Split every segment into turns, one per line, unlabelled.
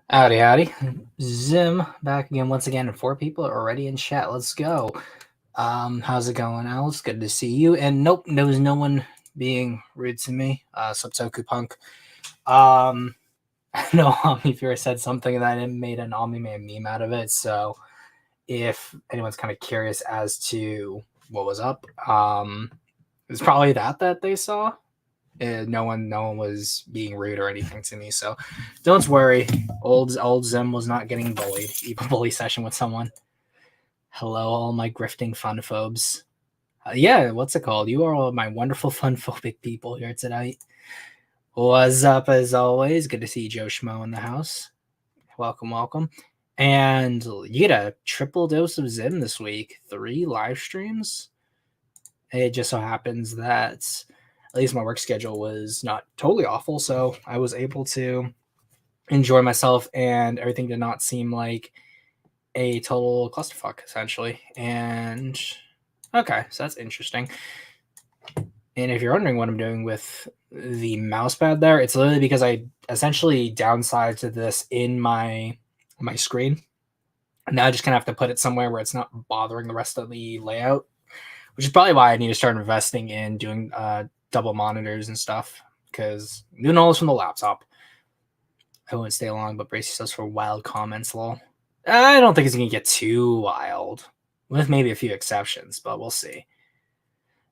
Howdy, howdy. Zim back again once again. 4 people are already in chat. Let's go. How's it going, Alice? Good to see you. And nope, there was no one being rude to me. Subtoku Punk. I know Omnifear said something that I made an Omni-Man meme out of it. So if anyone's kind of curious as to what was up, it's probably that they saw. No one was being rude or anything to me, so don't worry. Old Zim was not getting bullied. Even bully session with someone. Hello, all my grifting fun phobes. Yeah, what's it called? You are all my wonderful fun phobic people here tonight. What's up, as always? Good to see Joe Schmo in the house. Welcome. And you get a triple dose of Zim this week. 3 live streams. It just so happens that at least my work schedule was not totally awful, so I was able to enjoy myself, and everything did not seem like a total clusterfuck, essentially. And okay, so that's interesting. And if you're wondering what I'm doing with the mouse pad there, it's literally because I essentially downsized this in my screen. And now I just kind of have to put it somewhere where it's not bothering the rest of the layout, which is probably why I need to start investing in doing double monitors and stuff, because I'm doing all this from the laptop. I won't stay long, but brace yourselves for wild comments, lol. I don't think it's going to get too wild, with maybe a few exceptions, but we'll see.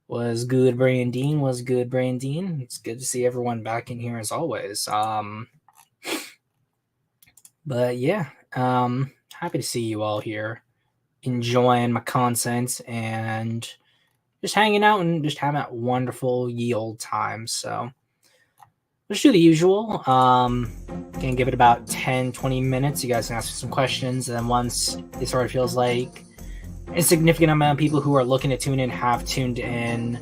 Was good, Brandine? Was good, Brandine? It's good to see everyone back in here as always. But yeah, happy to see you all here, enjoying my content and just hanging out and just having a wonderful ye old time. So let's do the usual. Gonna give it about 10-20 minutes. You guys can ask some questions, and then once it sort of feels like a significant amount of people who are looking to tune in have tuned in,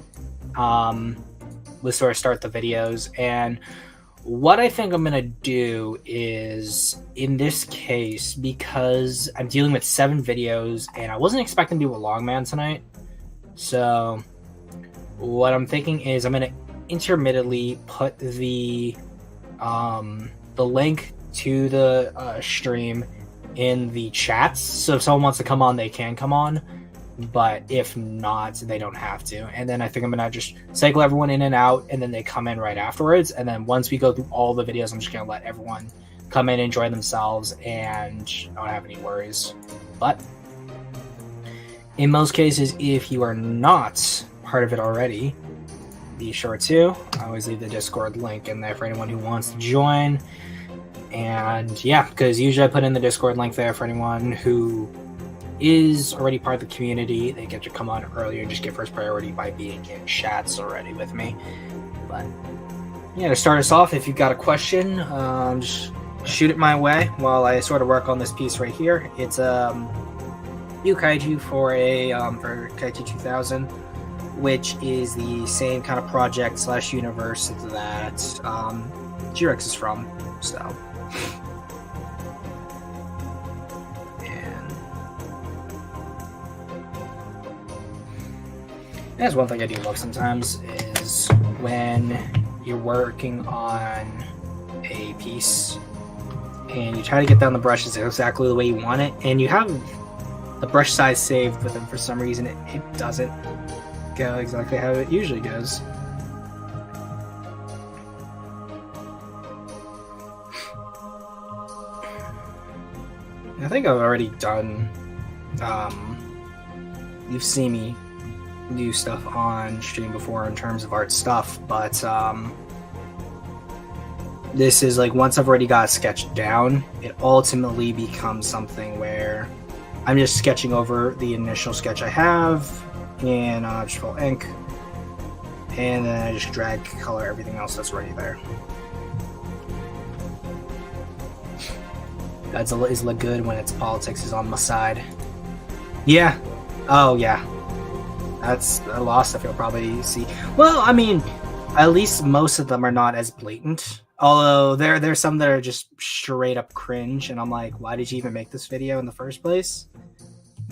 we'll sort of start the videos. And what I think I'm gonna do is, in this case, because I'm dealing with 7 videos and I wasn't expecting to do a long man tonight, so what I'm thinking is I'm gonna intermittently put the link to the stream in the chats, so if someone wants to come on, they can come on, but if not, they don't have to. And then I think I'm gonna just cycle everyone in and out, and then they come in right afterwards. And then once we go through all the videos, I'm just gonna let everyone come in, enjoy themselves, and not have any worries. But in most cases, if you are not part of it already, be sure to. I always leave the Discord link in there for anyone who wants to join. And yeah, because usually I put in the Discord link there for anyone who is already part of the community. They get to come on earlier and just get first priority by being in chats already with me. But yeah, to start us off, if you've got a question, just shoot it my way while I sort of work on this piece right here. It's Yu Kaiju for Kaiju 2000, which is the same kind of project / universe that G-Rex is from. So, and that's one thing I do love sometimes is when you're working on a piece and you try to get down the brushes exactly the way you want it, and you have the brush size saved, but then for some reason it doesn't go exactly how it usually goes. I think I've already done, you've seen me do stuff on stream before in terms of art stuff, but this is like, once I've already got it sketched down, it ultimately becomes something where I'm just sketching over the initial sketch I have in just full ink, and then I just drag color everything else that's already there. Is look good when it's politics is on my side. Yeah. Oh yeah. That's a lot of stuff you'll probably see. Well, I mean, at least most of them are not as blatant. Although there's some that are just straight up cringe, and I'm like, why did you even make this video in the first place?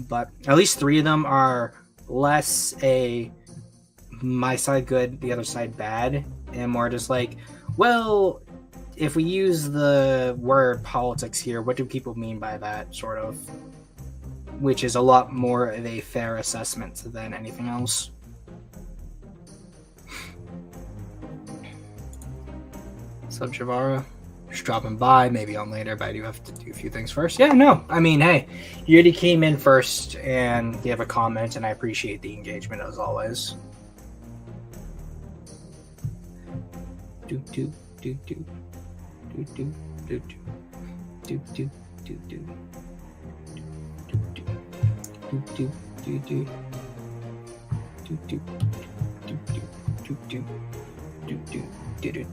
But at least 3 of them are less a my side good, the other side bad, and more just like, well, if we use the word politics here, what do people mean by that, sort of? Which is a lot more of a fair assessment than anything else. Sub Javara, just dropping by, maybe on later, but I do have to do a few things first. Yeah, no, I mean, hey, you already came in first and gave a comment, and I appreciate the engagement as always. Do do do do do do do do do do do.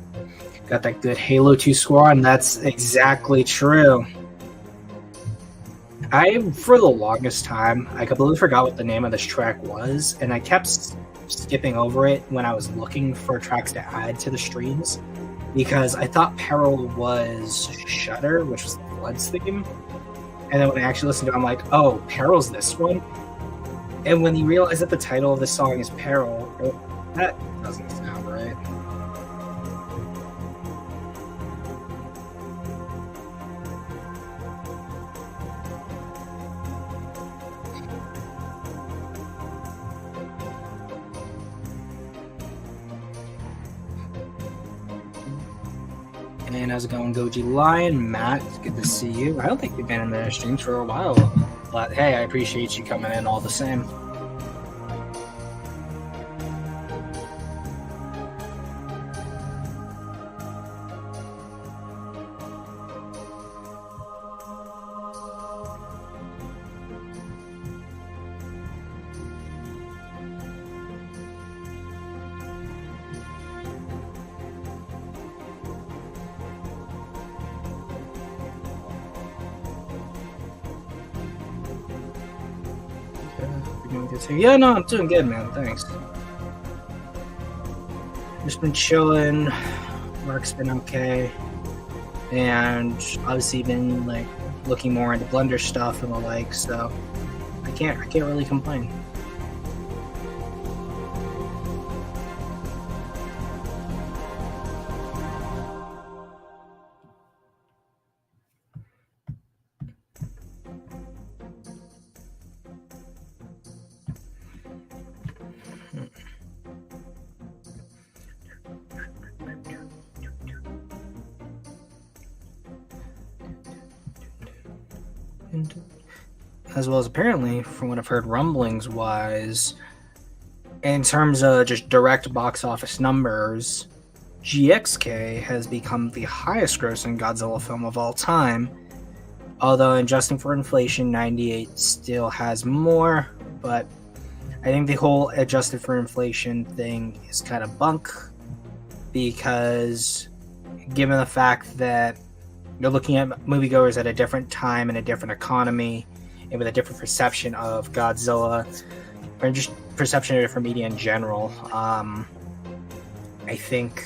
Got that good Halo 2 score, and that's exactly true. For the longest time, I completely forgot what the name of this track was, and I kept skipping over it when I was looking for tracks to add to the streams, because I thought Peril was Shudder, which was the Bloods theme. And then when I actually listened to it, I'm like, oh, Peril's this one? And when you realize that the title of the song is Peril, that doesn't sound right. And how's it going, Goji Lion? Matt, it's good to see you. I don't think you've been in the streams for a while, but hey, I appreciate you coming in all the same. Yeah, no, I'm doing good, man. Thanks. Just been chilling. Work's been okay, and obviously been like looking more into Blender stuff and the like. So I can't really complain. As well as apparently, from what I've heard rumblings wise, in terms of just direct box office numbers, GXK has become the highest grossing Godzilla film of all time. Although adjusting for inflation, 98 still has more, but I think the whole adjusted for inflation thing is kind of bunk, because given the fact that you're looking at moviegoers at a different time and a different economy, and with a different perception of Godzilla, or just perception of different media in general, I think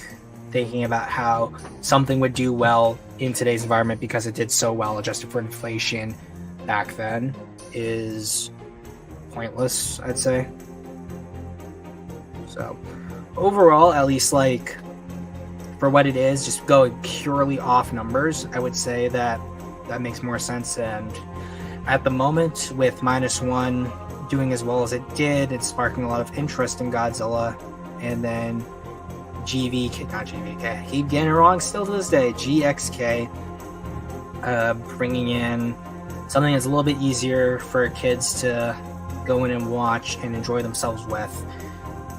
thinking about how something would do well in today's environment because it did so well adjusted for inflation back then is pointless, I'd say. So overall, at least like for what it is, just going purely off numbers, I would say that makes more sense. And at the moment, with -1 doing as well as it did, it's sparking a lot of interest in Godzilla. And then not GVK, keep getting it wrong still to this day, GXK, bringing in something that's a little bit easier for kids to go in and watch and enjoy themselves with.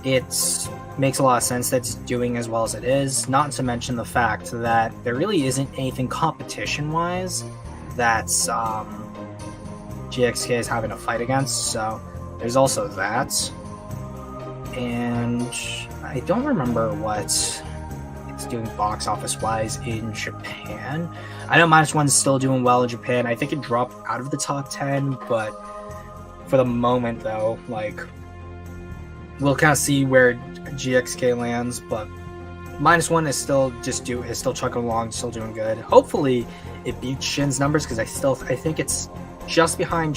It makes a lot of sense that it's doing as well as it is, not to mention the fact that there really isn't anything competition-wise that's GXK is having a fight against, so there's also that. And I don't remember what it's doing box office wise in Japan. I know -1's still doing well in Japan. I think it dropped out of the top 10, but for the moment though, like, we'll kind of see where GXK lands, but -1 is still chugging along, still doing good. Hopefully it beats Shin's numbers, because I think it's just behind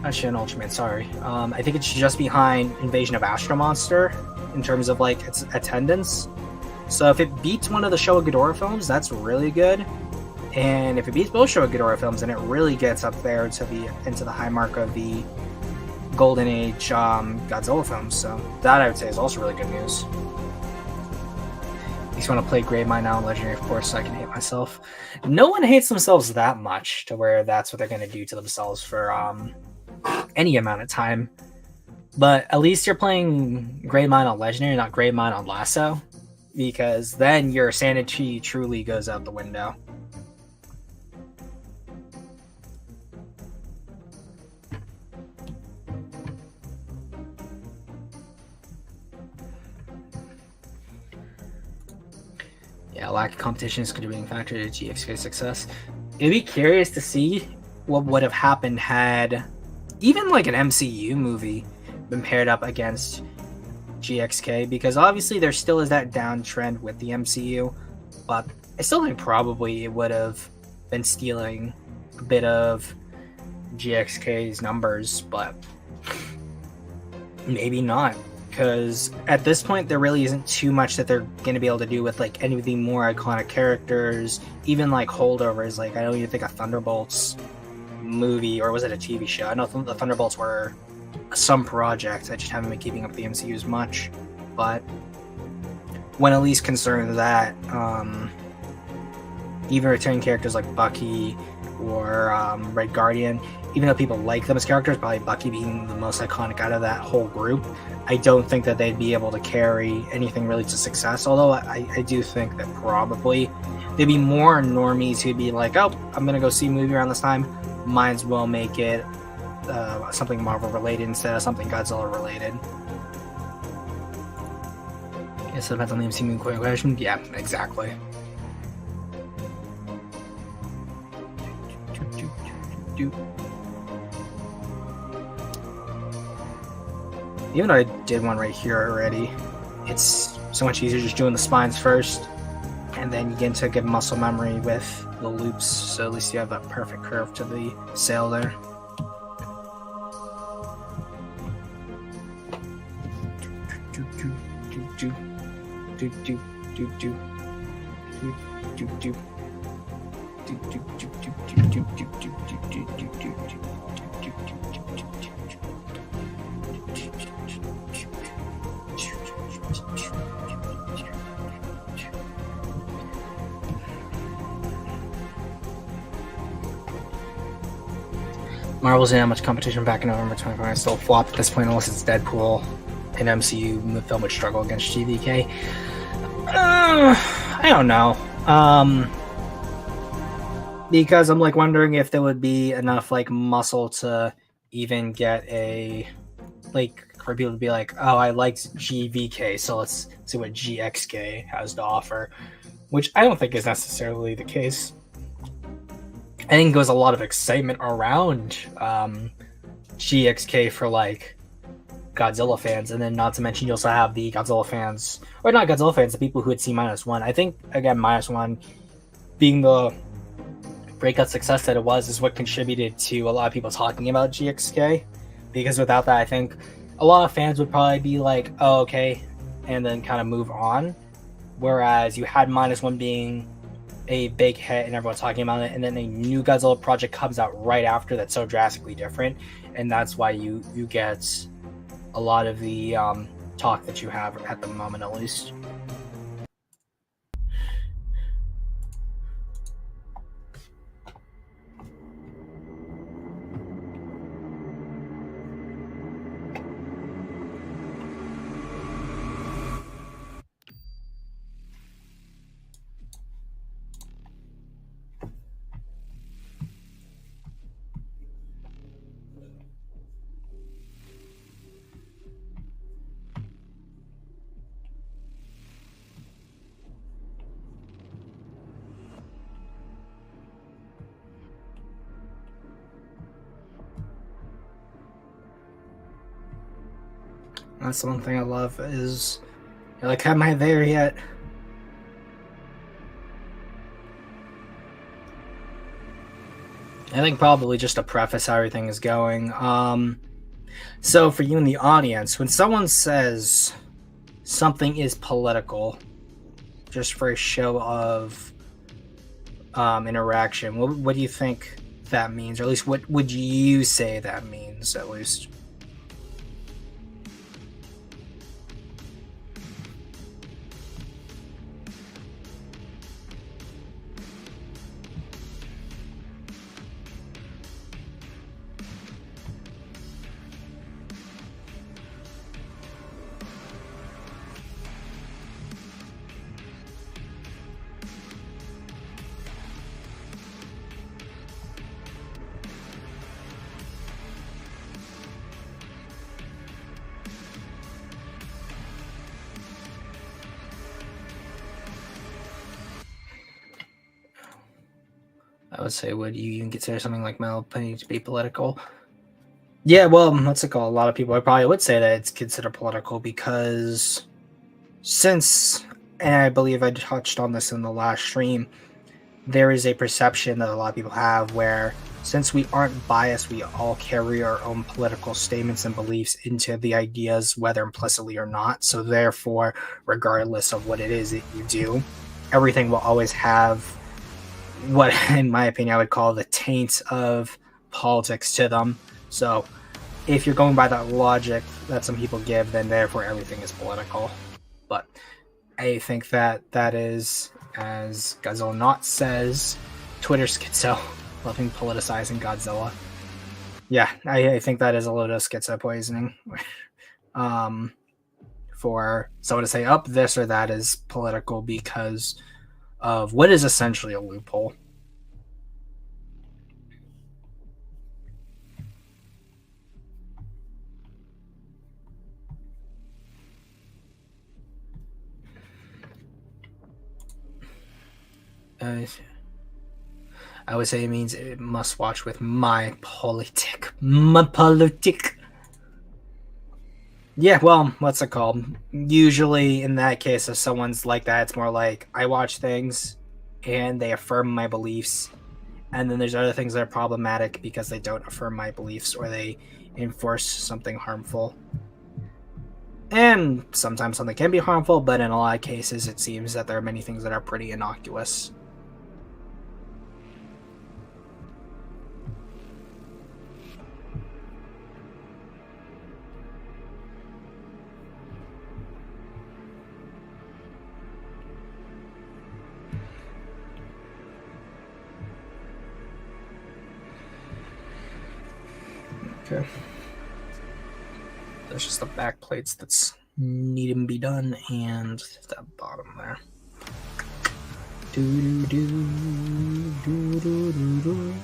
not Shin Ultraman, sorry. I think it's just behind Invasion of Astro Monster in terms of like its attendance. So if it beats one of the Showa Ghidorah films, that's really good. And if it beats both Showa Ghidorah films, then it really gets up there to into the high mark of the Golden Age Godzilla films. So that, I would say, is also really good news. I just want to play Gravemind now in Legendary, of course, so I can hate myself. No one hates themselves that much to where that's what they're going to do to themselves for any amount of time. But at least you're playing Gravemind on Legendary, not Gravemind on Lasso, because then your sanity truly goes out the window. Yeah, lack of competition is contributing factor to GXK's success. It'd be curious to see what would have happened had even like an MCU movie been paired up against GXK, because obviously there still is that downtrend with the MCU, but I still think probably it would have been stealing a bit of GXK's numbers, but maybe not. Because at this point, there really isn't too much that they're going to be able to do with like any of the more iconic characters, even like holdovers. Like, I don't even think a Thunderbolts movie, or was it a TV show? I know the Thunderbolts were some project. I just haven't been keeping up with the MCU as much. But when at least concerned with that, even returning characters like Bucky or Red Guardian, even though people like them as characters, probably Bucky being the most iconic out of that whole group, I don't think that they'd be able to carry anything really to success. Although I do think that probably there'd be more normies who'd be like, oh, I'm going to go see a movie around this time. Might as well make it something Marvel related instead of something Godzilla related. Yes, it depends on the MCU question. Yeah, exactly. Even though I did one right here already, it's so much easier just doing the spines first, and then you get into good muscle memory with the loops, so at least you have that perfect curve to the sail there. Marvel's in how much competition back in November 25. I still flop at this point unless it's Deadpool. An MCU film would struggle against GVK. I don't know. Because I'm like wondering if there would be enough like muscle to even get a like for people to be like, oh, I liked GVK, so let's see what GXK has to offer, which I don't think is necessarily the case. I think there's a lot of excitement around GXK for like Godzilla fans, and then not to mention you also have the Godzilla fans, or not Godzilla fans, the people who had seen -1. I think again -1 being the breakout success that it was is what contributed to a lot of people talking about GXK, because without that I think a lot of fans would probably be like, oh okay, and then kind of move on, whereas you had -1 being a big hit and everyone's talking about it, and then a new Godzilla project comes out right after that's so drastically different, and that's why you get a lot of the talk that you have at the moment, at least. That's the one thing I love is, you're like, am I there yet? I think probably just to preface how everything is going. So for you in the audience, when someone says something is political, just for a show of interaction. What do you think that means? Or at least what would you say that means, at least? I would say, would you even consider something like my opinion to be political? Yeah, well, what's it called? A lot of people I probably would say that it's considered political because since, and I believe I touched on this in the last stream, there is a perception that a lot of people have where since we aren't biased, we all carry our own political statements and beliefs into the ideas, whether implicitly or not. So therefore, regardless of what it is that you do, everything will always have what, in my opinion, I would call the taint of politics to them. So if you're going by that logic that some people give, then therefore everything is political. But I think that is, as Godzilla Not says, Twitter schizo, loving politicizing Godzilla. Yeah, I think that is a little bit of schizo poisoning. For someone to say, up this or that is political because of what is essentially a loophole. I would say it means it must watch with my politic. Yeah, well, what's it called? Usually, in that case, if someone's like that, it's more like I watch things and they affirm my beliefs. And then there's other things that are problematic because they don't affirm my beliefs or they enforce something harmful. And sometimes something can be harmful, but in a lot of cases, it seems that there are many things that are pretty innocuous. Okay. There's just the back plates that's need to be done, and that bottom there. Do do do do do do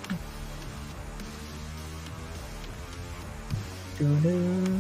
do do.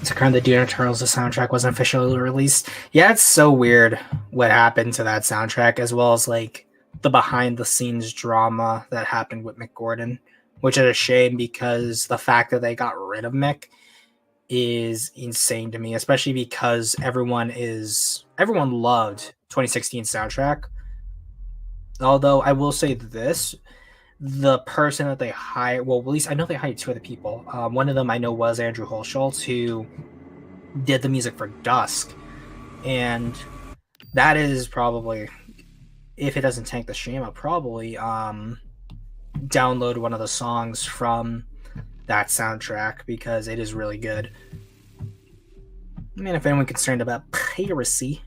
To Crown the Dune Eternals, the soundtrack wasn't officially released. Yeah, it's so weird what happened to that soundtrack, as well as like the behind the scenes drama that happened with Mick Gordon, which is a shame because the fact that they got rid of Mick is insane to me, especially because everyone loved 2016 soundtrack. Although I will say this, the person that they hired, well, at least I know they hired two other people. One of them I know was Andrew Holschultz, who did the music for Dusk. And that is probably, if it doesn't tank the stream, I'll probably download one of the songs from that soundtrack because it is really good. I mean, if anyone's concerned about piracy,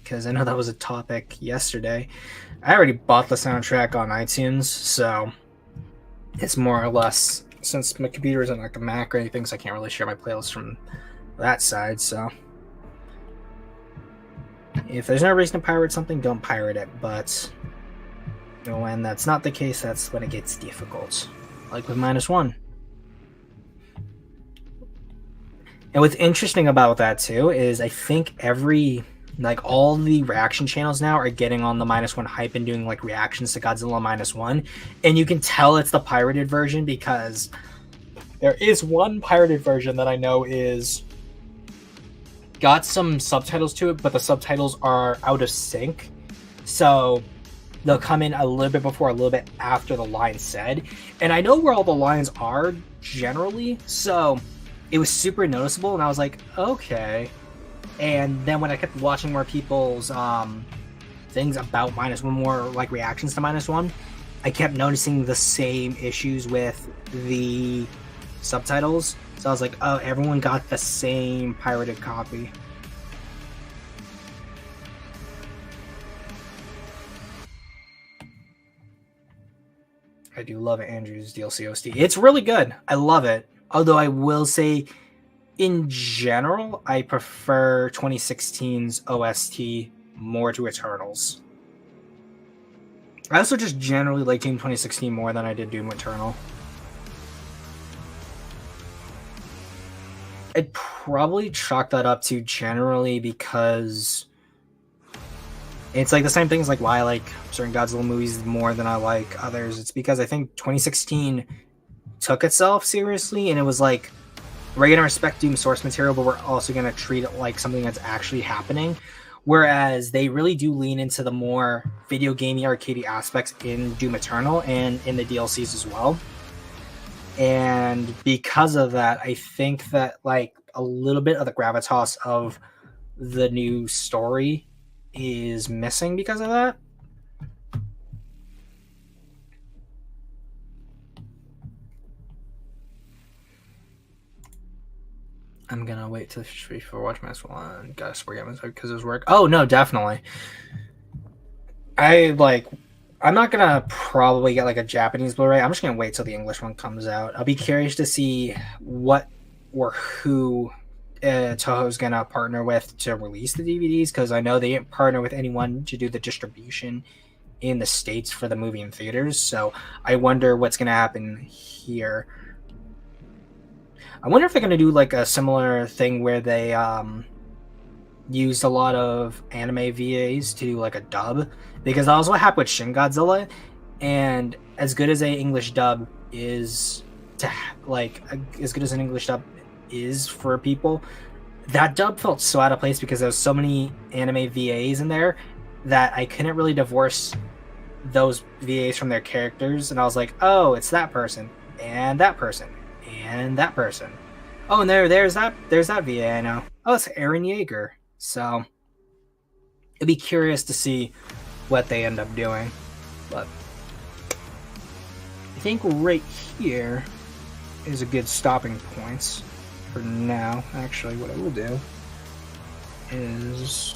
because I know that was a topic yesterday, I already bought the soundtrack on iTunes, so it's more or less, since my computer isn't like a Mac or anything, so I can't really share my playlist from that side, so if there's no reason to pirate something, don't pirate it, but when that's not the case, that's when it gets difficult. Like with -1. And what's interesting about that too is I think all the reaction channels now are getting on the -1 hype and doing like reactions to Godzilla -1, and you can tell it's the pirated version because there is one pirated version that I know is got some subtitles to it, but the subtitles are out of sync, so they'll come in a little bit before, a little bit after the line said, and I know where all the lines are generally, so it was super noticeable, and I was like, okay. And then when I kept watching more people's things about -1, more like reactions to -1, I kept noticing the same issues with the subtitles. So I was like, oh, everyone got the same pirated copy. I do love Andrew's DLC OST. It's really good. I love it. Although I will say, in general, I prefer 2016's OST more to Eternals. I also just generally like Doom 2016 more than I did Doom Eternal. I'd probably chalk that up to generally because it's like the same things like why I like certain Godzilla movies more than I like others. It's because I think 2016 took itself seriously and it was like, we're going to respect Doom source material, but we're also going to treat it like something that's actually happening. Whereas they really do lean into the more video gamey, arcadey aspects in Doom Eternal and in the DLCs as well. And because of that, I think that like a little bit of the gravitas of the new story is missing because of that. I'm gonna wait till before watch Mass One. Gotta support games because his work. Oh no, definitely. I'm not gonna probably get like a Japanese Blu-ray. I'm just gonna wait till the English one comes out. I'll be curious to see what or who Toho's gonna partner with to release the DVDs because I know they didn't partner with anyone to do the distribution in the States for the movie in theaters. So I wonder what's gonna happen here. I wonder if they're gonna do like a similar thing where they used a lot of anime VAs to do like a dub, because that was what happened with Shin Godzilla. And as good as a English dub is to like as good as an English dub is for people, that dub felt so out of place because there was so many anime VAs in there that I couldn't really divorce those VAs from their characters. And I was like, oh, it's that person and that person and that person. Oh, and there's that VA I know. Oh, it's Eren Yeager. So it'd be curious to see what they end up doing. But I think right here is a good stopping point for now. Actually, what I will do is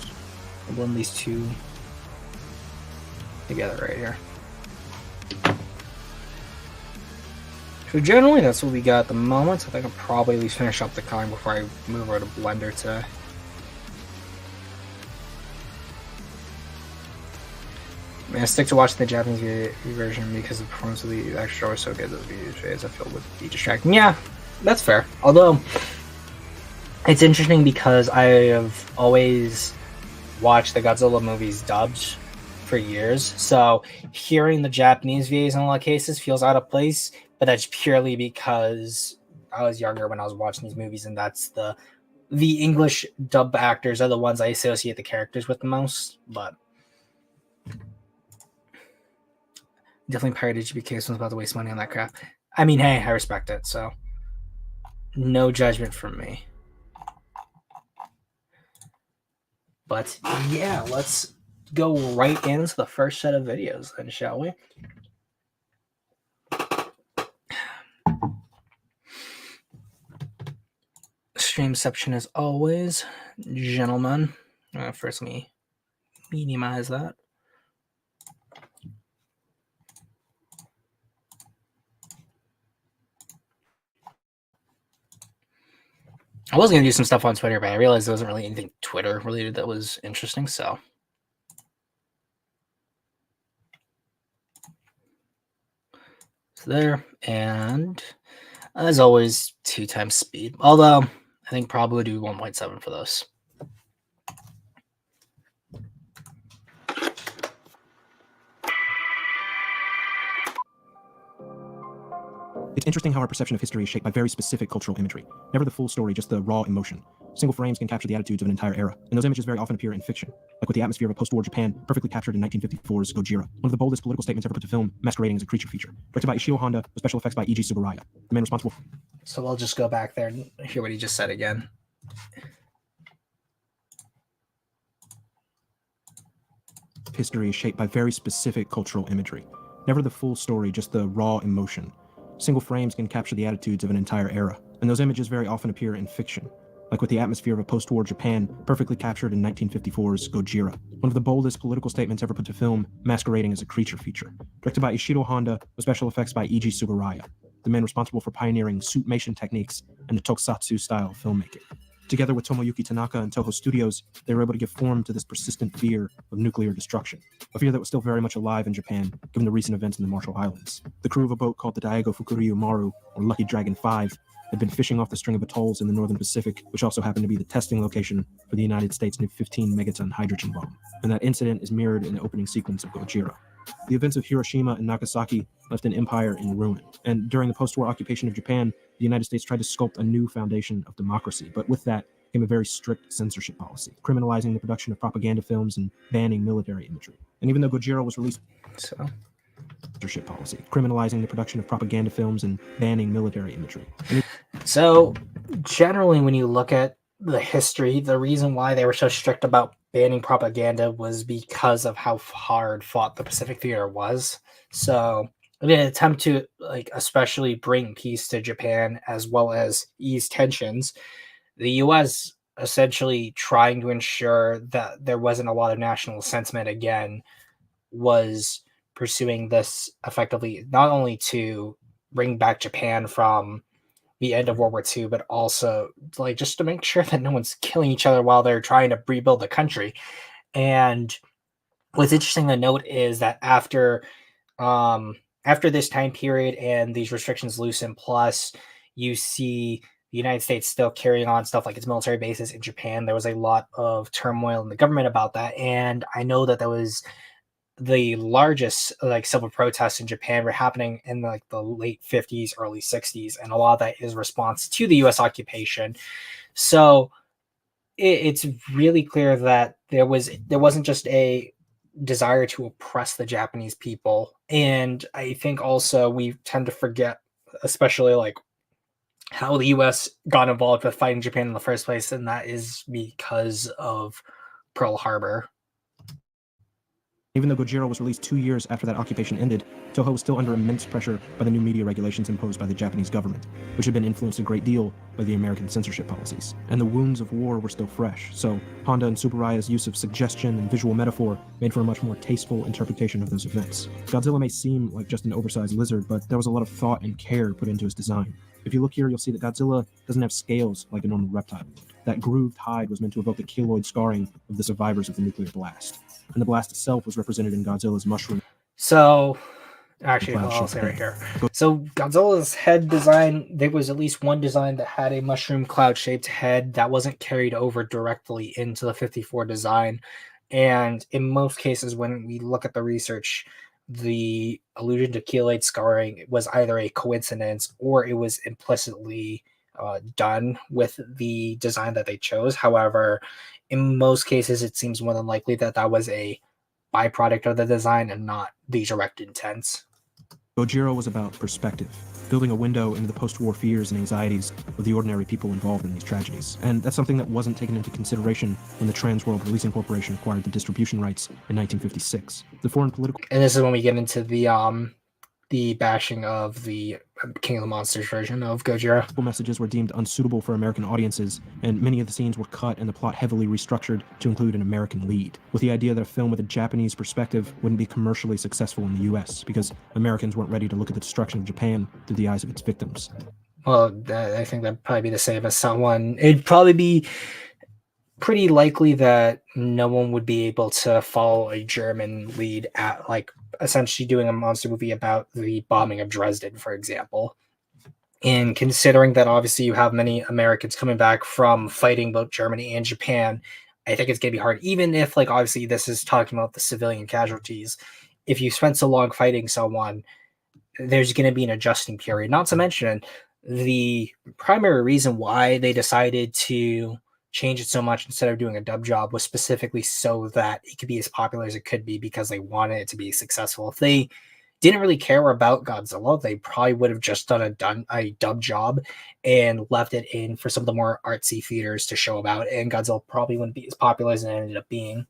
blend these two together right here. So generally that's what we got at the moment. I think I'll probably at least finish up the coloring before I move over to Blender today. I'm gonna stick to watching the Japanese version because the performance of the extra was so good that the videos I feel would be distracting. Yeah, that's fair. Although it's interesting because I have always watched the Godzilla movies dubbed for years, so hearing the Japanese VAs in a lot of cases feels out of place. But that's purely because I was younger when I was watching these movies, and that's the English dub actors are the ones I associate the characters with the most. But definitely pirated GBK. Someone's about to waste money on that crap. I mean, hey, I respect it, so no judgment from me. But yeah, let's go right into the first set of videos then, shall we? Streamception as always, gentlemen. First, let me minimize that. I was going to do some stuff on Twitter, but I realized there wasn't really anything Twitter related that was interesting, so. So there, and as always, 2x speed. Although, think probably would do 1.7 for this.
It's interesting how our perception of history is shaped by very specific cultural imagery. Never the full story, just the raw emotion. Single frames can capture the attitudes of an entire era, and those images very often appear in fiction, like with the atmosphere of a post-war Japan perfectly captured in 1954's Gojira, one of the boldest political statements ever put to film, masquerading as a creature feature. Directed by Ishio Honda, with special effects by E.G. Tsuburaya, the man responsible.
So I'll just go back there and hear what he just said again.
History is shaped by very specific cultural imagery. Never the full story, just the raw emotion. Single frames can capture the attitudes of an entire era, and those images very often appear in fiction, like with the atmosphere of a post-war Japan perfectly captured in 1954's Gojira, one of the boldest political statements ever put to film, masquerading as a creature feature. Directed by Ishiro Honda, with special effects by E.G. Tsuburaya, the man responsible for pioneering suitmation techniques and the tokusatsu style of filmmaking. Together with Tomoyuki Tanaka and Toho Studios, they were able to give form to this persistent fear of nuclear destruction, a fear that was still very much alive in Japan, given the recent events in the Marshall Islands. The crew of a boat called the Daigo Fukuryu Maru, or Lucky Dragon 5, had been fishing off the string of atolls in the northern Pacific, which also happened to be the testing location for the United States' new 15-megaton hydrogen bomb. And that incident is mirrored in the opening sequence of Gojira. The events of Hiroshima and Nagasaki left an empire in ruin, and during the post-war occupation of Japan, the United States tried to sculpt a new foundation of democracy, but with that came a very strict censorship policy, criminalizing the production of propaganda films and banning military imagery. And even though Gojira was released, censorship policy, criminalizing the production of propaganda films and banning military imagery.
So generally, when you look at the history, the reason why they were so strict about banning propaganda was because of how hard fought the Pacific Theater was. So in an attempt to especially bring peace to Japan as well as ease tensions, the U.S. essentially trying to ensure that there wasn't a lot of national sentiment again was pursuing this effectively, not only to bring back Japan from the end of World War II, but also just to make sure that no one's killing each other while they're trying to rebuild the country. And what's interesting to note is that after this time period and these restrictions loosen, plus you see the United States still carrying on stuff like its military bases in Japan, there was a lot of turmoil in the government about that. And I know that there was the largest civil protests in Japan were happening in the late 50s, early 60s, and a lot of that is response to the U.S. occupation. So it's really clear that there wasn't just a desire to oppress the Japanese people, and I think also we tend to forget, especially how the U.S. got involved with fighting Japan in the first place, and that is because of Pearl Harbor.
Even though Gojira was released 2 years after that occupation ended, Toho was still under immense pressure by the new media regulations imposed by the Japanese government, which had been influenced a great deal by the American censorship policies. And the wounds of war were still fresh, so Honda and Tsuburaya's use of suggestion and visual metaphor made for a much more tasteful interpretation of those events. Godzilla may seem like just an oversized lizard, but there was a lot of thought and care put into his design. If you look here, you'll see that Godzilla doesn't have scales like a normal reptile. That grooved hide was meant to evoke the keloid scarring of the survivors of the nuclear blast. And the blast itself was represented in Godzilla's mushroom.
So, actually, I'll say right here. So, Godzilla's head design, there was at least one design that had a mushroom cloud-shaped head that wasn't carried over directly into the 54 design. And in most cases, when we look at the research, the allusion to keloid scarring was either a coincidence or it was implicitly done with the design that they chose. However, in most cases, it seems more than likely that that was a byproduct of the design and not the direct intent.
Gojira was about perspective, building a window into the post-war fears and anxieties of the ordinary people involved in these tragedies. And that's something that wasn't taken into consideration when the Trans World Releasing Corporation acquired the distribution rights in 1956. The foreign political...
And this is when we get into the bashing of the King of the Monsters version of Gojira.
Messages were deemed unsuitable for American audiences, and many of the scenes were cut and the plot heavily restructured to include an American lead, with the idea that a film with a Japanese perspective wouldn't be commercially successful in the US, because Americans weren't ready to look at the destruction of Japan through the eyes of its victims.
Well, I think that'd probably be the same as someone. It'd probably be pretty likely that no one would be able to follow a German lead at essentially doing a monster movie about the bombing of Dresden, for example. And considering that obviously you have many Americans coming back from fighting both Germany and Japan, I think it's going to be hard. Even if, like, obviously this is talking about the civilian casualties. If you spent so long fighting someone, there's going to be an adjusting period. Not to mention, the primary reason why they decided to change it so much instead of doing a dub job was specifically so that it could be as popular as it could be, because they wanted it to be successful. If they didn't really care about Godzilla, they probably would have just done a dub job and left it in for some of the more artsy theaters to show about, and Godzilla probably wouldn't be as popular as it ended up being.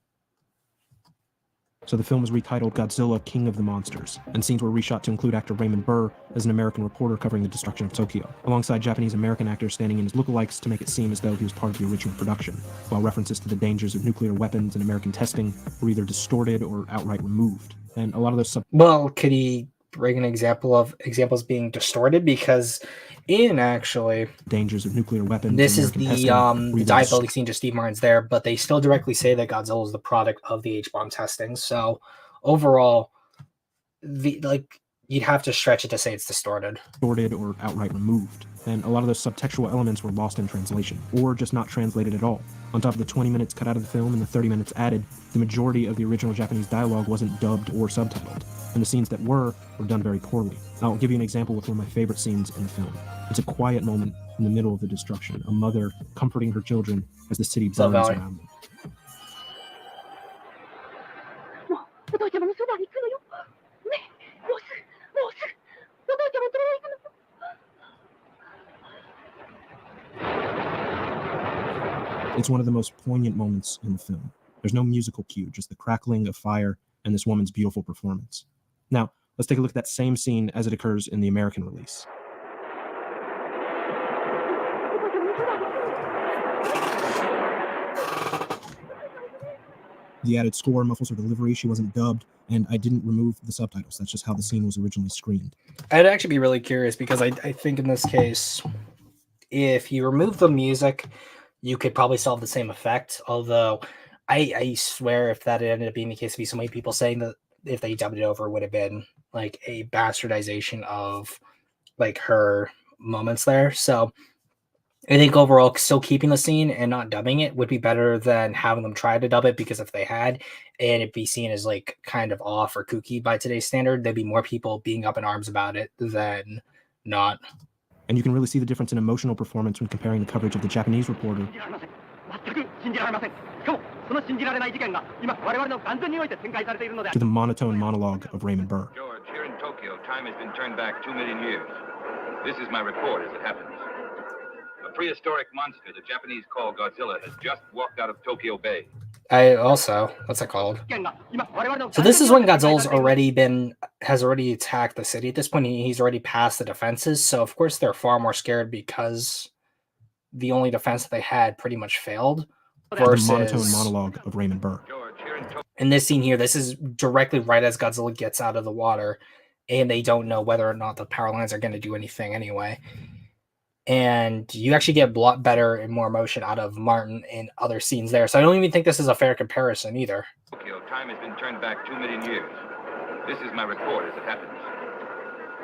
So the film was retitled Godzilla, King of the Monsters, and scenes were reshot to include actor Raymond Burr as an American reporter covering the destruction of Tokyo, alongside Japanese-American actors standing in as lookalikes to make it seem as though he was part of the original production, while references to the dangers of nuclear weapons and American testing were either distorted or outright removed. And a lot of those
Well, could he bring an example of examples being distorted? Because in actually
dangers of nuclear weapons,
this
and
is
American
the diabolic scene to Steve Martin's there, but they still directly say that Godzilla is the product of the H-bomb testing. So overall, you'd have to stretch it to say it's distorted
or outright removed. And a lot of those subtextual elements were lost in translation, or just not translated at all. On top of the 20 minutes cut out of the film and the 30 minutes added, the majority of the original Japanese dialogue wasn't dubbed or subtitled, and the scenes that were done very poorly. I'll give you an example with one of my favorite scenes in the film. It's a quiet moment in the middle of the destruction, a mother comforting her children as the city burns around them. It's one of the most poignant moments in the film. There's no musical cue, just the crackling of fire and this woman's beautiful performance. Now, let's take a look at that same scene as it occurs in the American release. The added score muffles her delivery. She wasn't dubbed, and I didn't remove the subtitles. That's just how the scene was originally screened.
I'd actually be really curious, because I think in this case, if you remove the music, you could probably solve the same effect. Although I swear, if that ended up being the case, there'd be so many people saying that if they dubbed it over, it would have been like a bastardization of like her moments there. So I think overall, still keeping the scene and not dubbing it would be better than having them try to dub it, because if they had and it'd be seen as like kind of off or kooky by today's standard, there'd be more people being up in arms about it than not.
And you can really see the difference in emotional performance when comparing the coverage of the Japanese reporter to the monotone monologue of Raymond Burr.
George, here in Tokyo, time has been turned back 2 million years. This is my report as it happens. A prehistoric monster the Japanese call Godzilla has just walked out of Tokyo Bay.
What's it called? So this is when Godzilla's has already attacked the city. At this point, he's already passed the defenses. So of course they're far more scared, because the only defense that they had pretty much failed. Versus
the monotone monologue of Raymond Burr.
In this scene here, this is directly right as Godzilla gets out of the water, and they don't know whether or not the power lines are going to do anything anyway. And you actually get a lot better and more emotion out of Martin in other scenes there. So I don't even think this is a fair comparison either.
Tokyo, time has been turned back 2 million years. This is my report as it happens.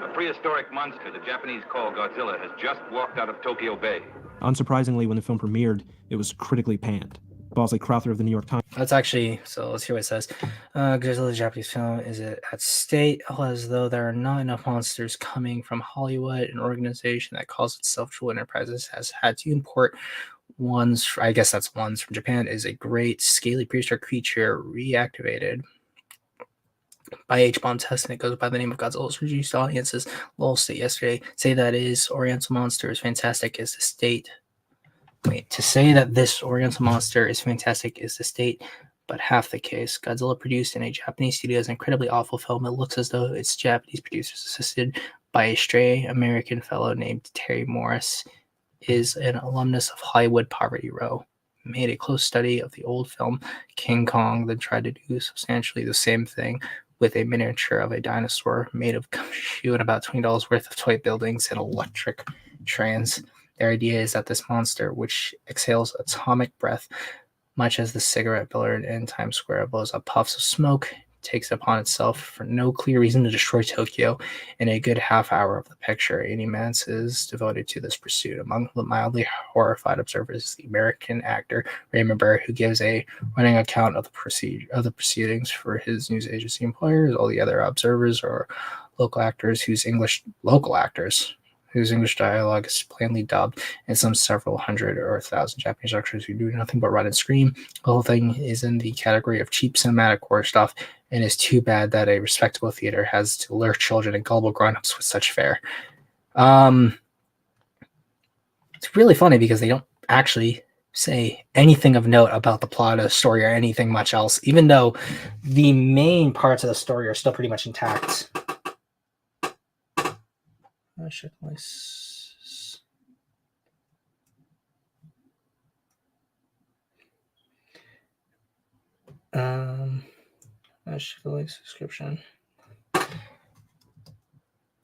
A prehistoric monster the Japanese call Godzilla has just walked out of Tokyo Bay.
Unsurprisingly, when the film premiered, it was critically panned. Bosley Crowther of the New York Times.
That's actually, so let's hear what it says. Godzilla, the Japanese film, is it at stake as though there are not enough monsters coming from Hollywood? An organization that calls itself Jewel Enterprises has had to import ones from Japan. Is a great scaly prehistoric creature reactivated by H-bomb testing. It goes by the name of Godzilla's reduced audiences. Lowell State yesterday say that is Oriental monster is fantastic is the state. To say that this Oriental monster is fantastic is the state, but half the case. Godzilla produced in a Japanese studio is an incredibly awful film. It looks as though its Japanese producers, assisted by a stray American fellow named Terry Morris, is an alumnus of Hollywood Poverty Row. Made a close study of the old film King Kong, then tried to do substantially the same thing with a miniature of a dinosaur made of gumshoe and about $20 worth of toy buildings and electric trains. Their idea is that this monster, which exhales atomic breath, much as the cigarette billard in Times Square blows up puffs of smoke, takes it upon itself for no clear reason to destroy Tokyo. In a good half hour of the picture, 80 minutes is devoted to this pursuit. Among the mildly horrified observers is the American actor Raymond Burr, who gives a running account of the proceedings for his news agency employers. All the other observers are local actors whose English dialogue is plainly dubbed, and some several hundred or 1,000 Japanese actors who do nothing but run and scream. The whole thing is in the category of cheap cinematic horror stuff, and it's too bad that a respectable theater has to lure children and gullible grown-ups with such fare. It's really funny because they don't actually say anything of note about the plot of the story or anything much else, even though the main parts of the story are still pretty much intact. I should subscription.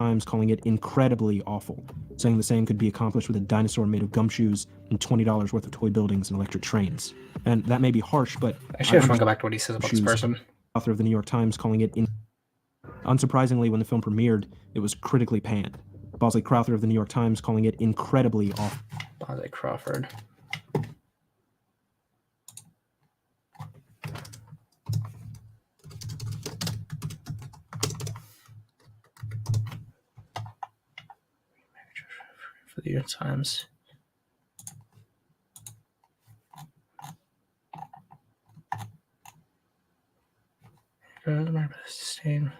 Times calling it incredibly awful, saying the same could be accomplished with a dinosaur made of gumshoes and $20 worth of toy buildings and electric trains. And that may be harsh, but
actually, I just want to go back to what he says about this person.
Author of the New York Times calling it unsurprisingly, when the film premiered, it was critically panned. Bosley Crowther of the New York Times calling it incredibly awful.
Bosley Crawford. For the New York Times. Sustain.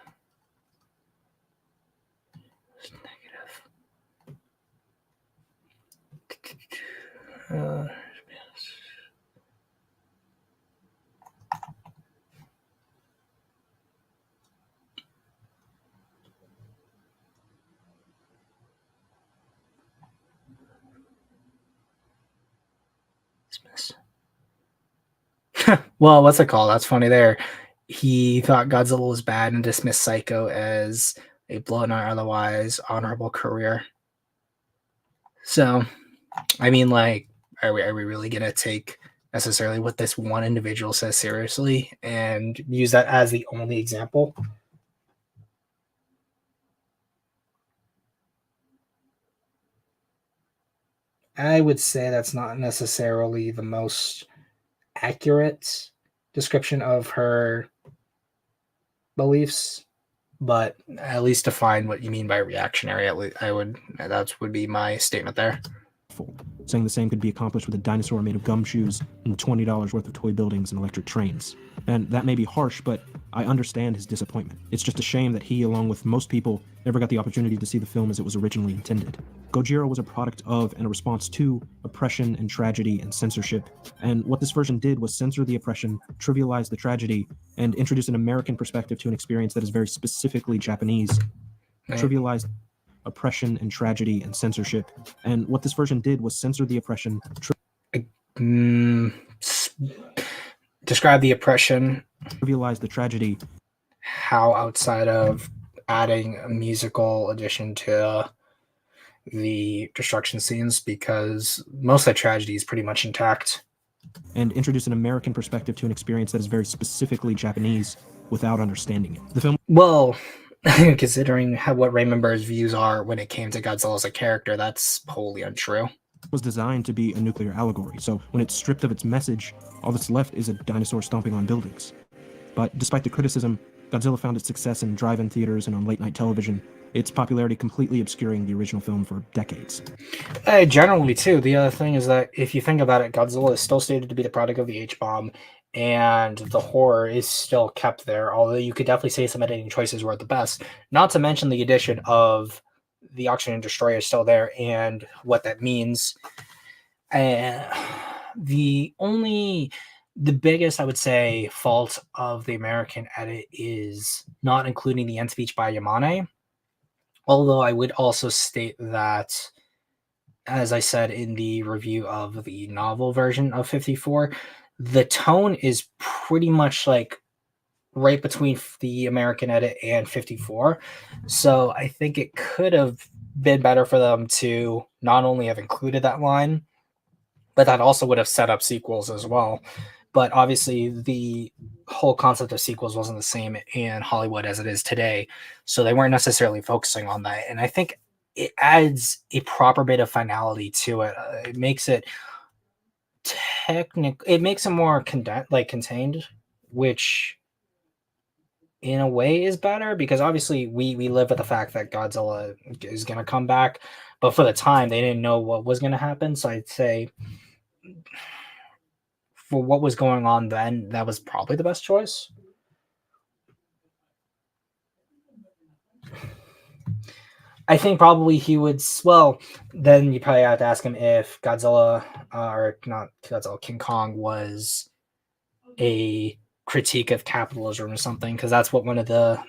Well, what's it called? That's funny there. He thought Godzilla was bad and dismissed Psycho as a blown or otherwise honorable career. So, I mean, like, are we really going to take necessarily what this one individual says seriously and use that as the only example? I would say that's not necessarily the most accurate description of her beliefs, but at least define what you mean by reactionary. That would be my statement there.
Saying the same could be accomplished with a dinosaur made of gumshoes and $20 worth of toy buildings and electric trains. And that may be harsh, but I understand his disappointment. It's just a shame that he, along with most people, never got the opportunity to see the film as it was originally intended. Gojira was a product of and a response to oppression and tragedy and censorship, and what this version did was censor the oppression, trivialize the tragedy, and introduce an American perspective to an experience that is very specifically Japanese. Right. Trivialize oppression and tragedy and censorship, and what this version did was censor the oppression.
Describe the oppression.
Trivialize the tragedy.
How, outside of adding a musical addition to the destruction scenes, because most of the tragedy is pretty much intact.
And introduce an American perspective to an experience that is very specifically Japanese without understanding it. The film...
Well, considering what Raymond Burr's views are when it came to Godzilla as a character, that's wholly untrue.
Was designed to be a nuclear allegory, so when it's stripped of its message, all that's left is a dinosaur stomping on buildings. But despite the criticism, Godzilla found its success in drive-in theaters and on late-night television, its popularity completely obscuring the original film for decades.
Generally, too, the other thing is that if you think about it, Godzilla is still stated to be the product of the H-bomb, and the horror is still kept there, although you could definitely say some editing choices were the best. Not to mention the addition of the Oxygen Destroyer is still there, and what that means. The biggest, I would say, fault of the American edit is not including the end speech by Yamane. Although I would also state that, as I said in the review of the novel version of 54, the tone is pretty much like right between the American edit and 54. So I think it could have been better for them to not only have included that line, but that also would have set up sequels as well. But obviously the whole concept of sequels wasn't the same in Hollywood as it is today, so they weren't necessarily focusing on that. And I think it adds a proper bit of finality to it. It makes it it makes it more contained, which in a way is better, because obviously we live with the fact that Godzilla is going to come back, but for the time they didn't know what was going to happen. So I'd say for what was going on then, that was probably the best choice. I think probably he would. Well, then you probably have to ask him if Godzilla, or not Godzilla, King Kong was a critique of capitalism or something, because that's what one of the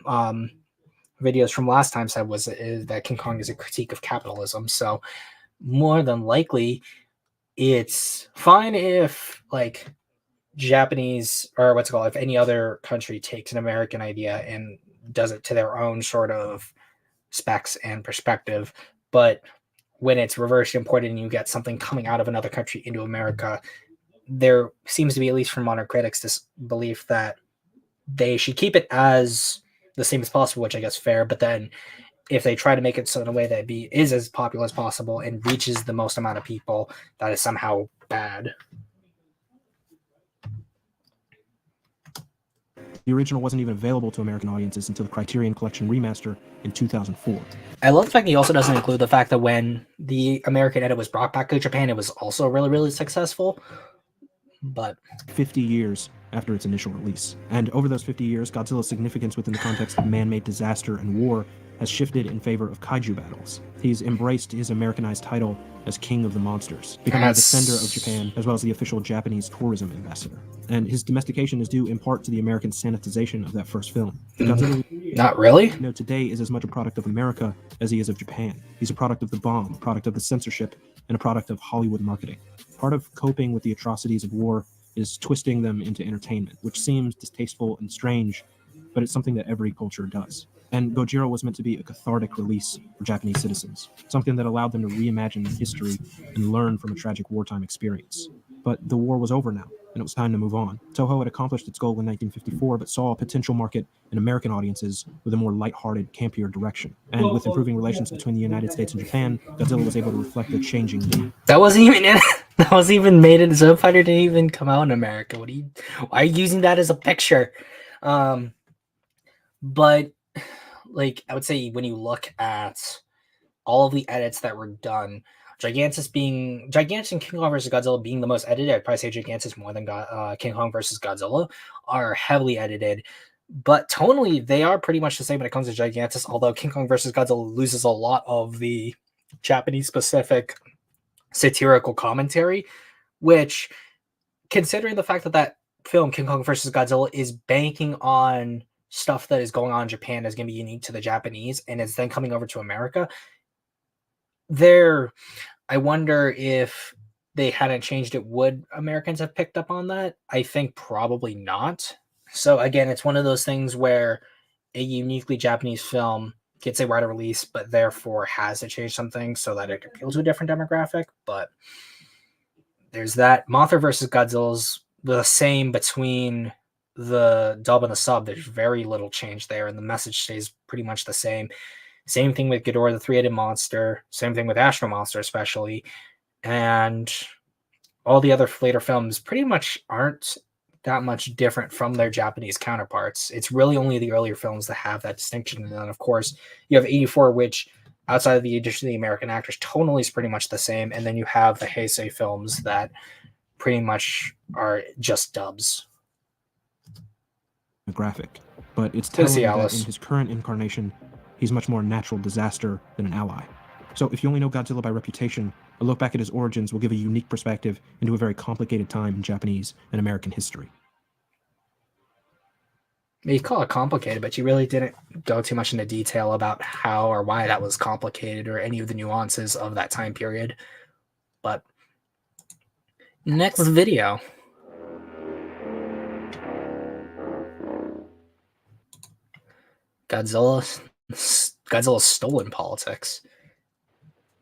videos from last time said, is that King Kong is a critique of capitalism. So more than likely, it's fine if like Japanese, or what's it called, if any other country takes an American idea and does it to their own sort of specs and perspective. But when it's reverse imported and you get something coming out of another country into America, there seems to be, at least from modern critics, this belief that they should keep it as the same as possible, which I guess fair. But then if they try to make it so in a way that is as popular as possible and reaches the most amount of people, that is somehow bad.
The original wasn't even available to American audiences until the Criterion Collection remaster in 2004.
I love the fact that he also doesn't include the fact that when the American edit was brought back to Japan, it was also really, really successful. But
50 years after its initial release. And over those 50 years, Godzilla's significance within the context of man-made disaster and war has shifted in favor of kaiju battles. He's embraced his Americanized title as King of the Monsters, becoming a defender of Japan, as well as the official Japanese tourism ambassador. And his domestication is due in part to the American sanitization of that first film. The Godzilla
not really.
Today is as much a product of America as he is of Japan. He's a product of the bomb, a product of the censorship, and a product of Hollywood marketing. Part of coping with the atrocities of war is twisting them into entertainment, which seems distasteful and strange, but it's something that every culture does. And Gojira was meant to be a cathartic release for Japanese citizens, something that allowed them to reimagine history and learn from a tragic wartime experience. But the war was over now, and it was time to move on. Toho had accomplished its goal in 1954, but saw a potential market in American audiences with a more lighthearted, campier direction. And with improving relations between the United States and Japan, Godzilla was able to reflect the changing game.
That wasn't even in that was even made in Zone Fighter, didn't even come out in America. Why are you using that as a picture? But like, I would say when you look at all of the edits that were done, Gigantus and King Kong vs. Godzilla being the most edited, I'd probably say Gigantus more than King Kong vs. Godzilla, are heavily edited. But tonally, they are pretty much the same when it comes to Gigantus, although King Kong vs. Godzilla loses a lot of the Japanese-specific satirical commentary, which, considering the fact that that film, King Kong vs. Godzilla, is banking on stuff that is going on in Japan is going to be unique to the Japanese, and it's then coming over to America, I wonder if they hadn't changed it, would Americans have picked up on that? I think probably not. So again, it's one of those things where a uniquely Japanese film gets a wider release, but therefore has to change something so that it appeals to a different demographic. But there's that. Mothra versus Godzilla's the same between the dub and the sub. There's very little change there, and the message stays pretty much the same. Same thing with Ghidorah, the three-headed monster. Same thing with Astro Monster, especially. And all the other later films pretty much aren't that much different from their Japanese counterparts. It's really only the earlier films that have that distinction. And then, of course, you have 84, which, outside of the addition of the American actors, tonally is pretty much the same. And then you have the Heisei films that pretty much are just dubs.
Graphic, but it's telling that in his current incarnation, he's much more a natural disaster than an ally. So if you only know Godzilla by reputation, a look back at his origins will give a unique perspective into a very complicated time in Japanese and American history.
You call it complicated, but you really didn't go too much into detail about how or why that was complicated or any of the nuances of that time period. But next video. Godzilla's stolen politics.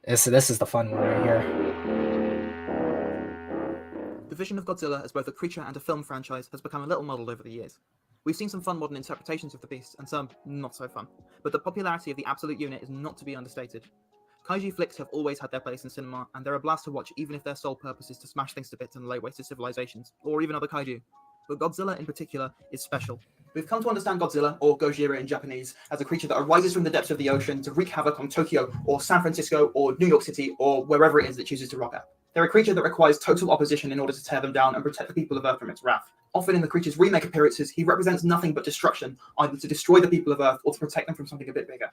This is the fun one right here.
The vision of Godzilla as both a creature and a film franchise has become a little muddled over the years. We've seen some fun modern interpretations of the beast, and some not so fun, but the popularity of the absolute unit is not to be understated. Kaiju flicks have always had their place in cinema, and they're a blast to watch even if their sole purpose is to smash things to bits and lay waste to civilizations, or even other kaiju. But Godzilla in particular is special. We've come to understand Godzilla, or Gojira in Japanese, as a creature that arises from the depths of the ocean to wreak havoc on Tokyo, or San Francisco, or New York City, or wherever it is that chooses to rock out. They're a creature that requires total opposition in order to tear them down and protect the people of Earth from its wrath. Often in the creature's remake appearances, he represents nothing but destruction, either to destroy the people of Earth or to protect them from something a bit bigger.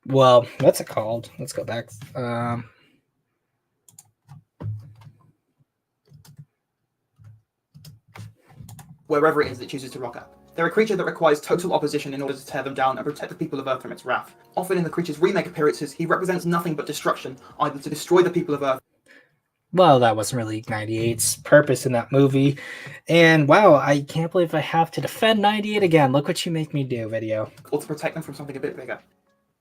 Well, what's it called? Let's go back.
Wherever it is that chooses to rock out. They're a creature that requires total opposition in order to tear them down and protect the people of Earth from its wrath. Often in the creature's remake appearances, he represents nothing but destruction, either to destroy the people of Earth.
Well, that wasn't really 98's purpose in that movie. And wow, I can't believe I have to defend 98 again. Look what you make me do, video.
Or to protect them from something a bit bigger.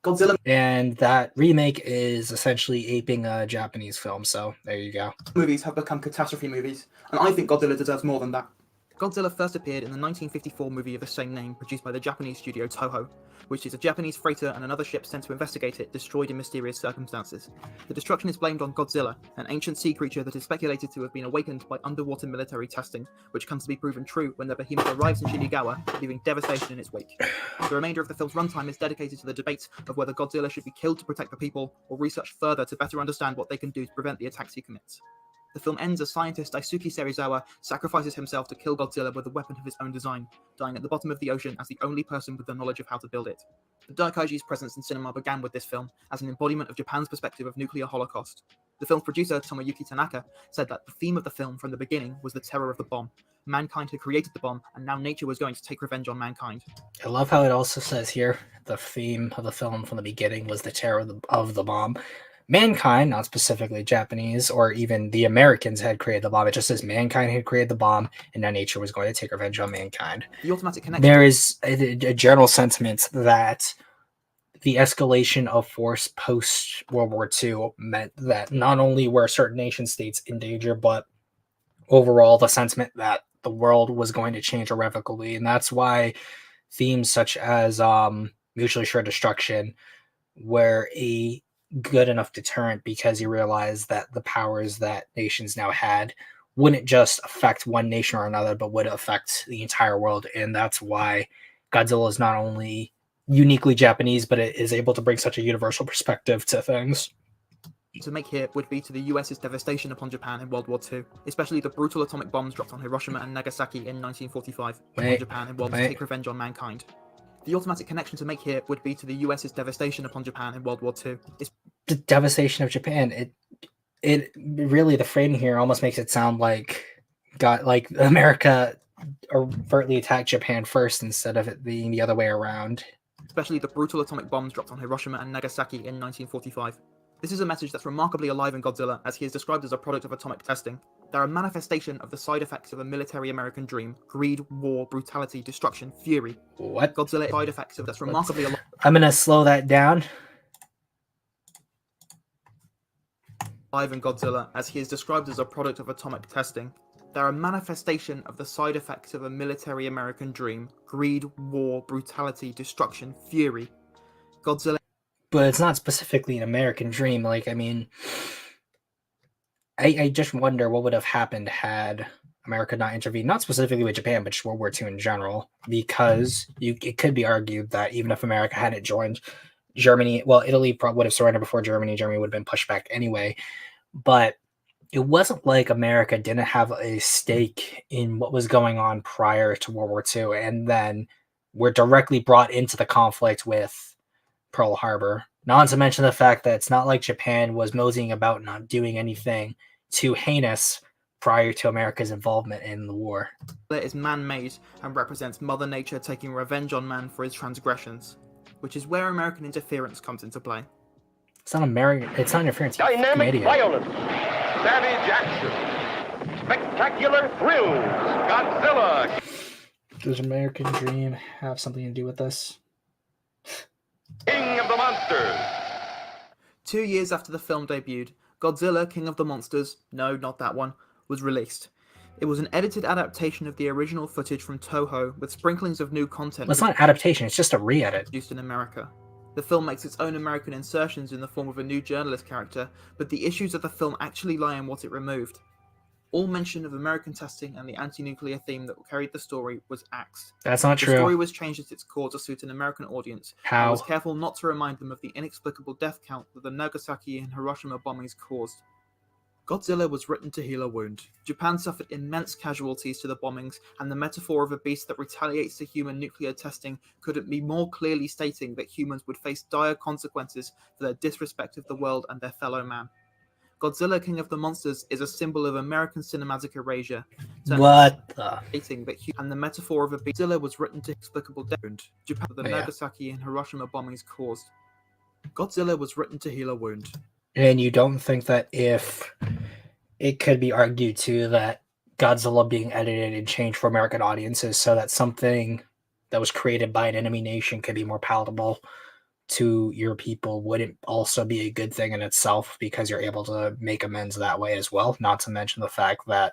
Godzilla
And that remake is essentially aping a Japanese film, so there you go.
movies have become catastrophe movies, and I think Godzilla deserves more than that. Godzilla first appeared in the 1954 movie of the same name, produced by the Japanese studio Toho, which is a Japanese freighter and another ship sent to investigate it, destroyed in mysterious circumstances. The destruction is blamed on Godzilla, an ancient sea creature that is speculated to have been awakened by underwater military testing, which comes to be proven true when the behemoth arrives in Shinagawa, leaving devastation in its wake. The remainder of the film's runtime is dedicated to the debate of whether Godzilla should be killed to protect the people, or researched further to better understand what they can do to prevent the attacks he commits. The film ends as scientist Daisuke Serizawa sacrifices himself to kill Godzilla with a weapon of his own design, dying at the bottom of the ocean as the only person with the knowledge of how to build it. The Daikaiji's presence in cinema began with this film as an embodiment of Japan's perspective of nuclear holocaust. The film's producer, Tomoyuki Tanaka, said that the theme of the film from the beginning was the terror of the bomb. Mankind had created the bomb, and now nature was going to take revenge on mankind.
I love how it also says here, the theme of the film from the beginning was the terror of the bomb. Mankind, not specifically Japanese, or even the Americans had created the bomb. It just says mankind had created the bomb, and now nature was going to take revenge on mankind.
The automatic connection.
There is a general sentiment that the escalation of force post World War II meant that not only were certain nation states in danger, but overall the sentiment that the world was going to change irrevocably. And that's why themes such as mutually assured destruction were a good enough deterrent, because you realize that the powers that nations now had wouldn't just affect one nation or another, but would affect the entire world. And that's why Godzilla is not only uniquely Japanese, but it is able to bring such a universal perspective to things.
To make here would be to the US's devastation upon Japan in World War II, especially the brutal atomic bombs dropped on Hiroshima and Nagasaki in 1945 upon Japan and to take revenge on mankind. The automatic connection to make here would be to the US's devastation upon Japan in World War II.
The devastation of Japan, it really, the framing here almost makes it sound like America overtly attacked Japan first instead of it being the other way around.
Especially the brutal atomic bombs dropped on Hiroshima and Nagasaki in 1945. This is a message that's remarkably alive in Godzilla, as he is described as a product of atomic testing. They're a manifestation of the side effects of a military American dream: greed, war, brutality, destruction, fury.
What?
Godzilla side effects of that's remarkably alive.
I'm gonna slow that down.
Alive in Godzilla, as he is described as a product of atomic testing. They're a manifestation of the side effects of a military American dream: greed, war, brutality, destruction, fury. Godzilla.
But it's not specifically an American dream. Like, I mean, I just wonder what would have happened had America not intervened, not specifically with Japan, but just World War II in general, because it could be argued that even if America hadn't joined Germany, well, Italy would have surrendered before Germany. Germany would have been pushed back anyway. But it wasn't like America didn't have a stake in what was going on prior to World War II, and then we're directly brought into the conflict with Pearl Harbor. Not to mention the fact that it's not like Japan was moseying about not doing anything too heinous prior to America's involvement in the war.
It is man-made and represents Mother Nature taking revenge on man for his transgressions, which is where American interference comes into play.
It's not American. It's not interference.
Dynamic violence, savage action, spectacular thrills, Godzilla.
Does American Dream have something to do with this?
King of the Monsters.
2 years after the film debuted, Godzilla, King of the Monsters, no, not that one, was released. It was an edited adaptation of the original footage from Toho with sprinklings of new content.
It's not an adaptation, it's just a re-edit.
Produced in America. The film makes its own American insertions in the form of a new journalist character, but the issues of the film actually lie in what it removed. All mention of American testing and the anti-nuclear theme that carried the story was axed.
That's not true.
The story was changed at its core to suit an American audience.
How?
And was careful not to remind them of the inexplicable death count that the Nagasaki and Hiroshima bombings caused. Godzilla was written to heal a wound. Japan suffered immense casualties to the bombings, and the metaphor of a beast that retaliates to human nuclear testing couldn't be more clearly stating that humans would face dire consequences for their disrespect of the world and their fellow man. Godzilla, King of the Monsters is a symbol of American cinematic erasure.
What the?
Stating that and the metaphor of a beast. Godzilla was written to explicable death. Japan, the Nagasaki and Hiroshima bombings caused. Godzilla was written to heal a wound.
And you don't think that if it could be argued too that Godzilla being edited and changed for American audiences so that something that was created by an enemy nation could be more palatable to your people wouldn't also be a good thing in itself because you're able to make amends that way as well? Not to mention the fact that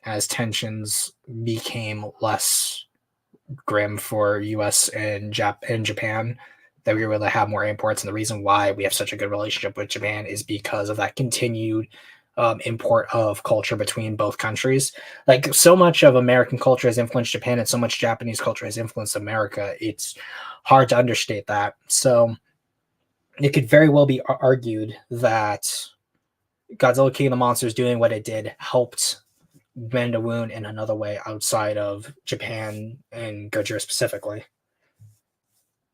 as tensions became less grim for US and Japan, that we were able to have more imports. And the reason why we have such a good relationship with Japan is because of that continued import of culture between both countries. Like, so much of American culture has influenced Japan and so much Japanese culture has influenced America. It's hard to understate that. So it could very well be argued that Godzilla King of the Monsters doing what it did helped mend a wound in another way outside of Japan and Gojira specifically.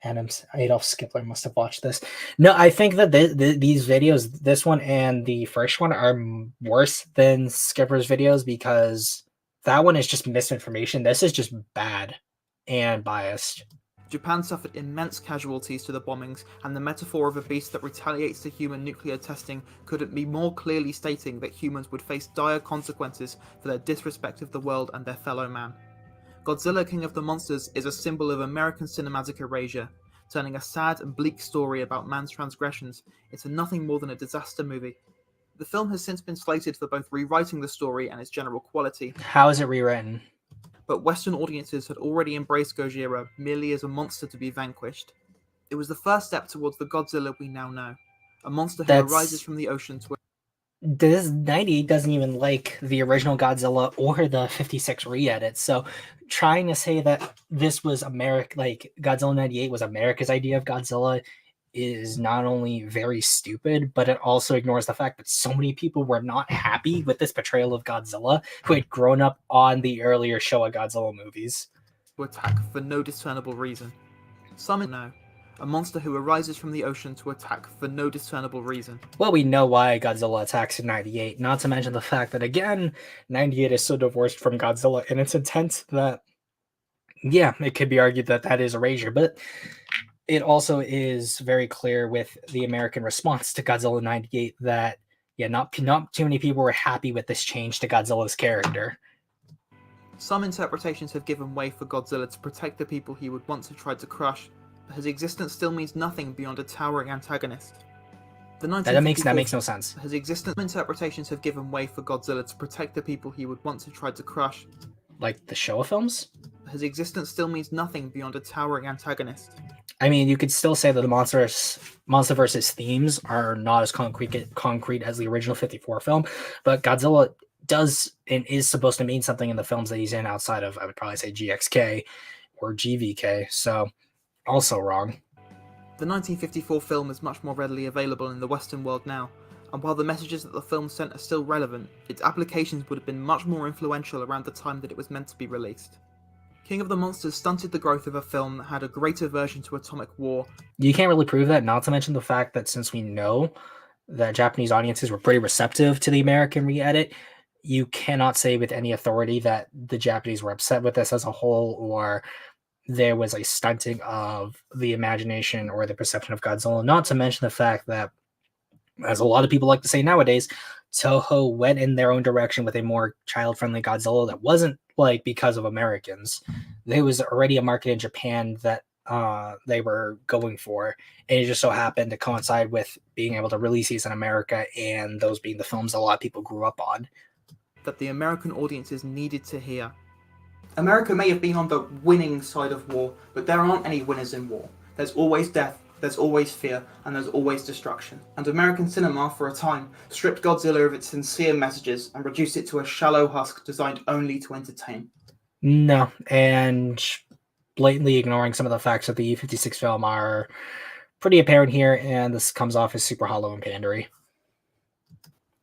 Adolf Skipler must have watched this. No, I think that these videos, this one and the first one, are worse than Skipper's videos because that one is just misinformation. This is just bad and biased.
Japan suffered immense casualties to the bombings, and the metaphor of a beast that retaliates to human nuclear testing couldn't be more clearly stating that humans would face dire consequences for their disrespect of the world and their fellow man. Godzilla King of the Monsters is a symbol of American cinematic erasure, turning a sad and bleak story about man's transgressions into nothing more than a disaster movie. The film has since been slated for both rewriting the story and its general quality.
How is it rewritten?
But Western audiences had already embraced Gojira merely as a monster to be vanquished. It was the first step towards the Godzilla we now know, a monster who arises from the ocean to...
This 98 doesn't even like the original Godzilla or the 56 re-edit, so trying to say that this was Godzilla 98 was America's idea of Godzilla is not only very stupid, but it also ignores the fact that so many people were not happy with this portrayal of Godzilla who had grown up on the earlier Showa Godzilla movies.
To attack for no discernible reason. Some know. A monster who arises from the ocean to attack for no discernible reason.
Well, we know why Godzilla attacks in 98, not to mention the fact that, again, 98 is so divorced from Godzilla in its intent that, yeah, it could be argued that that is erasure, but it also is very clear with the American response to Godzilla 98 that, yeah, not too many people were happy with this change to Godzilla's character.
Some interpretations have given way for Godzilla to protect the people he would once have tried to crush, but his existence still means nothing beyond a towering antagonist.
That makes no sense.
His existence interpretations have given way for Godzilla to protect the people he would once have tried to crush.
Like the Showa films?
His existence still means nothing beyond a towering antagonist.
I mean, you could still say that the monster versus themes are not as concrete as the original 54 film, but Godzilla does and is supposed to mean something in the films that he's in outside of, I would probably say, GXK or GVK, so also wrong.
The 1954 film is much more readily available in the Western world now, and while the messages that the film sent are still relevant, its applications would have been much more influential around the time that it was meant to be released. King of the Monsters stunted the growth of a film that had a greater aversion to atomic war.
You can't really prove that, not to mention the fact that since we know that Japanese audiences were pretty receptive to the American re-edit, you cannot say with any authority that the Japanese were upset with this as a whole, or there was a stunting of the imagination or the perception of Godzilla, not to mention the fact that, as a lot of people like to say nowadays, Toho went in their own direction with a more child-friendly Godzilla that wasn't because of Americans. There was already a market in Japan that they were going for, and it just so happened to coincide with being able to release these in America and those being the films a lot of people grew up on.
that the American audiences needed to hear. America may have been on the winning side of war, but there aren't any winners in war. There's always death, there's always fear, and there's always destruction. And American cinema, for a time, stripped Godzilla of its sincere messages and reduced it to a shallow husk designed only to entertain.
No, and blatantly ignoring some of the facts of the E-56 film are pretty apparent here, and this comes off as super hollow and pandery.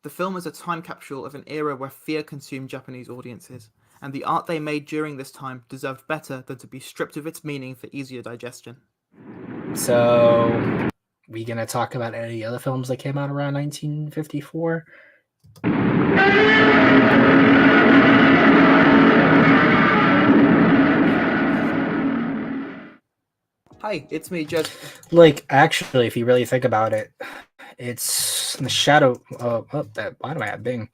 The film is a time capsule of an era where fear consumed Japanese audiences, and the art they made during this time deserved better than to be stripped of its meaning for easier digestion.
So, we gonna talk about any other films that came out around 1954?
Hi, it's me, Jed.
Like, actually, if you really think about it, it's the shadow. Why do I have Bing?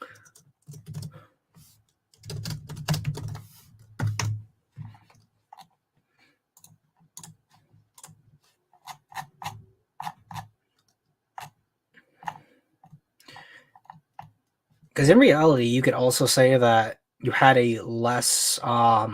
Because in reality, you could also say that you had a less, a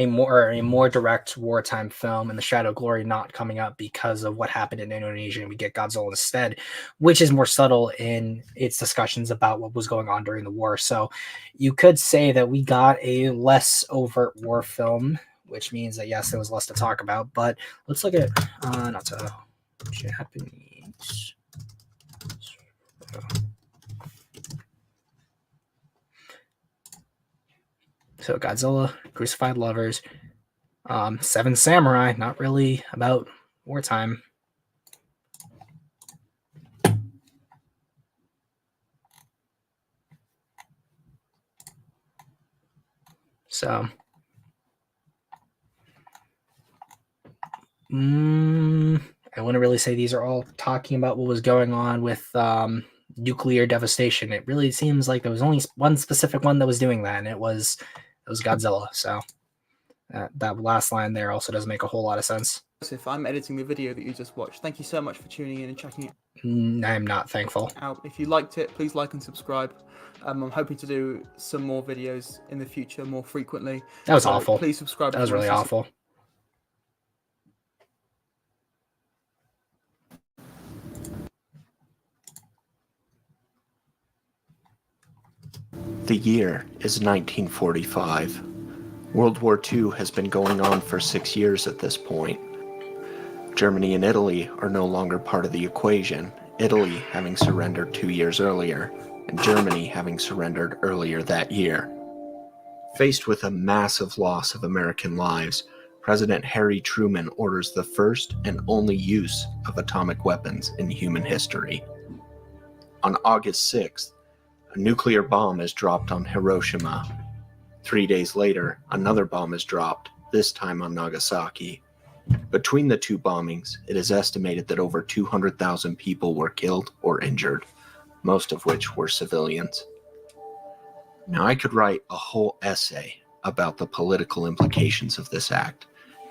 more direct wartime film in The Shadow of Glory not coming up because of what happened in Indonesia, and we get Godzilla instead, which is more subtle in its discussions about what was going on during the war. So you could say that we got a less overt war film, which means that yes, there was less to talk about. But let's look at Japanese. So Godzilla, Crucified Lovers, Seven Samurai, not really about wartime. So, I wouldn't really say these are all talking about what was going on with nuclear devastation. It really seems like there was only one specific one that was doing that, and it was Godzilla. So that last line there also doesn't make a whole lot of sense.
If I'm editing the video that you just watched, thank you so much for tuning in and checking it
I'm not thankful.
out. If you liked it, please like and subscribe. I'm hoping to do some more videos in the future more frequently.
That was awful.
Please subscribe.
That was really awful.
The year is 1945. World War II has been going on for 6 years at this point. Germany and Italy are no longer part of the equation, Italy having surrendered 2 years earlier, and Germany having surrendered earlier that year. Faced with a massive loss of American lives, President Harry Truman orders the first and only use of atomic weapons in human history. On August 6th, a nuclear bomb is dropped on Hiroshima. 3 days later, another bomb is dropped, this time on Nagasaki. Between the two bombings, it is estimated that over 200,000 people were killed or injured, most of which were civilians. Now, I could write a whole essay about the political implications of this act,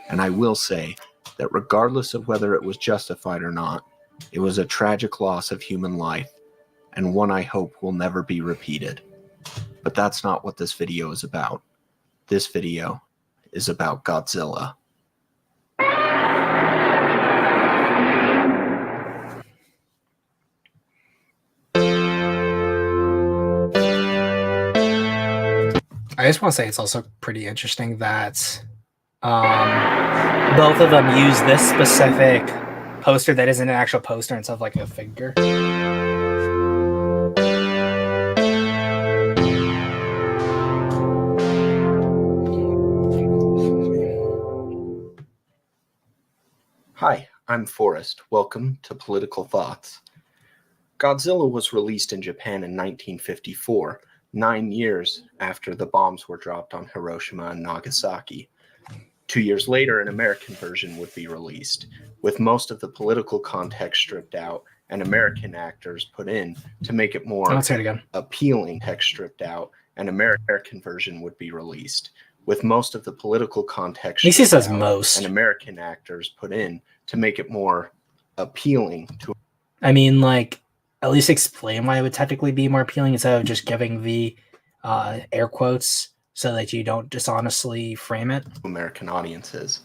and I will say that regardless of whether it was justified or not, it was a tragic loss of human life, and one I hope will never be repeated. But that's not what this video is about. This video is about Godzilla.
I just want to say it's also pretty interesting that both of them use this specific poster that isn't an actual poster instead of like a figure.
Hi, I'm Forrest. Welcome to Political Thoughts. Godzilla was released in Japan in 1954, 9 years after the bombs were dropped on Hiroshima and Nagasaki. 2 years later, an American version would be released, with most of the political context stripped out and American actors put in to make it more appealing. Text stripped out, an American version would be released, with most of the political context
He says
stripped out
most.
and American actors put in to make it more appealing to.
I mean, like, at least explain why it would technically be more appealing instead of just giving the air quotes so that you don't dishonestly frame it?
American audiences.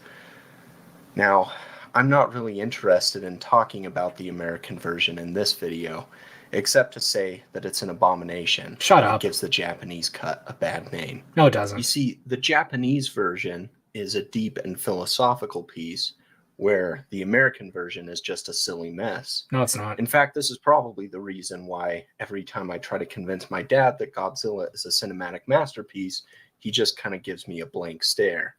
Now, I'm not really interested in talking about the American version in this video, except to say that it's an abomination.
Shut up.
It gives the Japanese cut a bad name.
No, it doesn't.
You see, the Japanese version is a deep and philosophical piece, where the American version is just a silly mess.
No, it's not.
In fact, this is probably the reason why every time I try to convince my dad that Godzilla is a cinematic masterpiece, he just kind of gives me a blank stare.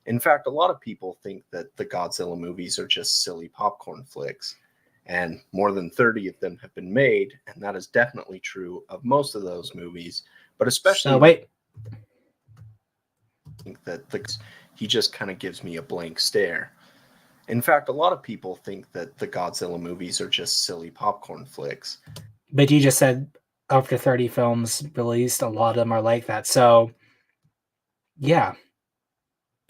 In fact, a lot of people think that the Godzilla movies are just silly popcorn flicks, and more than 30 of them have been made, and that is definitely true of most of those movies, but especially...
So, wait.
I think that he just kind of gives me a blank stare. In fact, a lot of people think that the Godzilla movies are just silly popcorn flicks.
But you just said after 30 films released, a lot of them are like that. So, yeah.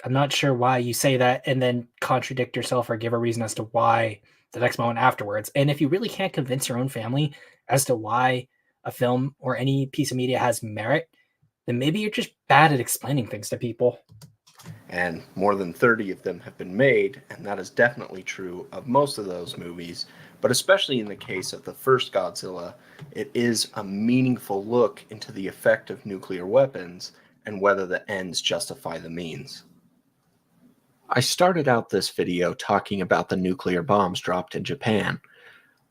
I'm not sure why you say that and then contradict yourself or give a reason as to why the next moment afterwards. And if you really can't convince your own family as to why a film or any piece of media has merit, then maybe you're just bad at explaining things to people.
And more than 30 of them have been made, and that is definitely true of most of those movies. But especially in the case of the first Godzilla, it is a meaningful look into the effect of nuclear weapons and whether the ends justify the means. I started out this video talking about the nuclear bombs dropped in Japan.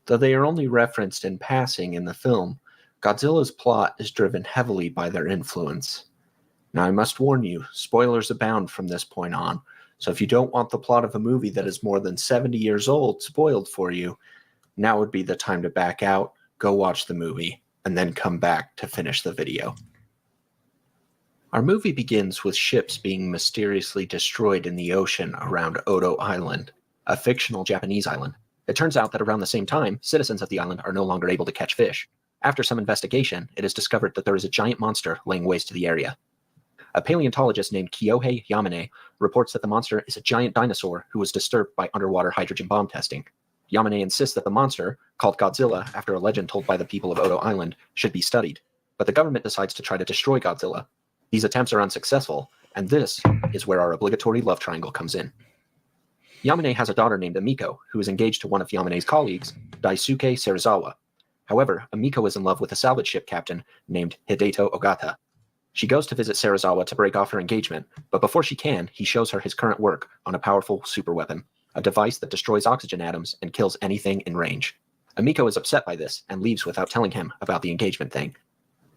Though they are only referenced in passing in the film, Godzilla's plot is driven heavily by their influence. Now, I must warn you, spoilers abound from this point on, so if you don't want the plot of a movie that is more than 70 years old spoiled for you, now would be the time to back out, go watch the movie, and then come back to finish the video. Our movie begins with ships being mysteriously destroyed in the ocean around Odo Island, a fictional Japanese island. It turns out that around the same time, citizens of the island are no longer able to catch fish. After some investigation, it is discovered that there is a giant monster laying waste to the area. A paleontologist named Kyohei Yamane reports that the monster is a giant dinosaur who was disturbed by underwater hydrogen bomb testing. Yamane insists that the monster, called Godzilla after a legend told by the people of Odo Island, should be studied. But the government decides to try to destroy Godzilla. These attempts are unsuccessful, and this is where our obligatory love triangle comes in. Yamane has a daughter named Amiko, who is engaged to one of Yamane's colleagues, Daisuke Serizawa. However, Amiko is in love with a salvage ship captain named Hideto Ogata. She goes to visit Serizawa to break off her engagement, but before she can, he shows her his current work on a powerful superweapon, a device that destroys oxygen atoms and kills anything in range. Amiko is upset by this and leaves without telling him about the engagement thing.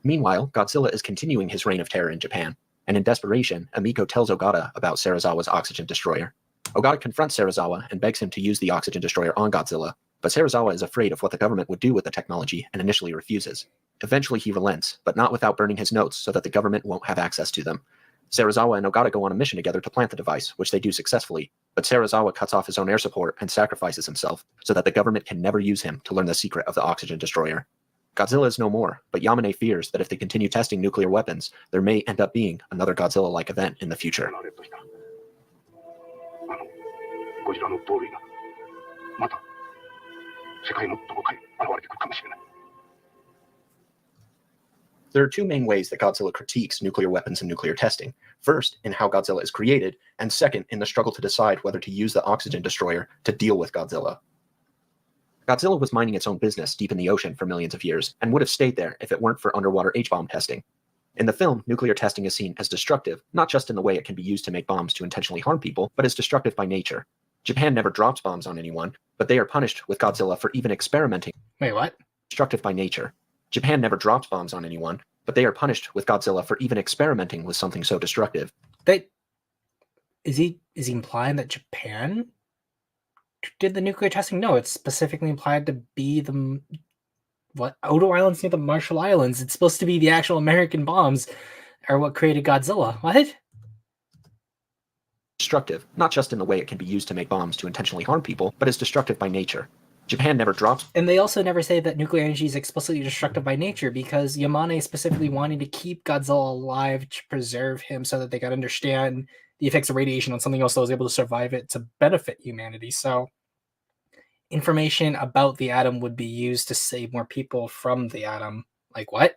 Meanwhile, Godzilla is continuing his reign of terror in Japan, and in desperation, Amiko tells Ogata about Serizawa's oxygen destroyer. Ogata confronts Serizawa and begs him to use the oxygen destroyer on Godzilla, but Serizawa is afraid of what the government would do with the technology and initially refuses. Eventually he relents, but not without burning his notes so that the government won't have access to them. Serizawa and Ogata go on a mission together to plant the device, which they do successfully, but Serizawa cuts off his own air support and sacrifices himself so that the government can never use him to learn the secret of the oxygen destroyer. Godzilla is no more, but Yamane fears that if they continue testing nuclear weapons, there may end up being another Godzilla-like event in the future. There are two main ways that Godzilla critiques nuclear weapons and nuclear testing. First, in how Godzilla is created, and second, in the struggle to decide whether to use the oxygen destroyer to deal with Godzilla. Godzilla was minding its own business deep in the ocean for millions of years, and would have stayed there if it weren't for underwater H-bomb testing. In the film, nuclear testing is seen as destructive, not just in the way it can be used to make bombs to intentionally harm people, but as destructive by nature. Japan never drops bombs on anyone, but they are punished with Godzilla for even experimenting.
Wait, what?
Destructive by nature. Japan never drops bombs on anyone, but they are punished with Godzilla for even experimenting with something so destructive.
Is he implying that Japan did the nuclear testing? No, it's specifically implied to be the Odo Island's near the Marshall Islands. It's supposed to be the actual American bombs are what created Godzilla. What?
Destructive, not just in the way it can be used to make bombs to intentionally harm people, but is destructive by nature. Japan never drops.
And they also never say that nuclear energy is explicitly destructive by nature, because Yamane specifically wanting to keep Godzilla alive to preserve him so that they could understand the effects of radiation on something else that was able to survive it to benefit humanity. So information about the atom would be used to save more people from the atom. Like what?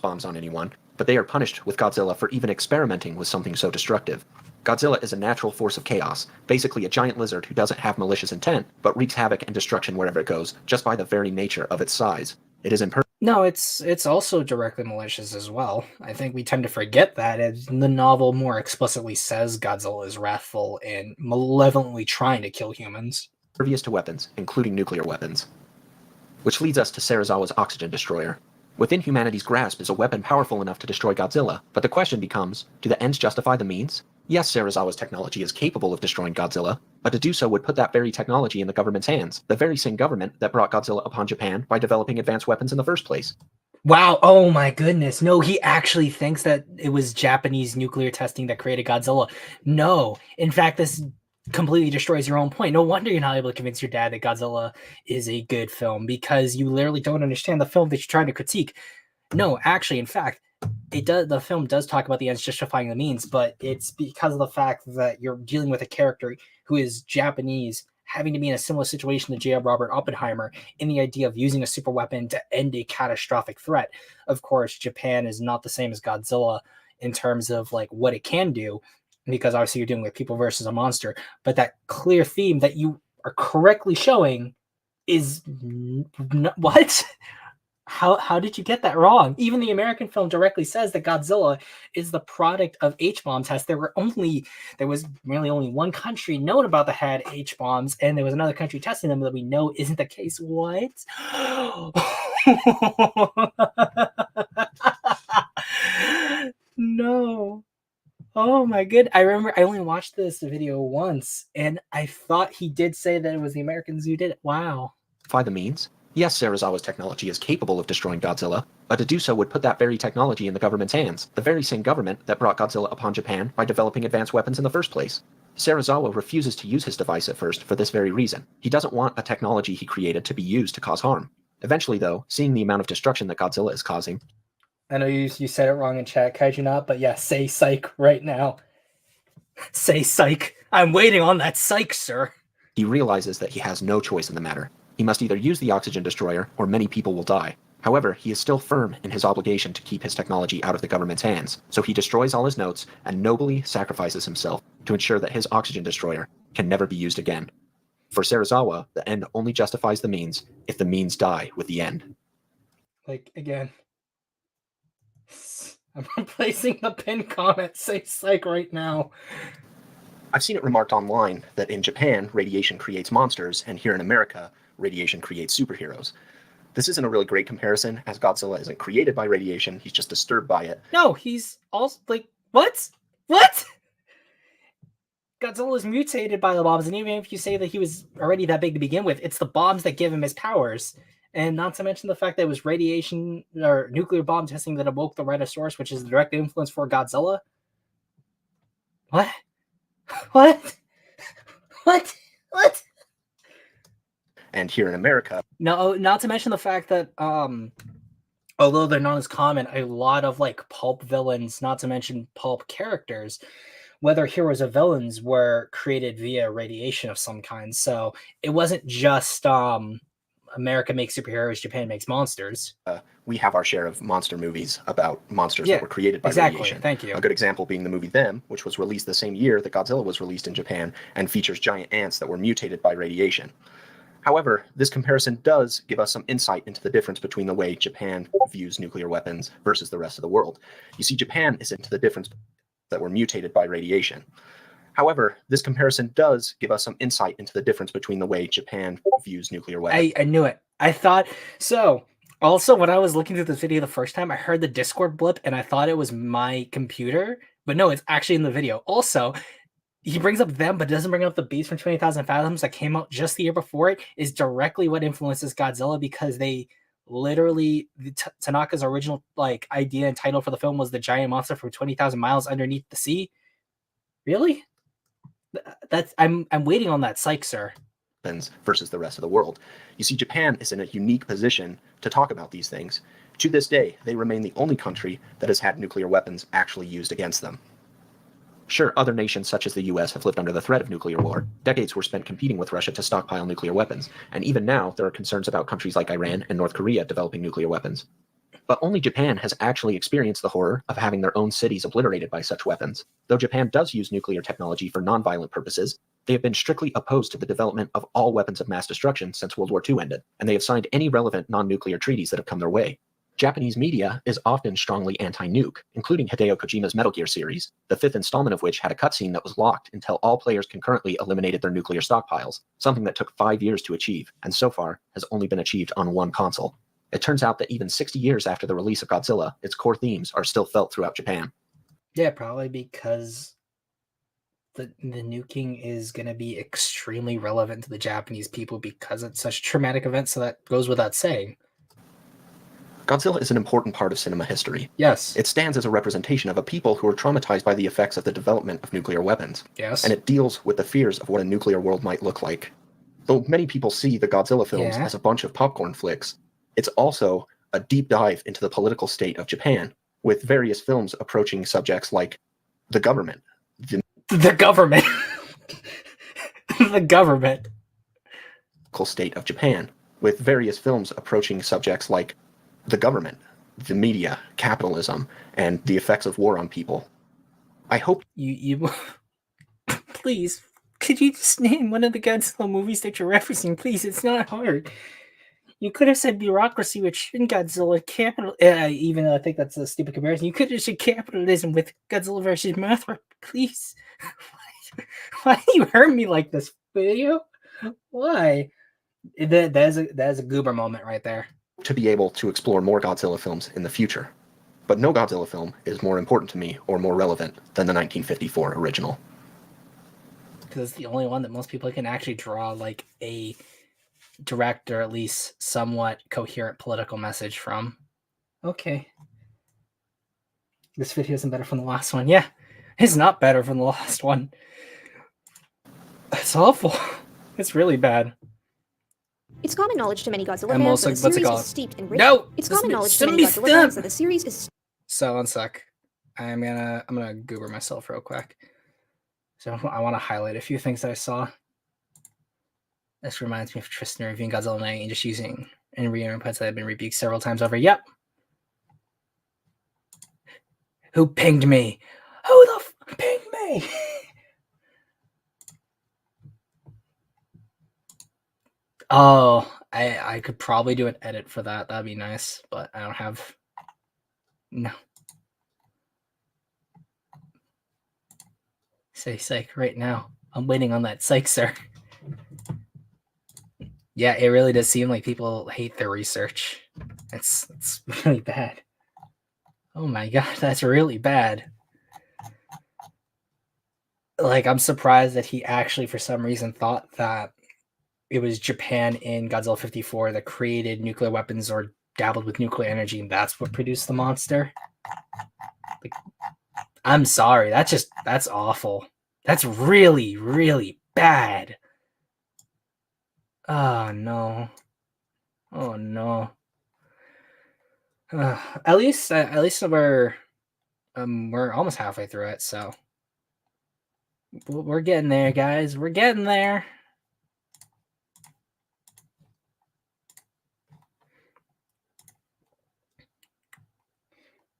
Bombs on anyone, but they are punished with Godzilla for even experimenting with something so destructive. Godzilla is a natural force of chaos, basically a giant lizard who doesn't have malicious intent, but wreaks havoc and destruction wherever it goes, just by the very nature of its size. It is impervious.
No, it's also directly malicious as well. I think we tend to forget that, as the novel more explicitly says Godzilla is wrathful and malevolently trying to kill humans.
Impervious to weapons, including nuclear weapons. Which leads us to Serizawa's oxygen destroyer. Within humanity's grasp is a weapon powerful enough to destroy Godzilla, but the question becomes, do the ends justify the means? Yes, Serizawa's technology is capable of destroying Godzilla, but to do so would put that very technology in the government's hands, the very same government that brought Godzilla upon Japan by developing advanced weapons in the first place.
Wow, oh my goodness. No, he actually thinks that it was Japanese nuclear testing that created Godzilla. No, in fact, this completely destroys your own point. No wonder you're not able to convince your dad that Godzilla is a good film, because you literally don't understand the film that you're trying to critique. No, actually, in fact, it does. The film does talk about the ends justifying the means, but it's because of the fact that you're dealing with a character who is Japanese, having to be in a similar situation to J. Robert Oppenheimer in the idea of using a super weapon to end a catastrophic threat. Of course, Japan is not the same as Godzilla in terms of like what it can do, because obviously you're dealing with people versus a monster. But that clear theme that you are correctly showing is what? How did you get that wrong? Even the American film directly says that Godzilla is the product of H-bomb tests. There was really only one country known about that had H-bombs, and there was another country testing them that we know isn't the case. What? No. Oh my good. I remember I only watched this video once, and I thought he did say that it was the Americans who did it. Wow.
Justify the means? Yes, Serizawa's technology is capable of destroying Godzilla, but to do so would put that very technology in the government's hands, the very same government that brought Godzilla upon Japan by developing advanced weapons in the first place. Serizawa refuses to use his device at first for this very reason. He doesn't want a technology he created to be used to cause harm. Eventually, though, seeing the amount of destruction that Godzilla is causing...
I know you said it wrong in chat, Kaiju not, but yeah, say psych right now. Say psych. I'm waiting on that psych, sir.
He realizes that he has no choice in the matter. He must either use the oxygen destroyer, or many people will die. However, he is still firm in his obligation to keep his technology out of the government's hands, so he destroys all his notes and nobly sacrifices himself to ensure that his oxygen destroyer can never be used again. For Serizawa, the end only justifies the means if the means die with the end.
Like, again, I'm replacing the pinned comment, say psych right now.
I've seen it remarked online that in Japan, radiation creates monsters, and here in America, radiation creates superheroes. This isn't a really great comparison, as Godzilla isn't created by radiation, he's just disturbed by it.
No, he's also, like, what? What? Godzilla is mutated by the bombs, and even if you say that he was already that big to begin with, it's the bombs that give him his powers. And not to mention the fact that it was radiation or nuclear bomb testing that awoke the Rhinosaurus, which is the direct influence for Godzilla. What? What? What? What?
And here in America...
No, not to mention the fact that, although they're not as common, a lot of, like, pulp villains, not to mention pulp characters, whether heroes or villains, were created via radiation of some kind. So it wasn't just, America makes superheroes, Japan makes monsters.
We have our share of monster movies about monsters that were created by radiation.
Thank you.
A good example being the movie Them, which was released the same year that Godzilla was released in Japan, and features giant ants that were mutated by radiation. However, this comparison does give us some insight into the difference between the way Japan views nuclear weapons versus the rest of the world. You see, Japan is into the difference that were mutated by radiation. However, this comparison does give us some insight into the difference between the way Japan views nuclear weapons.
I knew it. I thought so. Also, when I was looking through this video the first time, I heard the Discord blip and I thought it was my computer, but no, it's actually in the video. Also, he brings up Them, but doesn't bring up the Beast from 20,000 Fathoms that came out just the year before it, is directly what influences Godzilla, because they literally, Tanaka's original like idea and title for the film was the giant monster from 20,000 miles underneath the sea. Really? That's I'm waiting on that psych, sir.
Versus the rest of the world. You see, Japan is in a unique position to talk about these things. To this day, they remain the only country that has had nuclear weapons actually used against them. Sure, other nations such as the US have lived under the threat of nuclear war. Decades were spent competing with Russia to stockpile nuclear weapons, and even now there are concerns about countries like Iran and North Korea developing nuclear weapons. But only Japan has actually experienced the horror of having their own cities obliterated by such weapons. Though Japan does use nuclear technology for non-violent purposes, they have been strictly opposed to the development of all weapons of mass destruction since World War II ended, and they have signed any relevant non-nuclear treaties that have come their way. Japanese media is often strongly anti-nuke, including Hideo Kojima's Metal Gear series, the 5th installment of which had a cutscene that was locked until all players concurrently eliminated their nuclear stockpiles, something that took 5 years to achieve, and so far has only been achieved on one console. It turns out that even 60 years after the release of Godzilla, its core themes are still felt throughout Japan.
Yeah, probably because the nuking is going to be extremely relevant to the Japanese people because it's such a traumatic event, so that goes without saying.
Godzilla is an important part of cinema history.
Yes.
It stands as a representation of a people who are traumatized by the effects of the development of nuclear weapons.
Yes.
And it deals with the fears of what a nuclear world might look like. Though many people see the Godzilla films as a bunch of popcorn flicks, it's also a deep dive into the political state of Japan, with various films approaching subjects like the government.
The government. The government.
State of Japan, with various films approaching subjects like the government, the media, capitalism, and the effects of war on people. I hope
you please, could you just name one of the Godzilla movies that you're referencing? Please, it's not hard. You could have said bureaucracy with Shin Godzilla, capital. Even though I think that's a stupid comparison, you could have said capitalism with Godzilla versus Mothra. Please, why do you hurt me like this, video? Why? That's a goober moment right there.
To be able to explore more Godzilla films in the future, but no Godzilla film is more important to me or more relevant than the 1954 original.
Because it's the only one that most people can actually draw like a direct or at least somewhat coherent political message from. Okay. This video isn't better from the last one. Yeah, it's not better from the last one. It's awful. It's really bad.
It's common knowledge to many Godzilla
I'm
fans
also,
that the
what's it
series
called?
is steeped in rich...
No!
It's common knowledge to
let
many
me
Godzilla fans that the series is...
So, one sec. I'm gonna goober myself real quick. So I want to highlight a few things that I saw. This reminds me of Tristan reviewing Godzilla 9 and just using and re-inputs that have been rebuked several times over. Yep. Who pinged me? Who the f pinged me? Oh, I could probably do an edit for that. That'd be nice, but I don't have... No. Say psych right now. I'm waiting on that psych, sir. Yeah, it really does seem like people hate their research. It's really bad. Oh my god, that's really bad. Like, I'm surprised that he actually, for some reason, thought that it was Japan in Godzilla 54 that created nuclear weapons or dabbled with nuclear energy, and that's what produced the monster. Like, I'm sorry, that's awful. That's really, really bad. Oh no. Oh no. At least we're almost halfway through it, so we're getting there, guys. We're getting there.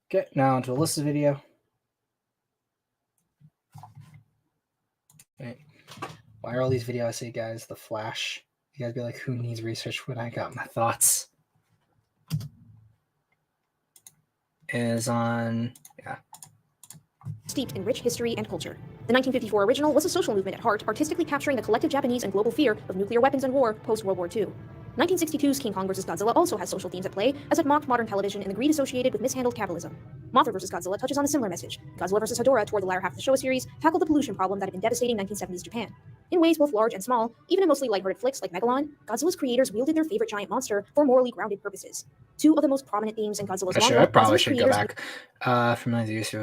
Get now into a listed video. Wait, why are all these videos I see, guys? The Flash. You guys be like, who needs research when I got my thoughts? Is on, yeah.
Steeped in rich history and culture. The 1954 original was a social movement at heart, artistically capturing the collective Japanese and global fear of nuclear weapons and war post-World War II. 1962's King Kong vs. Godzilla also has social themes at play, as it mocked modern television and the greed associated with mishandled capitalism. Mothra vs. Godzilla touches on a similar message. Godzilla vs. Hedorah, toward the latter half of the Showa series, tackled the pollution problem that had been devastating 1970s Japan. In ways both large and small, even in mostly lighthearted flicks like Megalon, Godzilla's creators wielded their favorite giant monster for morally grounded purposes. Two of the most prominent themes in Godzilla's long run,
I probably
Godzilla's
should go
creators
back. From the use of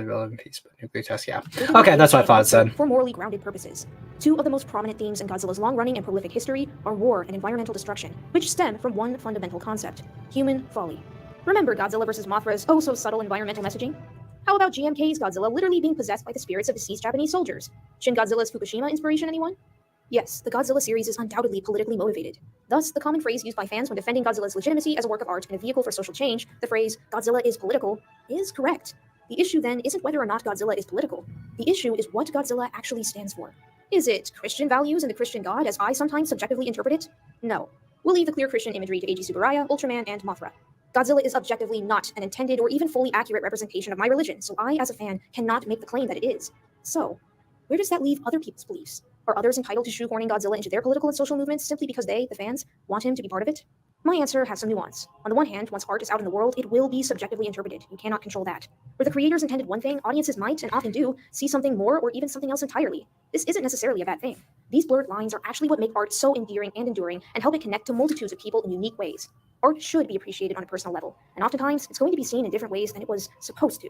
relevant piece, but nuclear test, yeah. Okay, that's what I thought it said.
For morally grounded purposes. Two of the most prominent themes in Godzilla's long-running and prolific history are war and environmental destruction, which stem from one fundamental concept: human folly. Remember Godzilla vs. Mothra's oh-so-subtle environmental messaging? How about GMK's Godzilla literally being possessed by the spirits of deceased Japanese soldiers? Shin Godzilla's Fukushima inspiration, anyone? Yes, the Godzilla series is undoubtedly politically motivated. Thus, the common phrase used by fans when defending Godzilla's legitimacy as a work of art and a vehicle for social change, the phrase, Godzilla is political, is correct. The issue then isn't whether or not Godzilla is political. The issue is what Godzilla actually stands for. Is it Christian values and the Christian God, as I sometimes subjectively interpret it? No. We'll leave the clear Christian imagery to Eiji Tsuburaya, Ultraman, and Mothra. Godzilla is objectively not an intended or even fully accurate representation of my religion, so I, as a fan, cannot make the claim that it is. So, where does that leave other people's beliefs? Are others entitled to shoehorning Godzilla into their political and social movements simply because they, the fans, want him to be part of it? My answer has some nuance. On the one hand, once art is out in the world, it will be subjectively interpreted. You cannot control that. Where the creators intended one thing, audiences might, and often do, see something more or even something else entirely. This isn't necessarily a bad thing. These blurred lines are actually what make art so endearing and enduring and help it connect to multitudes of people in unique ways. Art should be appreciated on a personal level, and oftentimes it's going to be seen in different ways than it was supposed to.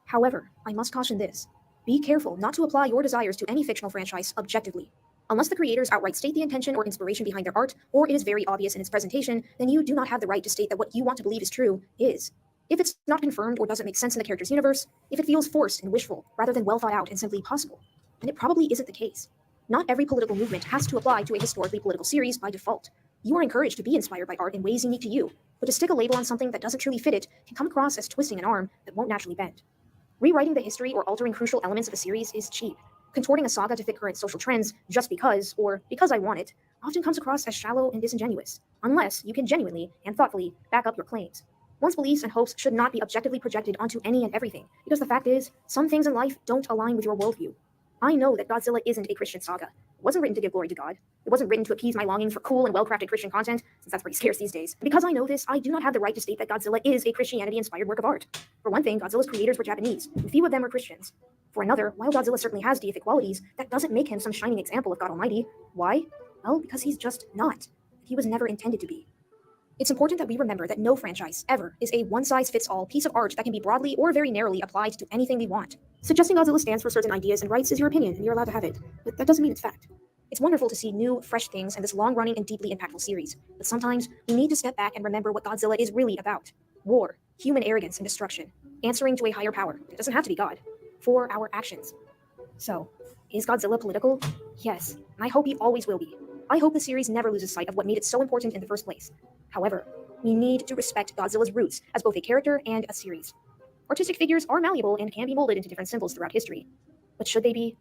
However, I must caution this. Be careful not to apply your desires to any fictional franchise objectively. Unless the creators outright state the intention or inspiration behind their art, or it is very obvious in its presentation, then you do not have the right to state that what you want to believe is true is. If it's not confirmed or doesn't make sense in the character's universe, if it feels forced and wishful, rather than well thought out and simply possible, then it probably isn't the case. Not every political movement has to apply to a historically political series by default. You are encouraged to be inspired by art in ways unique to you, but to stick a label on something that doesn't truly fit it can come across as twisting an arm that won't naturally bend. Rewriting the history or altering crucial elements of a series is cheap. Contorting a saga to fit current social trends just because, or because I want it, often comes across as shallow and disingenuous, unless you can genuinely and thoughtfully back up your claims. One's beliefs and hopes should not be objectively projected onto any and everything, because the fact is, some things in life don't align with your worldview. I know that Godzilla isn't a Christian saga. It wasn't written to give glory to God. It wasn't written to appease my longing for cool and well-crafted Christian content, since that's pretty scarce these days. And because I know this, I do not have the right to state that Godzilla is a Christianity-inspired work of art. For one thing, Godzilla's creators were Japanese, and few of them were Christians. For another, while Godzilla certainly has deific qualities, that doesn't make him some shining example of God Almighty. Why? Well, because he's just not. He was never intended to be. It's important that we remember that no franchise, ever, is a one-size-fits-all piece of art that can be broadly or very narrowly applied to anything we want. Suggesting Godzilla stands for certain ideas and rights is your opinion, and you're allowed to have it, but that doesn't mean it's fact. It's wonderful to see new, fresh things in this long-running and deeply impactful series, but sometimes we need to step back and remember what Godzilla is really about. War, human arrogance and destruction, answering to a higher power. It doesn't have to be God. For our actions. So, is Godzilla political? Yes, and I hope he always will be. I hope the series never loses sight of what made it so important in the first place. However, we need to respect Godzilla's roots as both a character and a series. Artistic figures are malleable and can be molded into different symbols throughout history. But should they be?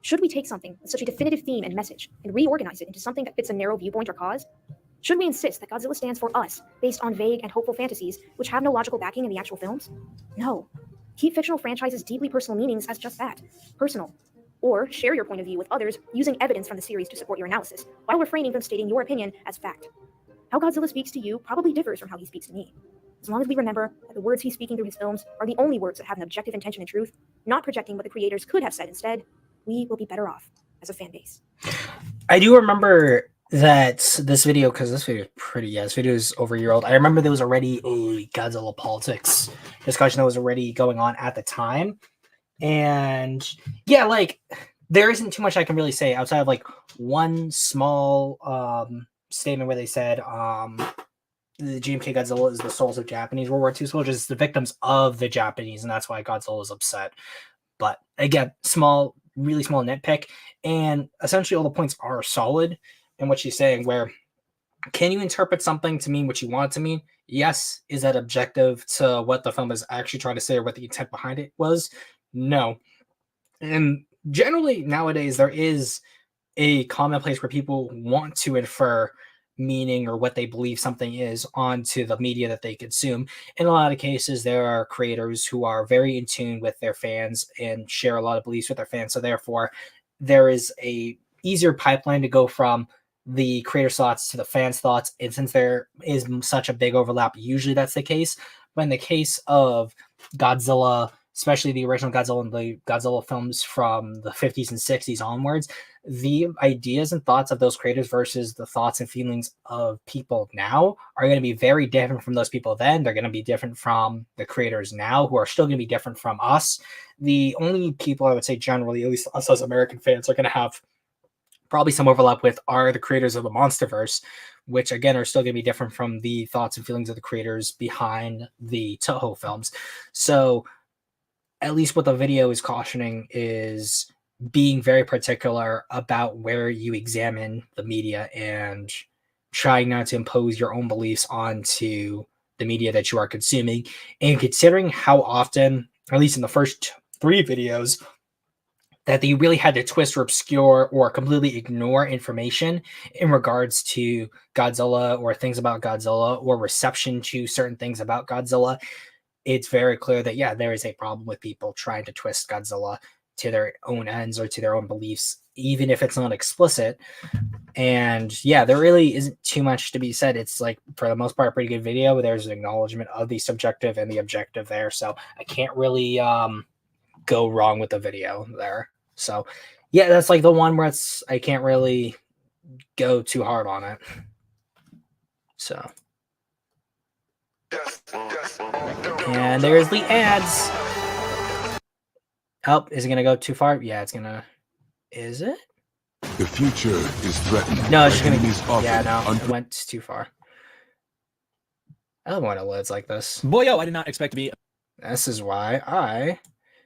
Should we take something with such a definitive theme and message and reorganize it into something that fits a narrow viewpoint or cause? Should we insist that Godzilla stands for us, based on vague and hopeful fantasies which have no logical backing in the actual films? No. Keep fictional franchises' deeply personal meanings as just that, personal. Or share your point of view with others using evidence from the series to support your analysis, while refraining from stating your opinion as fact. How Godzilla speaks to you probably differs from how he speaks to me. As long as we remember that the words he's speaking through his films are the only words that have an objective intention and truth, not projecting what the creators could have said instead, we will be better off as a fan base.
I do remember that this video, because this video is this video is over a year old. I remember there was already a Godzilla politics discussion that was already going on at the time. And yeah, like, there isn't too much I can really say outside of like one small statement where they said the GMK Godzilla is the souls of Japanese World War II soldiers, the victims of the Japanese, and that's why Godzilla is upset. But again, really small nitpick, and essentially all the points are solid in what she's saying, where can you interpret something to mean what you want it to mean? Yes. Is that objective to what the film is actually trying to say or what the intent behind it was? No. And generally nowadays there is a commonplace where people want to infer meaning or what they believe something is onto the media that they consume. In a lot of cases, there are creators who are very in tune with their fans and share a lot of beliefs with their fans. So therefore, there is a easier pipeline to go from the creator's thoughts to the fans' thoughts. And since there is such a big overlap, usually that's the case. But in the case of Godzilla, especially the original Godzilla and the Godzilla films from the 50s and 60s onwards, the ideas and thoughts of those creators versus the thoughts and feelings of people now are going to be very different from those people then. They're going to be different from the creators now, who are still going to be different from us. The only people I would say generally, at least us as American fans, are going to have probably some overlap with are the creators of the MonsterVerse, which again are still going to be different from the thoughts and feelings of the creators behind the Toho films. So at least what the video is cautioning is being very particular about where you examine the media and trying not to impose your own beliefs onto the media that you are consuming. And considering how often, at least in the first 3 videos, that they really had to twist or obscure or completely ignore information in regards to Godzilla or things about Godzilla or reception to certain things about Godzilla, it's very clear that, yeah, there is a problem with people trying to twist Godzilla to their own ends or to their own beliefs, even if it's not explicit. And yeah, there really isn't too much to be said. It's like, for the most part, a pretty good video. There's an acknowledgement of the subjective and the objective there. So I can't really go wrong with the video there. So yeah, that's like the one where I can't really go too hard on it. So. And there's the ads. Oh, is it going to go too far? Yeah, it's going to. Is it?
The future is threatened.
No, it's just going to. Yeah, no, it went too far. I don't want it when it's like this.
Boyo, I did not expect to be.
This is why I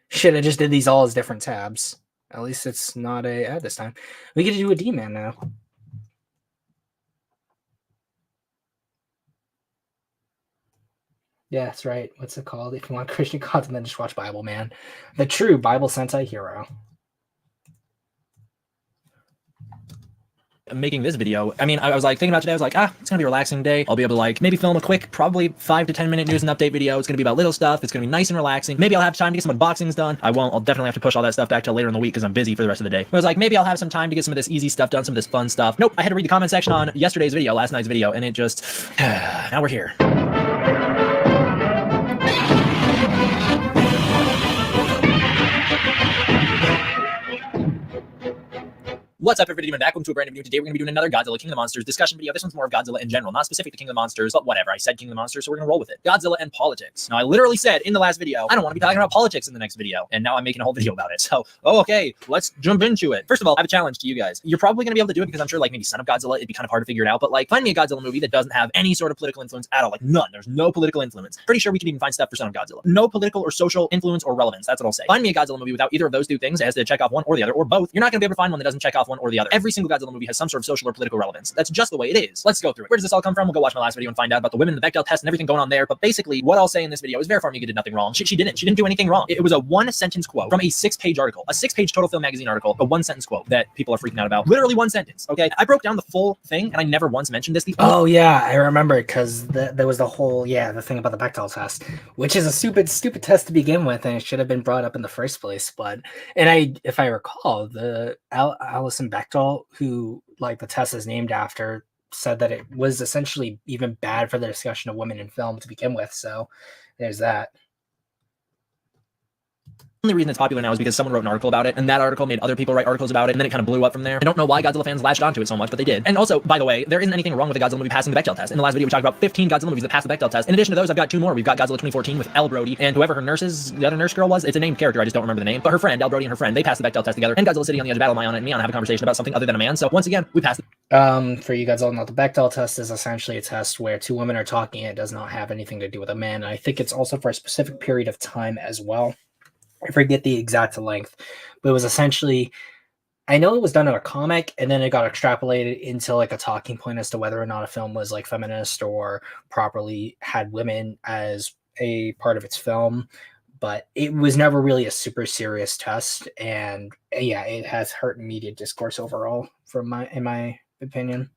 should have just did these all as different tabs. At least it's not a ad this time. We get to do a D-man now. Yeah, that's right. What's it called? If you want Christian content, then just watch Bible Man. The true Bible Sentai hero.
Making this video, I mean, I was like thinking about today, I was like, it's gonna be a relaxing day. I'll be able to like maybe film a quick, probably 5 to 10 minute news and update video. It's gonna be about little stuff. It's gonna be nice and relaxing. Maybe I'll have time to get some unboxings done. I won't. I'll definitely have to push all that stuff back till later in the week because I'm busy for the rest of the day. But I was like, maybe I'll have some time to get some of this easy stuff done, some of this fun stuff. Nope, I had to read the comment section on yesterday's video, last night's video, and it just, now we're here. What's up, everybody? Welcome to a brand new video. Today we're going to be doing another Godzilla King of the Monsters discussion video. This one's more of Godzilla in general, not specific to King of the Monsters, but whatever. I said King of the Monsters, so we're going to roll with it. Godzilla and politics. Now, I literally said in the last video, I don't want to be talking about politics in the next video, and now I'm making a whole video about it. So, okay, let's jump into it. First of all, I have a challenge to you guys. You're probably going to be able to do it because I'm sure, like, maybe Son of Godzilla, it'd be kind of hard to figure it out, but, like, find me a Godzilla movie that doesn't have any sort of political influence at all. Like, none. There's no political influence. Pretty sure we could even find stuff for Son of Godzilla. No political or social influence or relevance. That's what I'll say. Find me a Godzilla movie without either of those two things. It has to check off one or the other, or both. You're not going to be able to find one that doesn't check off one or the other. Every single Godzilla movie has some sort of social or political relevance. That's just the way it is. Let's go through it. Where does this all come from? We'll go watch my last video and find out about the women, the Bechdel test, and everything going on there. But basically, what I'll say in this video is Vera Farmiga did nothing wrong. She didn't. She didn't do anything wrong. It was a 1-sentence quote from a 6-page article, a 6-page Total Film Magazine article, a 1-sentence quote that people are freaking out about. Literally 1 sentence. Okay, I broke down the full thing, and I never once mentioned this.
Oh yeah, I remember because there was the whole the thing about the Bechdel test, which is a stupid test to begin with, and it should have been brought up in the first place. But if I recall, the Alison Bechdel, who like the test is named after, said that it was essentially even bad for the discussion of women in film to begin with. So there's that.
The only reason it's popular now is because someone wrote an article about it, and that article made other people write articles about it, and then it kind of blew up from there. I don't know why Godzilla fans latched onto it so much, but they did. And also, by the way, there isn't anything wrong with a Godzilla movie passing the Bechdel test. In the last video, we talked about 15 Godzilla movies that passed the Bechdel test. In addition to those, I've got 2 more. We've got Godzilla 2014 with Elle Brody and whoever her the other nurse girl was. It's a named character, I just don't remember the name. But her friend, Elle Brody and her friend, they passed the Bechdel test together. And Godzilla City on the Edge of Battle, Maiana and Miana have a conversation about something other than a man. So once again, we passed it.
For you guys all know, the Bechdel test is essentially a test where 2 women are talking. It does not have anything to do with a man. And I think it's also for a specific period of time as well. I forget the exact length, but it was essentially, I know it was done in a comic, and then it got extrapolated into like a talking point as to whether or not a film was like feminist or properly had women as a part of its film. But it was never really a super serious test, and yeah, it has hurt media discourse overall, in my opinion.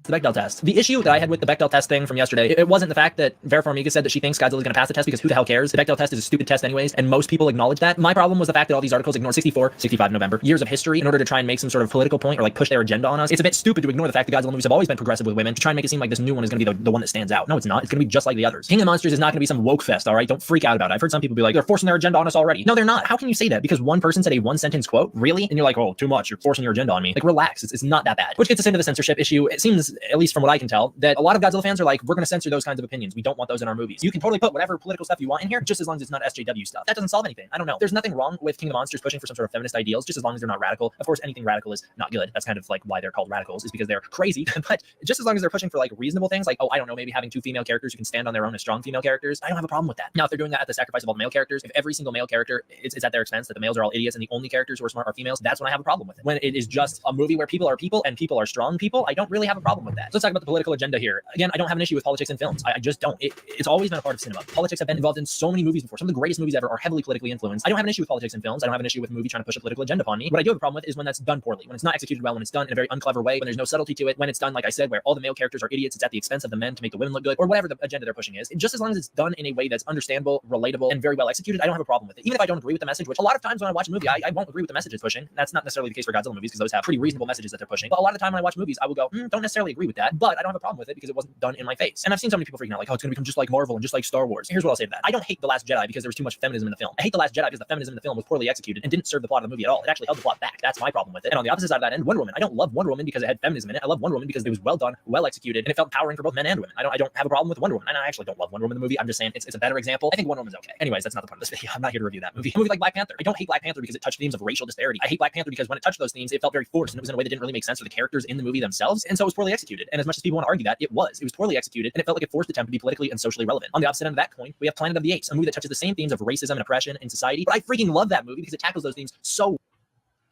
The Bechdel test. The issue that I had with the Bechdel test thing from yesterday, it wasn't the fact that Vera Farmiga said that she thinks Godzilla is going to pass the test, because who the hell cares? The Bechdel test is a stupid test anyways, and most people acknowledge that. My problem was the fact that all these articles ignored 65 November, years of history in order to try and make some sort of political point or like push their agenda on us. It's a bit stupid to ignore the fact that Godzilla movies have always been progressive with women to try and make it seem like this new one is going to be the one that stands out. No, it's not. It's going to be just like the others. King of the Monsters is not going to be some woke fest, all right? Don't freak out about it. I've heard some people be like, they're forcing their agenda on us already. No, they're not. How can you say that? Because one person said a 1-sentence quote? Really? And you're like, oh, too much. You're forcing your agenda on me. Like, relax. It's not that bad. Which gets us into the censorship issue. It seems
is, at least from what I can tell, that a lot of Godzilla fans are like, we're going to censor those kinds of opinions. We don't want those in our movies. You can totally put whatever political stuff you want in here, just as long as it's not SJW stuff. That doesn't solve anything. I don't know. There's nothing wrong with King of the Monsters pushing for some sort of feminist ideals, just as long as they're not radical. Of course, anything radical is not good. That's kind of like why they're called radicals, is because they're crazy. But just as long as they're pushing for like reasonable things, like, oh, I don't know, maybe having 2 female characters who can stand on their own as strong female characters, I don't have a problem with that. Now, if they're doing that at the sacrifice of all the male characters, if every single male character is at their expense, that the males are all idiots and the only characters who are smart are females, that's when I have a problem with it. When it is just a movie where people are people and people are strong people, I don't really have a problem with that. So let's talk about the political agenda here. Again, I don't have an issue with politics in films. I just don't. It's always been a part of cinema. Politics have been involved in so many movies before. Some of the greatest movies ever are heavily politically influenced. I don't have an issue with politics in films. I don't have an issue with a movie trying to push a political agenda upon me. What I do have a problem with is when that's done poorly, when it's not executed well, when it's done in a very unclever way, when there's no subtlety to it, when it's done, like I said, where all the male characters are idiots, it's at the expense of the men to make the women look good, or whatever the agenda they're pushing is. Just as long as it's done in a way that's understandable, relatable, and very well executed, I don't have a problem with it. Even if I don't agree with the message, which a lot of times when I watch a movie, I won't agree with the message it's pushing. That's not necessarily the case for Godzilla movies, because those have pretty reasonable messages that they're pushing. But a lot of the time when I watch movies, I will go, don't necessarily agree with that, but I don't have a problem with it because it wasn't done in my face. And I've seen so many people freaking out like, oh, it's gonna become just like Marvel and just like Star Wars. Here's what I'll say to that. I don't hate The Last Jedi because there was too much feminism in the film. I hate The Last Jedi because the feminism in the film was poorly executed and didn't serve the plot of the movie at all. It actually held the plot back. That's my problem with it. And on the opposite side of that end, Wonder Woman. I don't love Wonder Woman because it had feminism in it. I love Wonder Woman because it was well done, well executed, and it felt empowering for both men and women. I don't have a problem with Wonder Woman. And I actually don't love Wonder Woman in the movie. I'm just saying it's a better example. I think Wonder Woman's okay. Anyways, that's not the point of this video. I'm not here to review that movie. A movie like Black Panther. I don't hate Black Panther because it touched themes of racial disparity. I hate Black Panther because when it touched those themes, it felt very forced and it was in a way that didn't really make sense for the characters in the movie themselves. And so it was poorly executed. And as much as people want to argue that, it was poorly executed and it felt like a forced attempt to be politically and socially relevant. On the opposite end of that coin, we have Planet of the Apes, a movie that touches the same themes of racism and oppression in society. But I freaking love that movie because it tackles those themes so.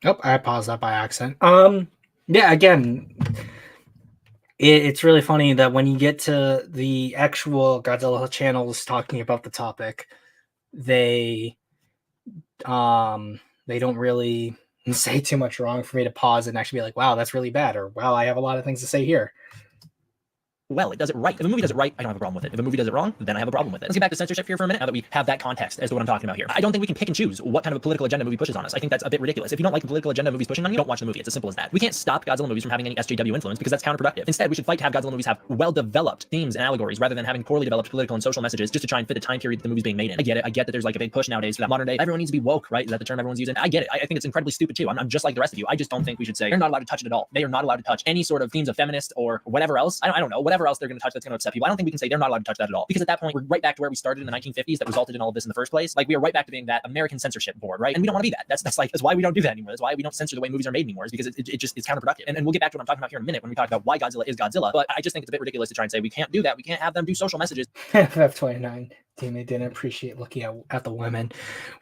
Oh, I paused that by accident. Yeah, again, it's really funny that when you get to the actual Godzilla channels talking about the topic, they don't really say too much wrong for me to pause and actually be like, wow, that's really bad, or wow, I have a lot of things to say here.
Well, it does it right. If a movie does it right, I don't have a problem with it. If a movie does it wrong, then I have a problem with it. Let's get back to censorship here for a minute, now that we have that context as to what I'm talking about here. I don't think we can pick and choose what kind of a political agenda movie pushes on us. I think that's a bit ridiculous. If you don't like the political agenda movies pushing on you, don't watch the movie. It's as simple as that. We can't stop Godzilla movies from having any SJW influence because that's counterproductive. Instead, we should fight to have Godzilla movies have well-developed themes and allegories rather than having poorly developed political and social messages just to try and fit the time period that the movie's being made in. I get it. I get that there's like a big push nowadays for that modern day. Everyone needs to be woke, right? Is that the term everyone's using? I get it. I think it's incredibly stupid too. I'm just like the rest of you. I just don't think we should say they're not allowed to touch it at all. They are not allowed to touch any sort of themes of feminist or whatever else. I don't know, whatever else they're going to touch that's going to upset people. I don't think we can say they're not allowed to touch that at all, because at that point we're right back to where we started in the 1950s that resulted in all of this in the first place. Like, we are right back to being that American censorship board, right? And we don't want to be that. That's why we don't do that anymore. That's why we don't censor the way movies are made anymore, is because it's counterproductive. And we'll get back to what I'm talking about here in a minute when we talk about why Godzilla is Godzilla. But I just think it's a bit ridiculous to try and say we can't do that. We can't have them do social messages.
FF29 team, they didn't appreciate looking at the women.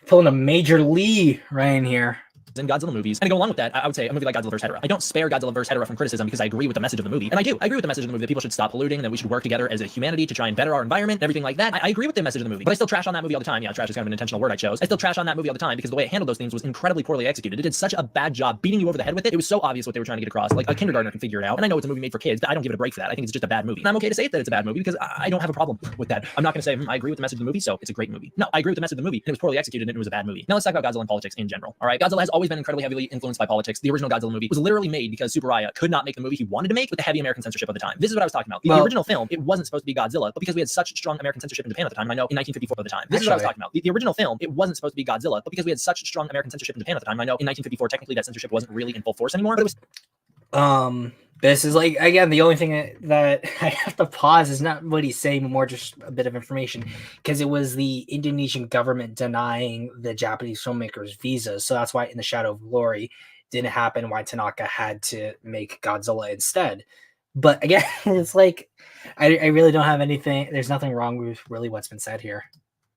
Pulling a Major Lee right in here.
In Godzilla movies. And to go along with that, I would say a movie like Godzilla vs. Hedorah. I don't spare Godzilla vs. Hedorah from criticism because I agree with the message of the movie. And I agree with the message of the movie that people should stop polluting, that we should work together as a humanity to try and better our environment and everything like that. I agree with the message of the movie. But I still trash on that movie all the time. Yeah, trash is kind of an intentional word I chose. I still trash on that movie all the time because the way it handled those things was incredibly poorly executed. It did such a bad job beating you over the head with it. It was so obvious what they were trying to get across. Like, a kindergartner can figure it out. And I know it's a movie made for kids, but I don't give it a break for that. I think it's just a bad movie. And I'm okay to say that it's a bad movie because I don't have a problem with that. I'm not going to say I agree with the message of the movie, so it's a great movie. No, I agree with the message of the movie, and it was poorly executed and it was a bad movie. Now let's talk about Godzilla and politics in general. All right, Godzilla has always been incredibly heavily influenced by politics. The original Godzilla movie was literally made because Tsuburaya could not make the movie he wanted to make with the heavy American censorship of the time. This is what I was talking about. The original film, it wasn't supposed to be Godzilla, but because we had such strong American censorship in Japan at the time, and I know in 1954 at the time. This is what I was talking about. The original film, it wasn't supposed to be Godzilla, but because we had such strong American censorship in Japan at the time, I know in 1954 technically that censorship wasn't really in full force anymore, but it was.
This is like, again, the only thing that I have to pause is not what he's saying, but more just a bit of information, because it was the Indonesian government denying the Japanese filmmakers visas. So that's why In the Shadow of Glory didn't happen, why Tanaka had to make Godzilla instead. But again, it's like, I really don't have anything. There's nothing wrong with really what's been said here.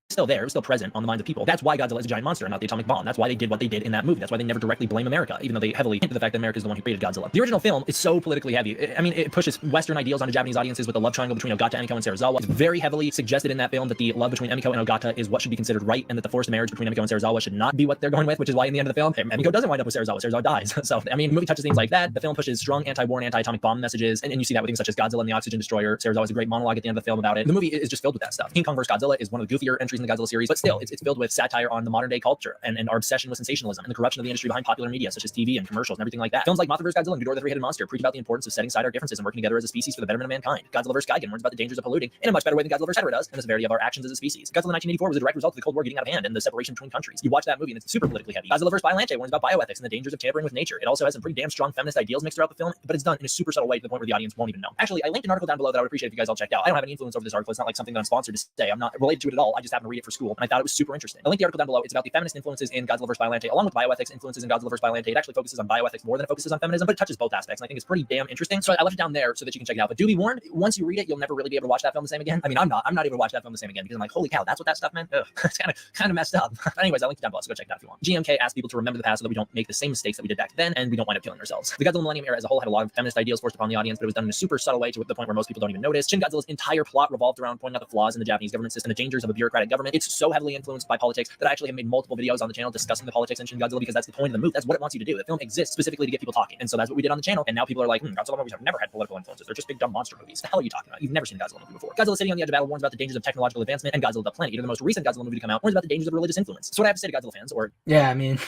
Still there, still present on the minds of people. That's why Godzilla is a giant monster and not the atomic bomb. That's why they did what they did in that movie. That's why they never directly blame America, even though they heavily hint to the fact that America is the one who created Godzilla. The original film is so politically heavy. I mean, it pushes Western ideals onto Japanese audiences with the love triangle between Ogata, Emiko, and Serizawa. It's very heavily suggested in that film that the love between Emiko and Ogata is what should be considered right, and that the forced marriage between Emiko and Serizawa should not be what they're going with, which is why in the end of the film, Emiko doesn't wind up with Serizawa. Serizawa dies. So, I mean, the movie touches things like that. The film pushes strong anti-war and anti-atomic bomb messages, and you see that with things such as Godzilla and the Oxygen Destroyer. Serizawa has a great monologue at the end of the film about it. The movie is just filled with that stuff. King Kong vs. Godzilla is one of the goofier entries in the Godzilla series, but still, it's filled with satire on the modern day culture and our obsession with sensationalism and the corruption of the industry behind popular media, such as TV and commercials and everything like that. Films like Mothra vs. Godzilla and Ghidorah the Three-Headed Monster preach about the importance of setting aside our differences and working together as a species for the betterment of mankind. Godzilla vs. Gigan warns about the dangers of polluting in a much better way than Godzilla vs. Hedorah does, and the severity of our actions as a species. Godzilla 1984 was a direct result of the Cold War getting out of hand and the separation between countries. You watch that movie and it's super politically heavy. Godzilla vs. Biollante warns about bioethics and the dangers of tampering with nature. It also has some pretty damn strong feminist ideals mixed throughout the film, but it's done in a super subtle way to the point where the audience won't even know. Actually, I linked an article down below that I would appreciate if you guys all checked out. I don't have any influence over this article. It's not like something that I'm sponsored to say. I'm not related to it at all. I just happened to read it for school, and I thought it was super interesting. I linked the article down below. It's about the feminist influences in Godzilla vs. Biollante, along with bioethics influences in Godzilla vs. Biollante. It actually focuses on bioethics more than it focuses on feminism, but it touches both aspects, and I think it's pretty damn interesting. So I left it down there so that you can check it out. But do be warned, once you read it, you'll never really be able to watch that film the same again. I mean, I'm not able to watch that film the same again because I'm like, holy cow, that's what that stuff meant. Ugh, it's kind of messed up. But anyways, I linked it down below, so go check it out if you want. GMK asks people to remember the past so that we don't make the same mistakes that we did back then, and we don't wind up killing ourselves. The Godzilla Millennium era as a whole had a lot of feminist ideals forced upon the audience, but it was done in a super subtle way to the point where most people don't even notice. Shin Godzilla's entire plot revolved around pointing out the flaws in the Japanese government system, the dangers of a bureaucratic government. It's so heavily influenced by politics that I actually have made multiple videos on the channel discussing the politics in Shin Godzilla because that's the point of the movie. That's what it wants you to do. The film exists specifically to get people talking, and so that's what we did on the channel. And now people are like, Godzilla movies have never had political influences. They're just big dumb monster movies. The hell are you talking about? You've never seen a Godzilla movie before. Godzilla City on the Edge of Battle warns about the dangers of technological advancement, and Godzilla the Planet, either the most recent Godzilla movie to come out, warns about the dangers of religious influence. So what I have to say to Godzilla fans, or
Yeah, I mean,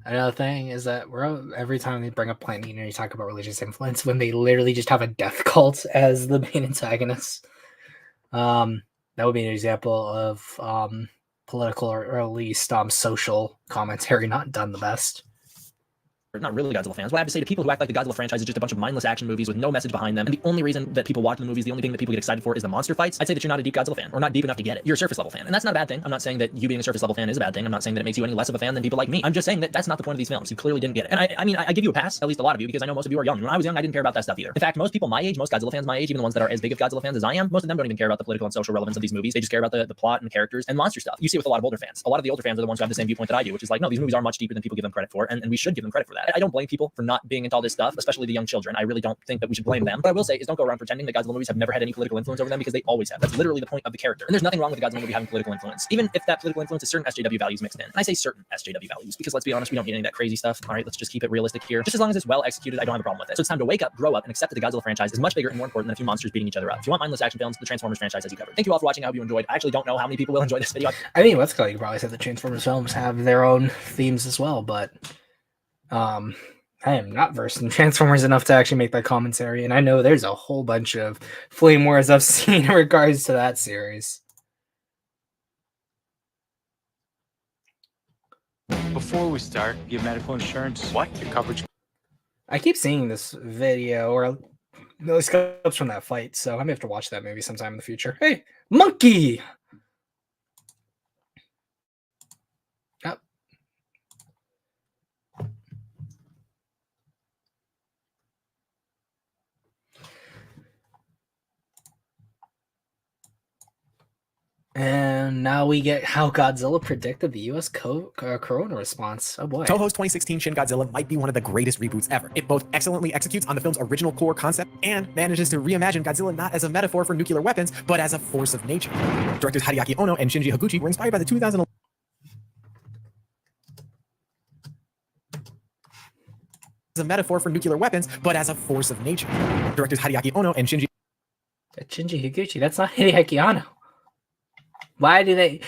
another thing is that every time they bring up Planet Eater, you talk about religious influence when they literally just have a death cult as the main antagonist. That would be an example of political or at least social commentary not done the best.
not really Godzilla fans, what I have to say to people who act like the Godzilla franchise is just a bunch of mindless action movies with no message behind them, and the only reason that people watch the movies, the only thing that people get excited for is the monster fights, I'd say that you're not a deep Godzilla fan, or not deep enough to get it. You're a surface level fan, and that's not a bad thing. I'm not saying that you being a surface level fan is a bad thing. I'm not saying that it makes you any less of a fan than people like me. I'm just saying that that's not the point of these films. You clearly didn't get it. And I mean, I give you a pass, at least a lot of you, because I know most of you are young. When I was young, I didn't care about that stuff either. In fact, most people my age, most Godzilla fans my age, even the ones that are as big of Godzilla fans as I am, most of them don't even care about the political and social relevance of these movies. They just care about the plot and the characters and monster stuff. You see it with a lot of older fans. A lot of the older fans are the ones who have the same viewpoint that I do, which is like, no, these movies are much deeper than people give them credit for, and we should give them credit for that. I don't blame people for not being into all this stuff, especially the young children. I really don't think that we should blame them. What I will say is don't go around pretending that Godzilla movies have never had any political influence over them, because they always have. That's literally the point of the character. And there's nothing wrong with the Godzilla movie having political influence, even if that political influence is certain SJW values mixed in. And I say certain SJW values because let's be honest, we don't need any of that crazy stuff. All right, let's just keep it realistic here. Just as long as it's well executed, I don't have a problem with it. So it's time to wake up, grow up, and accept that the Godzilla franchise is much bigger and more important than a few monsters beating each other up. If you want mindless action films, the Transformers franchise has you covered. Thank you all for watching. I hope you enjoyed. I actually don't know how many people will enjoy this video.
I mean, let's go. You probably said the Transformers films have their own themes as well, but I am not versed in Transformers enough to actually make that commentary, and I know there's a whole bunch of flame wars I've seen in regards to that series.
Before we start, you have medical insurance? What? Your coverage?
I keep seeing this video or those clips from that fight, so I may have to watch that movie sometime in the future. Hey, monkey! Yep. And now we get how Godzilla predicted the U.S. corona response. Oh boy.
Toho's 2016 Shin Godzilla might be one of the greatest reboots ever. It both excellently executes on the film's original core concept and manages to reimagine Godzilla not as a metaphor for nuclear weapons, but as a force of nature. Directors Hideaki Ono and Shinji Higuchi were inspired by the 2011 as a metaphor for nuclear weapons, but as a force of nature. Directors Hideaki Ono and Shinji
Higuchi, that's not Hideaki Anno. Why do they...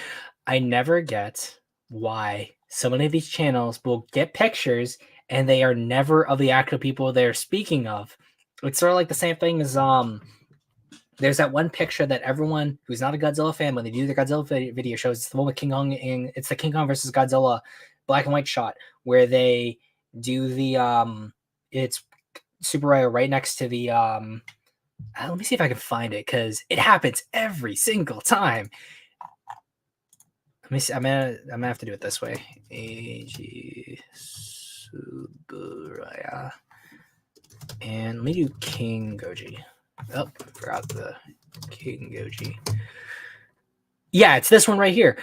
I never get why so many of these channels will get pictures and they are never of the actual people they're speaking of. It's sort of like the same thing as there's that one picture that everyone who's not a Godzilla fan, when they do their Godzilla video shows, it's the one with King Kong, and it's the King Kong versus Godzilla black and white shot where they do the it's Super Ryo right next to the let me see if I can find it, because it happens every single time. Let me see. I'm gonna have to do it this way. AG Suburaya. And let me do King Goji. Oh, forgot the King Goji. Yeah, it's this one right here.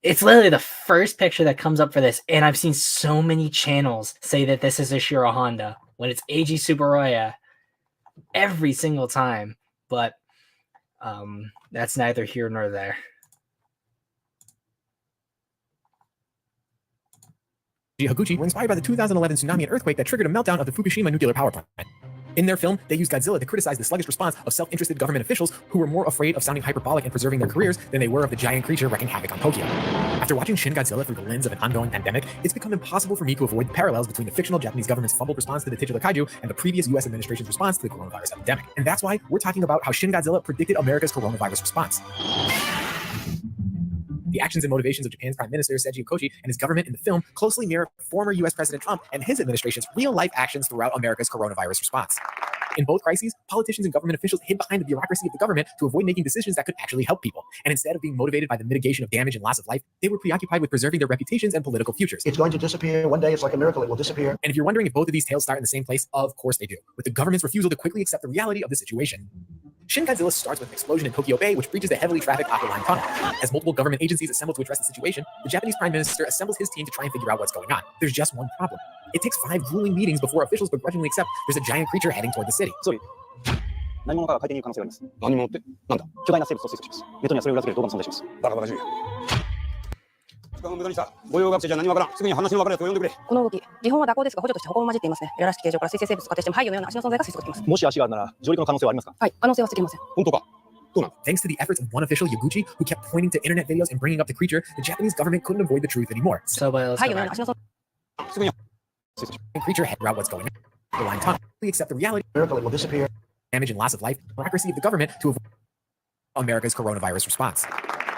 It's literally the first picture that comes up for this, and I've seen so many channels say that this is Ishiro Honda when it's AG Suburaya every single time. But that's neither here nor there.
Higuchi were inspired by the 2011 tsunami and earthquake that triggered a meltdown of the Fukushima nuclear power plant. In their film, they use Godzilla to criticize the sluggish response of self-interested government officials who were more afraid of sounding hyperbolic and preserving their careers than they were of the giant creature wreaking havoc on Tokyo. After watching Shin Godzilla through the lens of an ongoing pandemic, it's become impossible for me to avoid the parallels between the fictional Japanese government's fumbled response to the titular kaiju and the previous US administration's response to the coronavirus epidemic. And that's why we're talking about how Shin Godzilla predicted America's coronavirus response. The actions and motivations of Japan's Prime Minister Seiji Kochi and his government in the film closely mirror former US President Trump and his administration's real-life actions throughout America's coronavirus response. In both crises, politicians and government officials hid behind the bureaucracy of the government to avoid making decisions that could actually help people. And instead of being motivated by the mitigation of damage and loss of life, they were preoccupied with preserving their reputations and political futures.
It's going to disappear. One day, it's like a miracle. It will disappear.
And if you're wondering if both of these tales start in the same place, of course they do, with the government's refusal to quickly accept the reality of the situation. Shin Godzilla starts with an explosion in Tokyo Bay, which breaches the heavily trafficked Aqua Line tunnel. As multiple government agencies assemble to address the situation, the Japanese Prime Minister assembles his team to try and figure out what's going on. There's just one problem. It takes 5 grueling meetings before officials begrudgingly accept there's a giant creature heading toward the city.
何者かが海底にいる可能性があります。何者って？なんだ？巨大な生物と推測します。ネットにはそれを裏付ける動画も存在します。バカバカしい。時間を無駄にした。御用学生じゃ何もわからん。すぐに話のわかるやつを呼んでくれ。
この動き、基本は蛇行ですが補助として歩行も混じっていますね。エラらしき形状から水生生物と仮定しても廃魚のような足の存在が推測できます。
もし足があるなら上陸の可能性はありますか？
はい、可能性は捨てきません。
本当か？
Thanks to the efforts of one official, Yaguchi, who kept pointing to internet videos and bringing up the creature, the Japanese government couldn't avoid the truth anymore.
So, let's go back.
The creature head out what's going on. The line tunnel. We accept the reality.
Miracle, it will disappear.
Damage and loss of life. Bureaucracy of the government to avoid America's coronavirus response.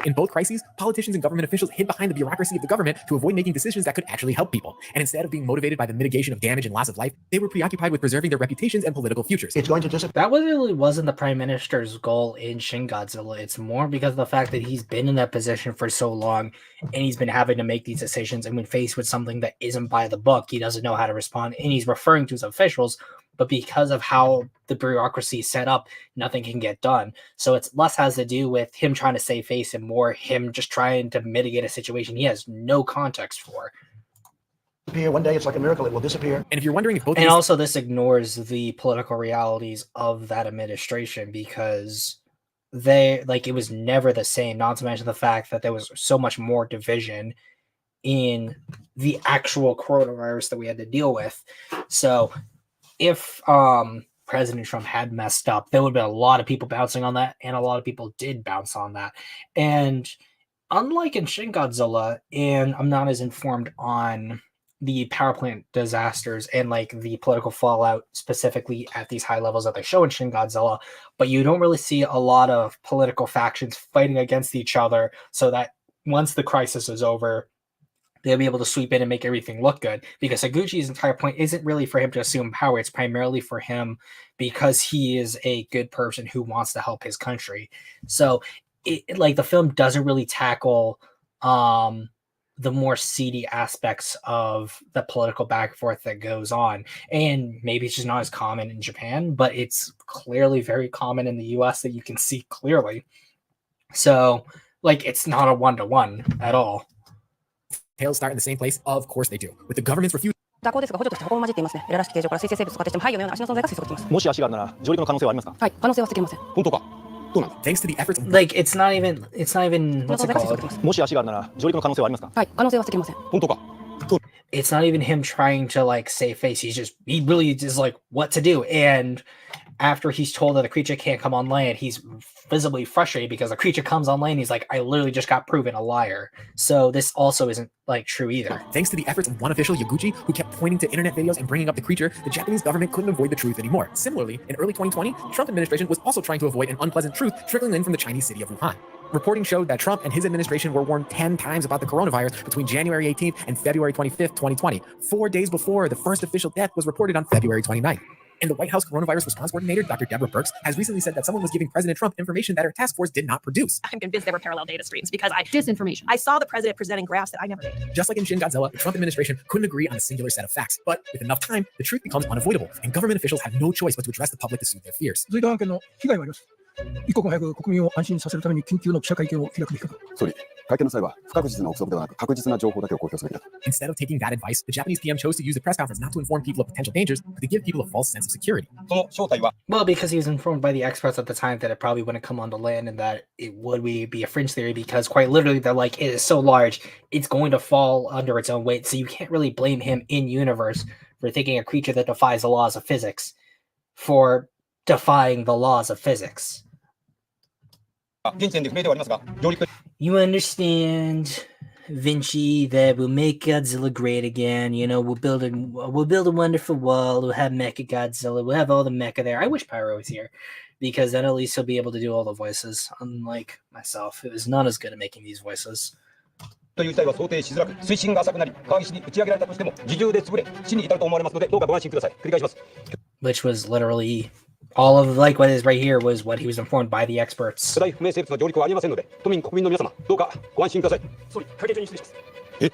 In both crises, politicians and government officials hid behind the bureaucracy of the government to avoid making decisions that could actually help people. And instead of being motivated by the mitigation of damage and loss of life, they were preoccupied with preserving their reputations and political futures.
It's going to disappear.
That really wasn't the Prime Minister's goal in Shin Godzilla. It's more because of the fact that he's been in that position for so long and he's been having to make these decisions. And when faced with something that isn't by the book, he doesn't know how to respond. And he's referring to his officials, but because of how the bureaucracy is set up, nothing can get done. So it's less has to do with him trying to save face and more him just trying to mitigate a situation he has no context for.
One day, it's like a miracle. It will disappear.
And if you're wondering if both
and also this ignores the political realities of that administration because it was never the same, not to mention the fact that there was so much more division in the actual coronavirus that we had to deal with. So if President Trump had messed up, there would have been a lot of people bouncing on that, and a lot of people did bounce on that. And unlike in Shin Godzilla, and I'm not as informed on the power plant disasters and the political fallout specifically at these high levels that they show in Shin Godzilla, but you don't really see a lot of political factions fighting against each other so that once the crisis is over, they'll be able to sweep in and make everything look good, because Higuchi's entire point isn't really for him to assume power. It's primarily for him because he is a good person who wants to help his country. So the film doesn't really tackle the more seedy aspects of the political back and forth that goes on. And maybe it's just not as common in Japan, but it's clearly very common in the US that you can see clearly. So it's not a one-to-one at all.
Tales start in the same place? Of course they do. With the government's refusal.
蛇行ですが補助として歩行も混じっていますね。エラらしき形状から水生生物と仮定しても廃魚のような足の存在が推測できます。
もし足があるなら上陸の可能性はありますか？
はい、可能性は捨てきません。
本当か？
Thanks to the efforts of
it's not even what's it called?
もし足があるなら上陸の可能性はありますか？
はい、可能性は捨てきません。
本当か？
It's not even him trying to save face. He really is what to do. And after he's told that the creature can't come on land, he's visibly frustrated because the creature comes on land. He's like, I literally just got proven a liar. So this also isn't true either.
Thanks to the efforts of one official, Yaguchi, who kept pointing to internet videos and bringing up the creature, the Japanese government couldn't avoid the truth anymore. Similarly, in early 2020, the Trump administration was also trying to avoid an unpleasant truth trickling in from the Chinese city of Wuhan. Reporting showed that Trump and his administration were warned 10 times about the coronavirus between January 18th and February 25th, 2020, 4 days before the first official death was reported on February 29th. And the White House coronavirus response coordinator, Dr. Deborah Birx, has recently said that someone was giving President Trump information that her task force did not produce.
I'm convinced there were parallel data streams because disinformation. I saw the president presenting graphs that I never did.
Just like in Shin Godzilla, the Trump administration couldn't agree on a singular set of facts. But with enough time, the truth becomes unavoidable, and government officials have no choice but to address the public to soothe their fears.
続いて案件の被害があります。一刻も早く国民を安心させるために緊急の記者会見を開くべきかと。
総理、会見の際は不確実な憶測ではなく確実な情報だけを公表すべきだと。
Instead of taking that advice, the Japanese PM chose to use the press conference not to inform people of potential dangers, but to give people a false sense of security.
Well, because he was informed by the experts at the time that it probably wouldn't come onto land and that it would be a fringe theory because quite literally they're it is so large, it's going to fall under its own weight. So you can't really blame him in universe for thinking a creature that defies the laws of physics for defying the laws of physics. You understand, Vinci, that we'll make Godzilla great again. You know, we'll build a wonderful wall. We'll have Mecha Godzilla. We'll have all the mecha there. I wish Pyro was here, because then at least he'll be able to do all the voices. Unlike myself, who is not as good at making these voices. Which was literally all of like what is right here was what he was informed by the experts.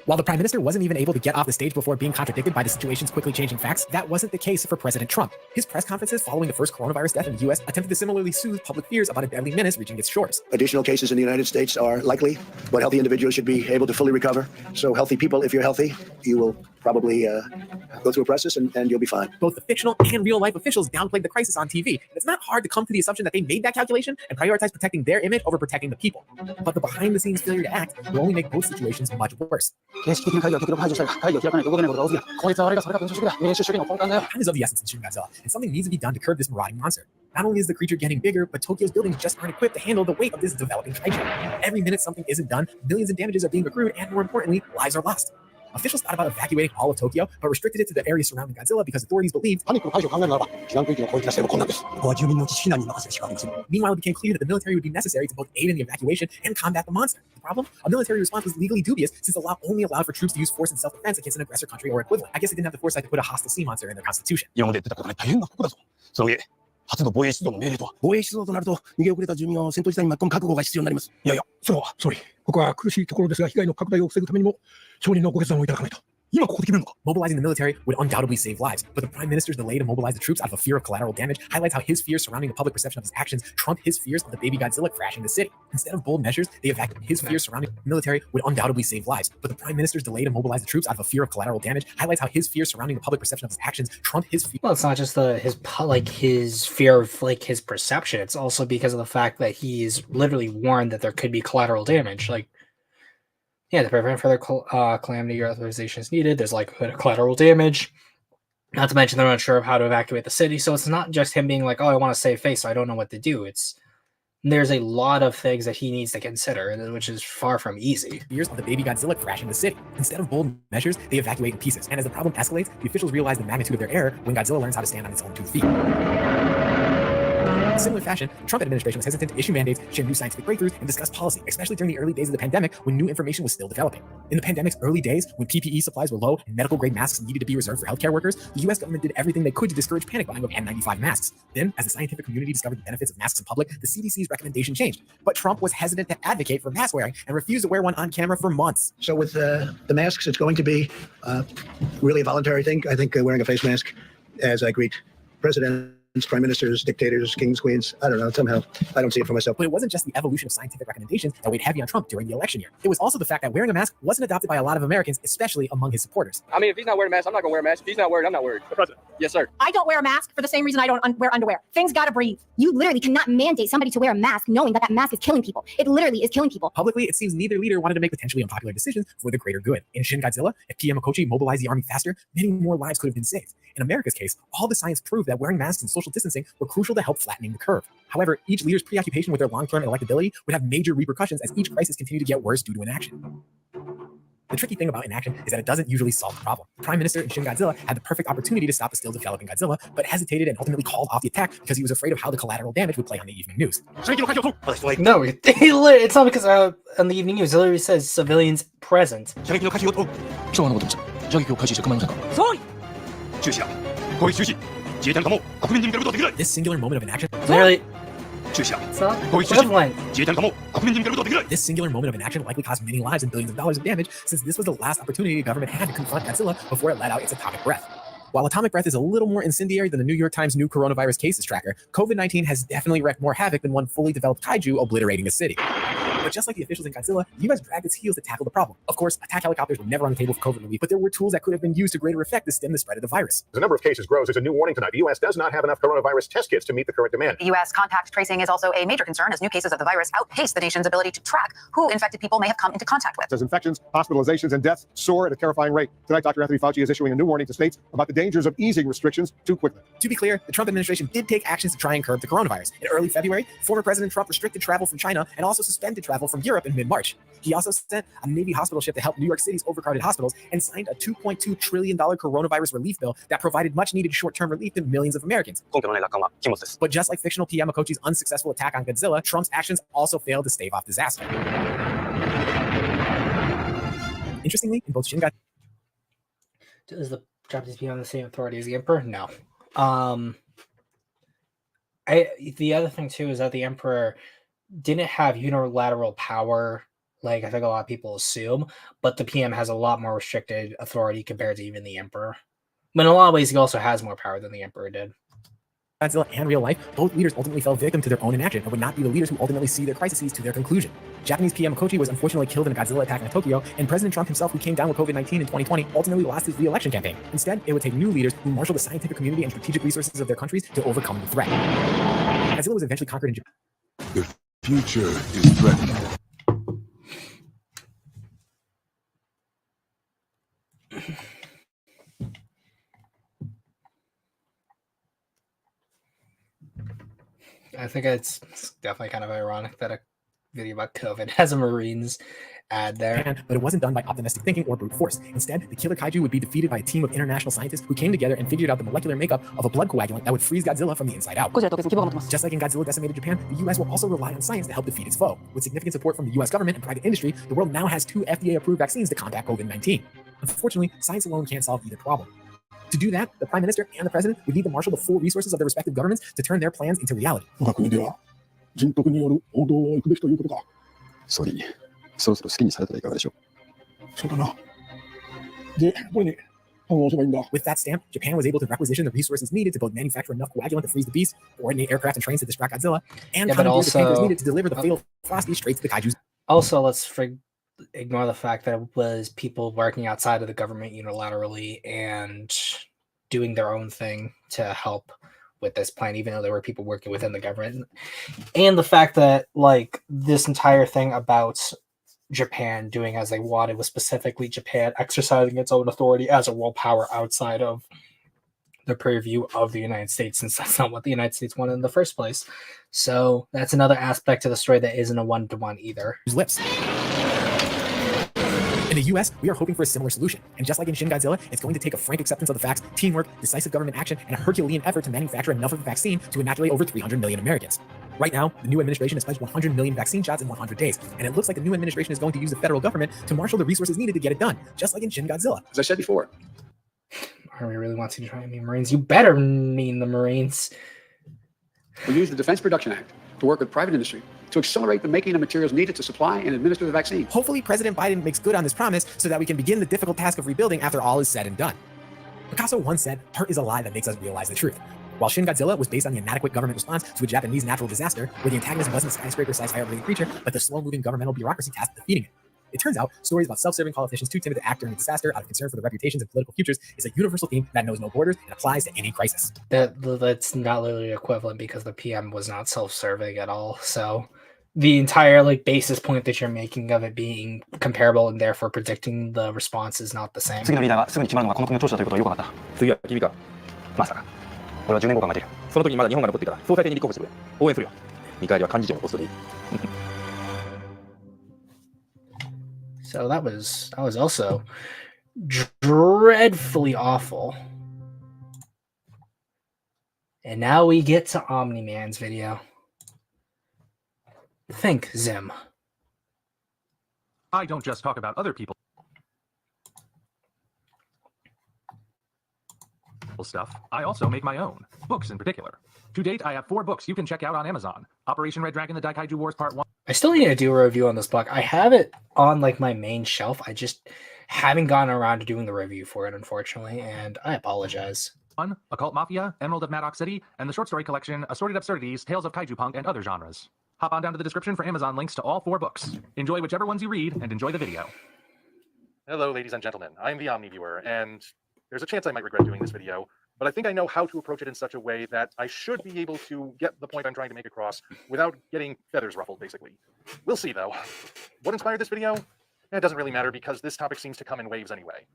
While the Prime Minister wasn't even able to get off the stage before being contradicted by the situation's quickly changing facts, that wasn't the case for President Trump. His press conferences following the first coronavirus death in the US attempted to similarly soothe public fears about a deadly menace reaching its shores.
Additional cases in the United States are likely, but healthy individuals should be able to fully recover. So healthy people, if you're healthy, you will probably go through a process and you'll be fine.
Both the fictional and real-life officials downplayed the crisis on TV. And it's not hard to come to the assumption that they made that calculation and prioritized protecting their image over protecting the people. But the behind-the-scenes failure to act will only make both situations much worse. Time is of the essence in Shin Godzilla, and something needs to be done to curb this marauding monster. Not only is the creature getting bigger, but Tokyo's buildings just aren't equipped to handle the weight of this developing kaiju. Every minute something isn't done, millions in damages are being accrued, and more importantly, lives are lost. Officials thought about evacuating all of Tokyo, but restricted it to the area surrounding Godzilla because authorities believed. Meanwhile, it became clear that the military would be necessary to both aid in the evacuation and combat the monster. The problem? A military response was legally dubious since the law only allowed for troops to use force in self-defense against an aggressor country or equivalent. I guess they didn't have the foresight to put a hostile sea monster in their constitution.
初の防衛出動の命令とは防衛出動となると逃げ遅れた住民を戦闘地帯に巻き込む覚悟が必要になります。いやいや、それは総理、ここは苦しいところですが、被害の拡大を防ぐためにも承認のご決断をいただかないと。
Mobilizing the military would undoubtedly save lives, but the Prime Minister's delay to mobilize the troops out of a fear of collateral damage highlights how his fears surrounding the public perception of his actions trump his fears of the baby Godzilla crashing the city. Instead of bold measures, they evacuate his fears surrounding the military would undoubtedly save lives, but the Prime Minister's delay to mobilize the troops out of a fear of collateral damage highlights how his fears surrounding the public perception of his actions trump his fears.
Well, it's not just his fear of his perception. It's also because of the fact that he's literally warned that there could be collateral damage. Yeah, to prevent further calamity, your authorization is needed. There's likelihood of collateral damage. Not to mention they're not sure of how to evacuate the city. So it's not just him being like, oh, I want to save face, so I don't know what to do. There's a lot of things that he needs to consider, which is far from easy.
Fears of the baby Godzilla crashing the city. Instead of bold measures, they evacuate in pieces. And as the problem escalates, the officials realize the magnitude of their error when Godzilla learns how to stand on its own 2 feet. In similar fashion, the Trump administration was hesitant to issue mandates, share new scientific breakthroughs, and discuss policy, especially during the early days of the pandemic when new information was still developing. In the pandemic's early days, when PPE supplies were low and medical-grade masks needed to be reserved for healthcare workers, the US government did everything they could to discourage panic buying of N95 masks. Then, as the scientific community discovered the benefits of masks in public, the CDC's recommendation changed. But Trump was hesitant to advocate for mask wearing and refused to wear one on camera for months.
So with the masks, it's going to be really a voluntary thing. I think wearing a face mask as I greet presidents, prime ministers, dictators, kings, queens, I don't know, somehow I don't see it for myself.
But it wasn't just the evolution of scientific recommendations that weighed heavy on Trump during the election year. It was also the fact that wearing a mask wasn't adopted by a lot of Americans, especially among his supporters.
I mean, if he's not wearing a mask, I'm not going to wear a mask. If he's not worried, I'm not worried. The president. Yes, sir.
I don't wear a mask for the same reason I don't wear underwear. Things gotta breathe. You literally cannot mandate somebody to wear a mask knowing that that mask is killing people. It literally is killing people.
Publicly, it seems neither leader wanted to make potentially unpopular decisions for the greater good. In Shin Godzilla, if PM Okochi mobilized the army faster, many more lives could have been saved. In America's case, all the science proved that wearing masks and social distancing were crucial to help flattening the curve. However, each leader's preoccupation with their long-term electability would have major repercussions as each crisis continued to get worse due to inaction. The tricky thing about inaction is that it doesn't usually solve the problem. The Prime Minister in Shin Godzilla had the perfect opportunity to stop the still developing Godzilla, but hesitated and ultimately called off the attack because he was afraid of how the collateral damage would play on the evening news.
No, it's not because on the evening news, it literally says civilians present.
This singular moment of inaction
literally.
This singular moment of inaction likely cost many lives and billions of dollars of damage, since this was the last opportunity the government had to confront Godzilla before it let out its atomic breath. While atomic breath is a little more incendiary than the New York Times new coronavirus cases tracker, COVID-19 has definitely wreaked more havoc than one fully developed kaiju obliterating a city. But just like the officials in Godzilla, the US dragged its heels to tackle the problem. Of course, attack helicopters were never on the table for COVID relief, but there were tools that could have been used to greater effect to stem the spread of the virus.
As the number of cases grows, there's a new warning tonight. The U.S. does not have enough coronavirus test kits to meet the current demand.
U.S. contact tracing is also a major concern as new cases of the virus outpace the nation's ability to track who infected people may have come into contact with.
As infections, hospitalizations, and deaths soar at a terrifying rate. Tonight, Dr. Anthony Fauci is issuing a new warning to states about the dangers of easing restrictions too quickly.
To be clear, the Trump administration did take actions to try and curb the coronavirus. In early February, former President Trump restricted travel from China and also suspended travel from Europe in mid-March. He also sent a Navy hospital ship to help New York City's overcrowded hospitals and signed a $2.2 trillion coronavirus relief bill that provided much-needed short-term relief to millions of Americans. But just like fictional PM Makochi's unsuccessful attack on Godzilla, Trump's actions also failed to stave off disaster. Interestingly, in both Shin Godzilla...
Does the Japanese PM have the same authority as the Emperor? No. The other thing, too, is that the Emperor didn't have unilateral power, like I think a lot of people assume, but the PM has a lot more restricted authority compared to even the Emperor. But in a lot of ways, he also has more power than the Emperor did.
Godzilla and real life, both leaders ultimately fell victim to their own inaction and would not be the leaders who ultimately see their crises to their conclusion. Japanese PM Makochi was unfortunately killed in a Godzilla attack in Tokyo, and President Trump himself, who came down with COVID-19 in 2020, ultimately lost his re-election campaign. Instead, it would take new leaders who marshaled the scientific community and strategic resources of their countries to overcome the threat. Godzilla was eventually conquered in Japan.
The future is threatened.
I think it's definitely kind of ironic that a video about COVID has a Marines ad there.
But it wasn't done by optimistic thinking or brute force. Instead, the killer kaiju would be defeated by a team of international scientists who came together and figured out the molecular makeup of a blood coagulant that would freeze Godzilla from the inside out. Just like in Godzilla decimated Japan, the US will also rely on science to help defeat its foe. With significant support from the US government and private industry, the world now has 2 FDA-approved vaccines to combat COVID-19. Unfortunately, science alone can't solve either problem. To do that, the Prime Minister and the President would need to marshal the full resources of their respective governments to turn their plans into reality.
総理、そろそろ好きにされたらいかがでしょう。そうだな。で、これに反応すればいいんだ。
With that stamp, Japan was able to requisition the resources needed to both manufacture enough coagulant to freeze the beast, coordinate aircraft and trains to distract Godzilla, and commandeer the tankers needed to deliver the fatal Frosty straight to the kaijus.
Also, let's ignore the fact that it was people working outside of the government unilaterally and doing their own thing to help with this plan, even though there were people working within the government. And the fact that, like, this entire thing about Japan doing as they wanted was specifically Japan exercising its own authority as a world power outside of the purview of the United States, since that's not what the United States wanted in the first place. So that's another aspect to the story that isn't a one-to-one either.
Lips. In the US, we are hoping for a similar solution. And just like in Shin Godzilla, it's going to take a frank acceptance of the facts, teamwork, decisive government action, and a Herculean effort to manufacture enough of a vaccine to inoculate over 300 million Americans. Right now, the new administration has pledged 100 million vaccine shots in 100 days, and it looks like the new administration is going to use the federal government to marshal the resources needed to get it done, just like in Shin Godzilla.
As I said before,
Army really wants you to try and mean Marines. You better mean the Marines.
We use the Defense Production Act to work with private industry to accelerate the making of materials needed to supply and administer the vaccine.
Hopefully, President Biden makes good on this promise so that we can begin the difficult task of rebuilding after all is said and done. Picasso once said, "Art is a lie that makes us realize the truth." While Shin Godzilla was based on the inadequate government response to a Japanese natural disaster, where the antagonist wasn't a skyscraper-sized fire-breathing creature, but the slow-moving governmental bureaucracy tasked with defeating it. It turns out, stories about self-serving politicians too timid to act during a disaster out of concern for their reputations and political futures is a universal theme that knows no borders and applies to any crisis.
That's not literally equivalent because the PM was not self-serving at all. So the entire basis point that you're making of it being comparable and therefore predicting the response is not the same.
次のリーダーがすぐに決まるのがこの国の長所だということがよく分かった。次は君か。まさか。俺は10年後考えている。その時にまだ日本が残っていたら総裁選に立候補してくれ。応援するよ。見返りは幹事長のポストでいい。
So that was also dreadfully awful. And now we get to Omni-Man's video. Think, Zim.
I don't just talk about other people's stuff. I also make my own, books in particular. To date, I have 4 books you can check out on Amazon. Operation Red Dragon: The Daikaiju Wars Part 1.
I still need to do a review on this book. I have it on my main shelf. I just haven't gotten around to doing the review for it, unfortunately, and I apologize.
1, Occult Mafia, Emerald of Maddox City, and the short story collection Assorted Absurdities, Tales of Kaiju Punk, and Other Genres. Hop on down to the description for Amazon links to all 4 books. Enjoy whichever ones you read, and enjoy the video. Hello, ladies and gentlemen. I'm the Omni Viewer, and there's a chance I might regret doing this video, but I think I know how to approach it in such a way that I should be able to get the point I'm trying to make across without getting feathers ruffled, basically. We'll see, though. What inspired this video? It doesn't really matter because this topic seems to come in waves anyway.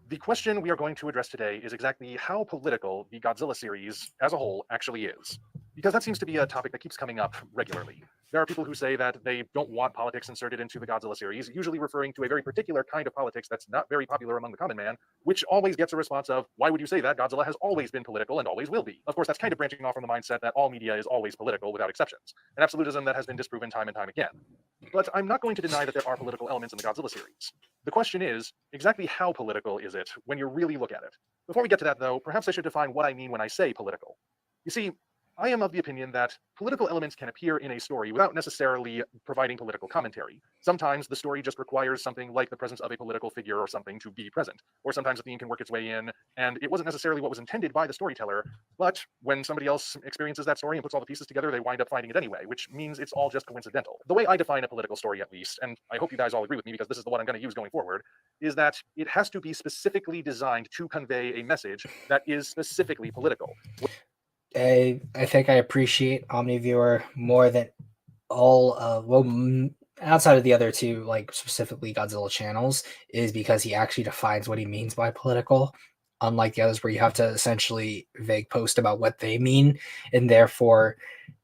The question we are going to address today is exactly how political the Godzilla series as a whole actually is. Because that seems to be a topic that keeps coming up regularly. There are people who say that they don't want politics inserted into the Godzilla series, usually referring to a very particular kind of politics that's not very popular among the common man, which always gets a response of, why would you say that? Godzilla has always been political and always will be. Of course, that's kind of branching off from the mindset that all media is always political without exceptions, an absolutism that has been disproven time and time again. But I'm not going to deny that there are political elements in the Godzilla series. The question is, exactly how political is it when you really look at it? Before we get to that, though, perhaps I should define what I mean when I say political. You see, I am of the opinion that political elements can appear in a story without necessarily providing political commentary. Sometimes the story just requires something like the presence of a political figure or something to be present. Or sometimes the theme can work its way in, and it wasn't necessarily what was intended by the storyteller, but when somebody else experiences that story and puts all the pieces together, they wind up finding it anyway, which means it's all just coincidental. The way I define a political story, at least, and I hope you guys all agree with me because this is the one I'm going to use going forward, is that it has to be specifically designed to convey a message that is specifically political.
I think I appreciate OmniViewer more than all outside of the other two, like specifically Godzilla channels, is because he actually defines what he means by political, unlike the others where you have to essentially vague post about what they mean, and therefore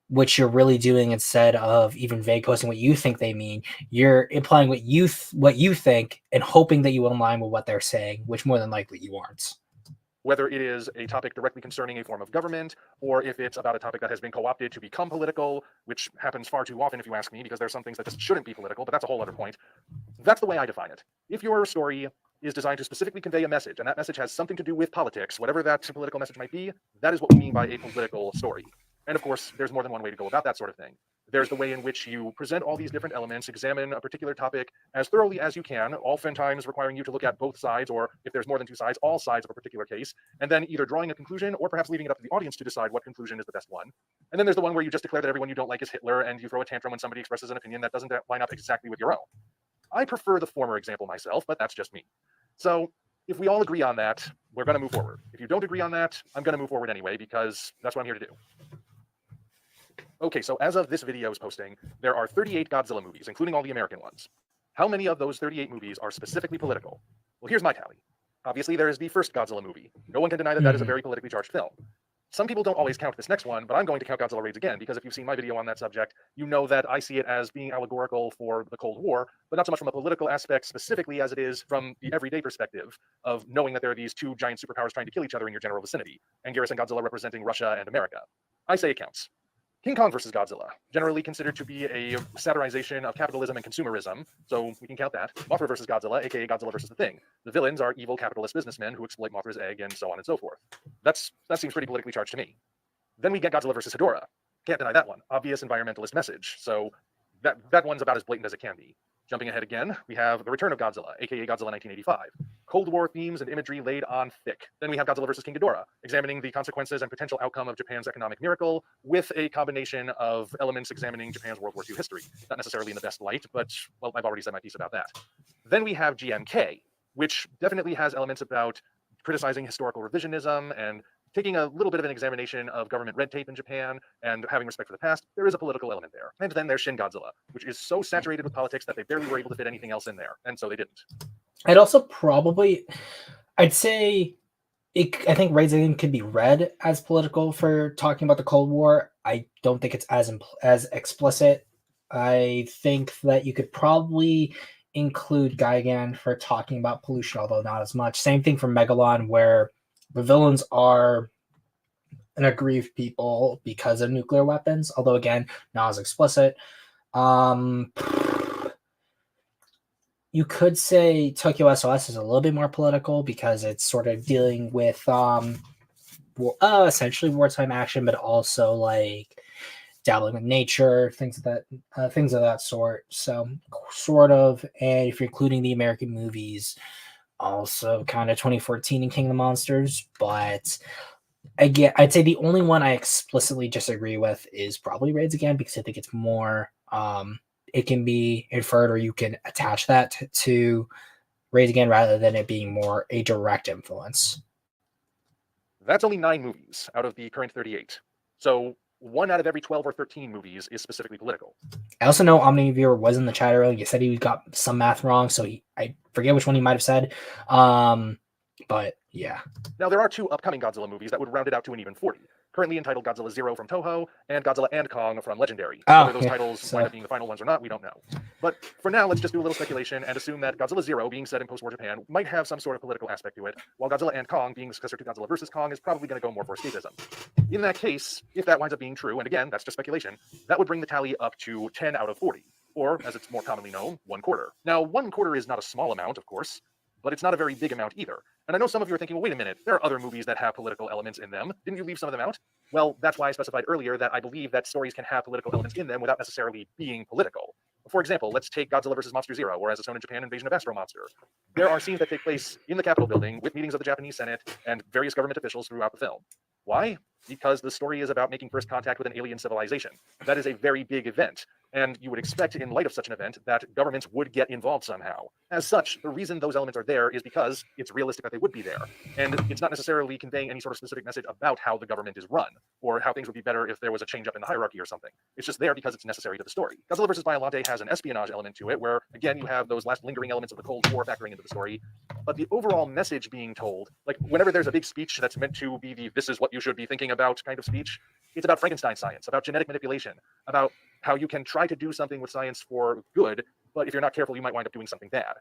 what you're really doing instead of even vague posting what you think they mean, you're implying what you think and hoping that you align with what they're saying, which more than likely you aren't.
Whether it is a topic directly concerning a form of government, or if it's about a topic that has been co-opted to become political, which happens far too often if you ask me, because there's some things that just shouldn't be political, but that's a whole other point. That's the way I define it. If your story is designed to specifically convey a message, and that message has something to do with politics, whatever that political message might be, that is what we mean by a political story. And of course, there's more than one way to go about that sort of thing. There's the way in which you present all these different elements, examine a particular topic as thoroughly as you can, oftentimes requiring you to look at both sides, or if there's more than two sides, all sides of a particular case, and then either drawing a conclusion or perhaps leaving it up to the audience to decide what conclusion is the best one. And then there's the one where you just declare that everyone you don't like is Hitler, and you throw a tantrum when somebody expresses an opinion that doesn't line up exactly with your own. I prefer the former example myself, but that's just me. So if we all agree on that, we're going to move forward. If you don't agree on that, I'm going to move forward anyway, because that's what I'm here to do. Okay, so as of this video's posting, there are 38 Godzilla movies, including all the American ones. How many of those 38 movies are specifically political? Well, here's my tally. Obviously, there is the first Godzilla movie. No one can deny that that is a very politically charged film. Some people don't always count this next one, but I'm going to count Godzilla Raids again, because if you've seen my video on that subject, you know that I see it as being allegorical for the Cold War, but not so much from a political aspect specifically as it is from the everyday perspective of knowing that there are these two giant superpowers trying to kill each other in your general vicinity, and Garrus and Godzilla representing Russia and America. I say it counts. King Kong versus Godzilla, generally considered to be a satirization of capitalism and consumerism, so we can count that. Mothra versus Godzilla, aka Godzilla versus the Thing. The villains are evil capitalist businessmen who exploit Mothra's egg and so on and so forth. That seems pretty politically charged to me. Then we get Godzilla versus Hedorah. Can't deny that one. Obvious environmentalist message, so that one's about as blatant as it can be. Jumping ahead again, we have The Return of Godzilla, aka Godzilla 1985. Cold War themes and imagery laid on thick. Then we have Godzilla vs. King Ghidorah, examining the consequences and potential outcome of Japan's economic miracle with a combination of elements examining Japan's World War II history. Not necessarily in the best light, but, well, I've already said my piece about that. Then we have GMK, which definitely has elements about criticizing historical revisionism and taking a little bit of an examination of government red tape in Japan and having respect for the past. There is a political element there. And then there's Shin Godzilla, which is so saturated with politics that they barely were able to fit anything else in there, and so they didn't.
I'd also probably, I'd say, I think Raids could be read as political for talking about the Cold War. I don't think it's as explicit. I think that you could probably include Gigan for talking about pollution, although not as much. Same thing for Megalon, where the villains are an aggrieved people because of nuclear weapons, although again, not as explicit. You could say Tokyo SOS is a little bit more political because it's sort of dealing with essentially wartime action, but also like dabbling with nature, things of that sort. So sort of, and if you're including the American movies, also kind of 2014 and King of the Monsters, but Again, I'd say the only one I explicitly disagree with is probably Raids Again, because I think it's more it can be inferred, or you can attach that to Raids Again rather than it being more a direct influence.
That's only 9 movies out of the current 38. So 1 out of every 12 or 13 movies is specifically political.
I also know Omniviewer was in the chat earlier. He said he got some math wrong, so I forget which one he might have said. But yeah.
Now, there are 2 upcoming Godzilla movies that would round it out to an even 40. Currently entitled Godzilla Zero from Toho and Godzilla and Kong from Legendary. Whether those titles wind up being the final ones or not, we don't know. But for now, let's just do a little speculation and assume that Godzilla Zero, being set in post-war Japan, might have some sort of political aspect to it, while Godzilla and Kong, being the successor to Godzilla vs. Kong, is probably going to go more for escapism. In that case, if that winds up being true, and again, that's just speculation, that would bring the tally up to 10 out of 40, or, as it's more commonly known, 1/4. Now, 1/4 is not a small amount, of course, but it's not a very big amount either. And I know some of you are thinking, well, wait a minute, there are other movies that have political elements in them. Didn't you leave some of them out? Well, that's why I specified earlier that I believe that stories can have political elements in them without necessarily being political. For example, let's take Godzilla vs. Monster Zero, or as it's known in Japan, Invasion of Astro Monster. There are scenes that take place in the Capitol building with meetings of the Japanese Senate and various government officials throughout the film. Why? Because the story is about making first contact with an alien civilization. That is a very big event, and you would expect, in light of such an event, that governments would get involved somehow. As such, the reason those elements are there is because it's realistic that they would be there, and it's not necessarily conveying any sort of specific message about how the government is run, or how things would be better if there was a change up in the hierarchy or something. It's just there because it's necessary to the story. Godzilla vs. Biollante has an espionage element to it, where, again, you have those last lingering elements of the Cold War factoring into the story, but the overall message being told, like whenever there's a big speech that's meant to be the "this is what you should be thinking about" kind of speech, it's about Frankenstein science, about genetic manipulation, about how you can try to do something with science for good, but if you're not careful, you might wind up doing something bad.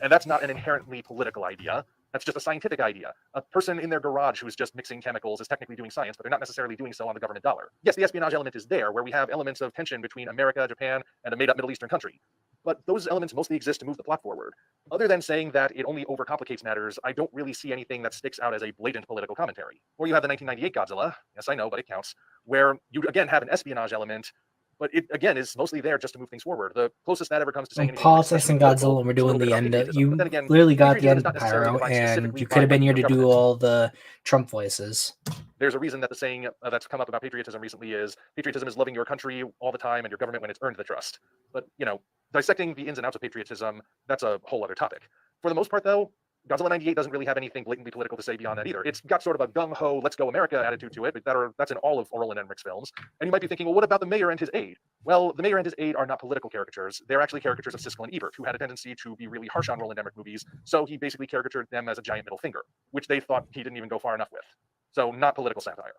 And that's not an inherently political idea. That's just a scientific idea. A person in their garage who's just mixing chemicals is technically doing science, but they're not necessarily doing so on the government dollar. Yes, the espionage element is there, where we have elements of tension between America, Japan, and a made-up Middle Eastern country. But those elements mostly exist to move the plot forward. Other than saying that it only overcomplicates matters, I don't really see anything that sticks out as a blatant political commentary. Or you have the 1998 Godzilla, yes I know, but it counts, where you again have an espionage element, but it again is mostly there just to move things forward. The closest that ever comes to saying anything
Politics and Godzilla, and we're doing the end of, you literally got the end of Pyro, and you could have been here to do all the Trump voices.
There's a reason that the saying that's come up about patriotism recently is, patriotism is loving your country all the time and your government when it's earned the trust. But, you know, dissecting the ins and outs of patriotism, that's a whole other topic. For the most part, though, Godzilla 98 doesn't really have anything blatantly political to say beyond that either. It's got sort of a gung-ho, let's go America attitude to it, but that's in all of Orwell and Emmerich's films. And you might be thinking, well, what about the mayor and his aide? Well, the mayor and his aide are not political caricatures. They're actually caricatures of Siskel and Ebert, who had a tendency to be really harsh on Roland Emmerich movies, so he basically caricatured them as a giant middle finger, which they thought he didn't even go far enough with. So not political satire.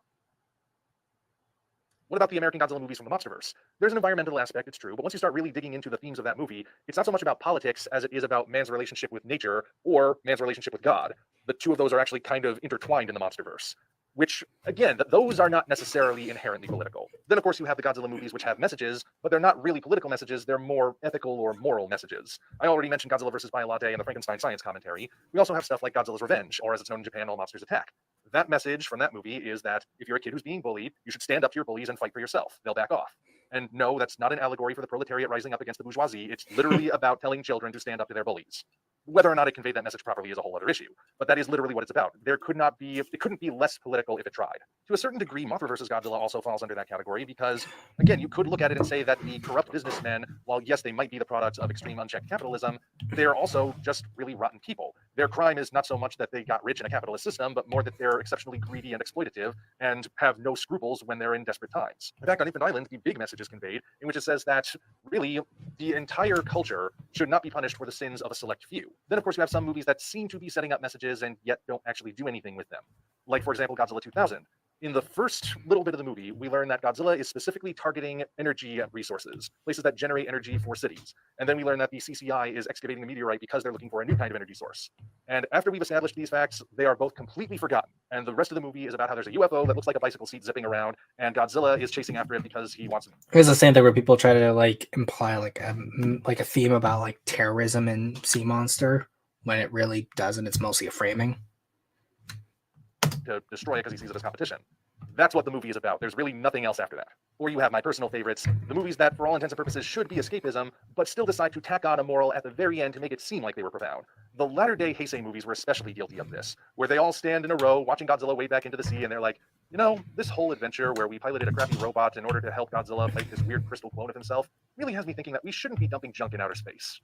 What about the American Godzilla movies from the Monsterverse? There's an environmental aspect, it's true, but once you start really digging into the themes of that movie, it's not so much about politics as it is about man's relationship with nature or man's relationship with God. The two of those are actually kind of intertwined in the Monsterverse, which, again, those are not necessarily inherently political. Then, of course, you have the Godzilla movies, which have messages, but they're not really political messages, they're more ethical or moral messages. I already mentioned Godzilla vs. Biollante and the Frankenstein science commentary. We also have stuff like Godzilla's Revenge, or as it's known in Japan, All Monsters Attack. That message from that movie is that if you're a kid who's being bullied, you should stand up to your bullies and fight for yourself. They'll back off. And no, that's not an allegory for the proletariat rising up against the bourgeoisie. It's literally about telling children to stand up to their bullies. Whether or not it conveyed that message properly is a whole other issue, but that is literally what it's about. It couldn't be less political if it tried. To a certain degree, Mothra vs. Godzilla also falls under that category because, again, you could look at it and say that the corrupt businessmen, while yes, they might be the products of extreme unchecked capitalism, they're also just really rotten people. Their crime is not so much that they got rich in a capitalist system, but more that they're exceptionally greedy and exploitative and have no scruples when they're in desperate times. In fact, on Infant Island, the big message is conveyed in which it says that really the entire culture should not be punished for the sins of a select few. Then, of course, you have some movies that seem to be setting up messages and yet don't actually do anything with them. Like, for example, Godzilla 2000. In the first little bit of the movie, we learn that Godzilla is specifically targeting energy resources, places that generate energy for cities. And then we learn that the CCI is excavating the meteorite because they're looking for a new kind of energy source. And after we've established these facts, they are both completely forgotten. And the rest of the movie is about how there's a UFO that looks like a bicycle seat zipping around, and Godzilla is chasing after it because he wants it.
Here's the same thing where people try to like imply like a theme about like terrorism in Sea Monster when it really doesn't. It's mostly a framing
To destroy it because he sees it as competition. That's what the movie is about. There's really nothing else after that. Or you have my personal favorites, the movies that, for all intents and purposes, should be escapism, but still decide to tack on a moral at the very end to make it seem like they were profound. The latter-day Heisei movies were especially guilty of this, where they all stand in a row watching Godzilla wade back into the sea, and they're like, you know, this whole adventure where we piloted a crappy robot in order to help Godzilla fight this weird crystal clone of himself really has me thinking that we shouldn't be dumping junk in outer space.